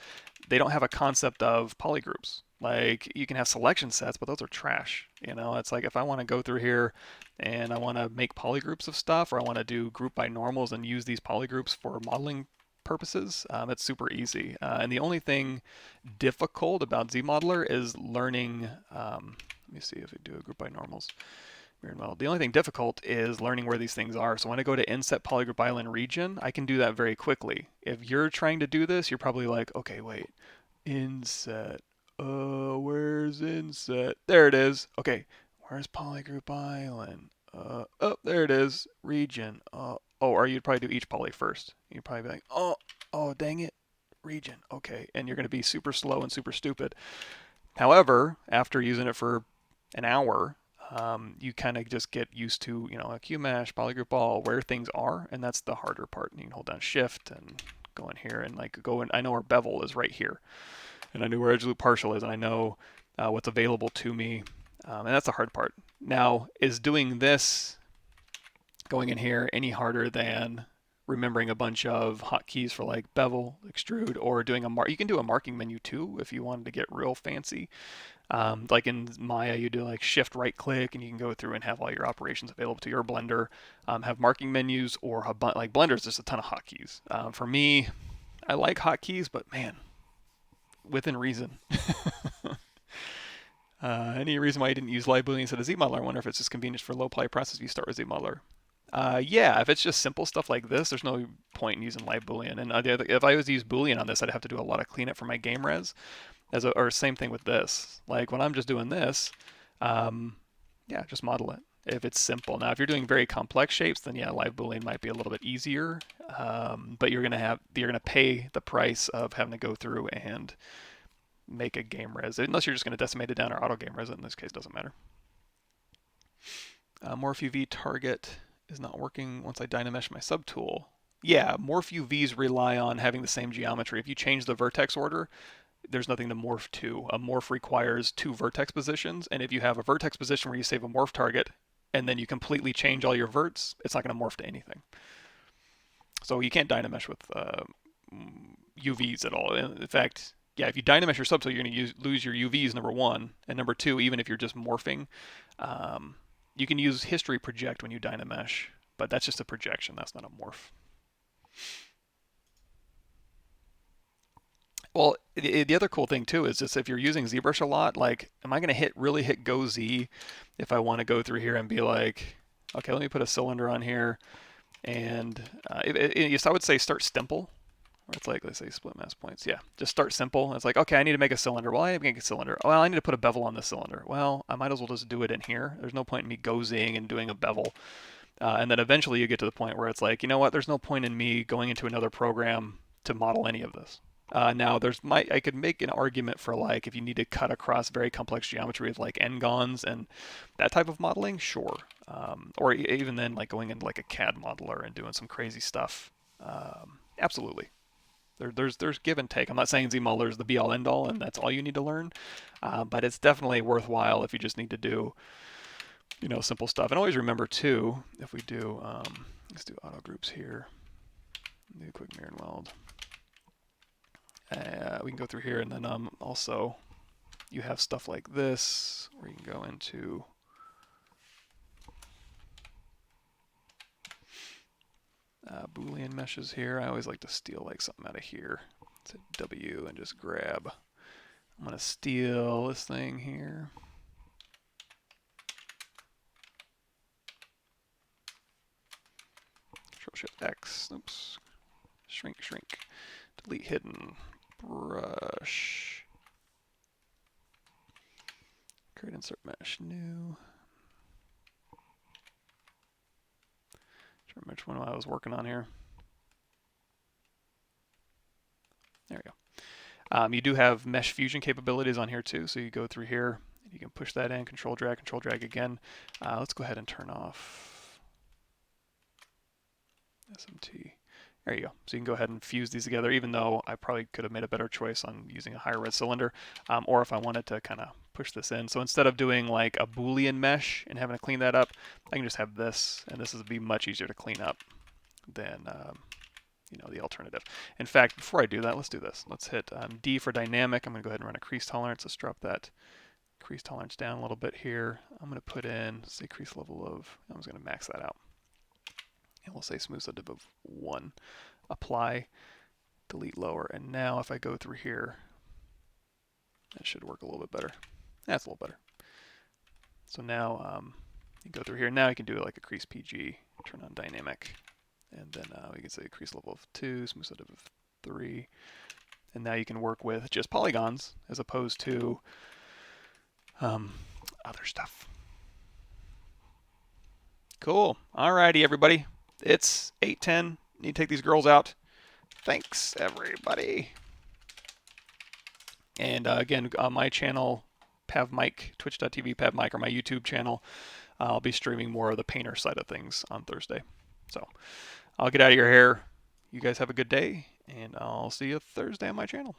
they don't have a concept of polygroups. Like, you can have selection sets, but those are trash. You know, it's like if I want to go through here and I want to make polygroups of stuff, or I want to do group by normals and use these polygroups for modeling purposes, it's super easy. And the only thing difficult about ZModeler is learning, let me see if we do a group by normals. Well, the only thing difficult is learning where these things are. So when I go to inset polygroup island region, I can do that very quickly. If you're trying to do this, you're probably like, okay, wait, inset, where's inset? There it is. Okay, where's polygroup island? Oh, there it is, region. Or you'd probably do each poly first. You'd probably be like, oh, dang it, region. Okay, and you're going to be super slow and super stupid. However, after using it for an hour, you kind of just get used to, a QMesh, polygroup all, where things are, and that's the harder part. You can hold down Shift and go in here and go in. I know where bevel is right here, and I know where edge loop partial is, and I know what's available to me, and that's the hard part. Now, is doing this, going in here, any harder than remembering a bunch of hotkeys for like bevel, extrude, or doing you can do a marking menu too if you wanted to get real fancy. Like in Maya, you do like shift right click and you can go through and have all your operations available to your Blender. Have marking menus, or like Blender's just a ton of hotkeys. For me, I like hotkeys, but man, within reason. Any reason why you didn't use Live Boolean instead of ZModeler? I wonder if it's just convenient for low poly process if you start with ZModeler. Yeah, if it's just simple stuff like this, there's no point in using Live Boolean. And if I was to use Boolean on this, I'd have to do a lot of cleanup for my game res. Or same thing with this. Like when I'm just doing this, yeah, just model it if it's simple. Now, if you're doing very complex shapes, then yeah, Live Boolean might be a little bit easier. But you're gonna pay the price of having to go through and make a game res, unless you're just gonna decimate it down or auto game res it. In this case, doesn't matter. Morph UV target is not working once I dynamesh my subtool. Yeah, Morph UVs rely on having the same geometry. If you change the vertex order, there's nothing to morph to. A morph requires 2 vertex positions, and if you have a vertex position where you save a morph target, and then you completely change all your verts, it's not going to morph to anything. So you can't dynamesh with UVs at all. In fact, yeah, if you dynamesh your subtool, you're going to lose your UVs, number 1. And number 2, even if you're just morphing, you can use history project when you dynamesh, but that's just a projection. That's not a morph. Well, the other cool thing too is just if you're using ZBrush a lot, like, am I going to really hit Go Z if I want to go through here and be like, okay, let me put a cylinder on here, and yes, I would say start simple. Or it's like, let's say split mass points. Yeah, just start simple. It's like, okay, I need to make a cylinder. Well, I need to make a cylinder. Well, I need to put a bevel on the cylinder. Well, I might as well just do it in here. There's no point in me Go-Zing and doing a bevel. And then eventually you get to the point where it's like, you know what? There's no point in me going into another program to model any of this. Now, I could make an argument for like if you need to cut across very complex geometry with like n-gons and that type of modeling, sure. Or even then like going into like a CAD modeler and doing some crazy stuff. Absolutely. There's give and take. I'm not saying ZModeler is the be all end all and that's all you need to learn, but it's definitely worthwhile if you just need to do, simple stuff. And always remember too, if we do, let's do auto groups here. Do a quick mirror and weld. We can go through here, and then also you have stuff like this where you can go into Boolean meshes here. I always like to steal like something out of here. It's a W and just grab. I'm going to steal this thing here. Control Shift X. Oops. Shrink. Delete hidden. Brush. Create insert mesh new. Remember which one I was working on here. There we go. You do have mesh fusion capabilities on here too, so you go through here, you can push that in, control drag again. Let's go ahead and turn off SMT. There you go. So you can go ahead and fuse these together, even though I probably could have made a better choice on using a higher res cylinder, or if I wanted to kind of push this in. So instead of doing like a Boolean mesh and having to clean that up, I can just have this, and this would be much easier to clean up than the alternative. In fact, before I do that, let's do this. Let's hit D for dynamic. I'm going to go ahead and run a crease tolerance. Let's drop that crease tolerance down a little bit here. I'm going to put in, say, crease level of, I'm just going to max that out. And we'll say smooth subdiv of 1. Apply. delete lower. And now if I go through here, that should work a little bit better. That's a little better. So now you go through here. Now you can do it like a crease PG, turn on dynamic, and then we can say crease level of 2, smooth set of 3. And now you can work with just polygons as opposed to other stuff. Cool. Alrighty, everybody. It's 8:10. Need to take these girls out. Thanks, everybody. And again, on my channel, PavMike, twitch.tv PavMike, or my YouTube channel, I'll be streaming more of the painter side of things on Thursday. So I'll get out of your hair. You guys have a good day, and I'll see you Thursday on my channel.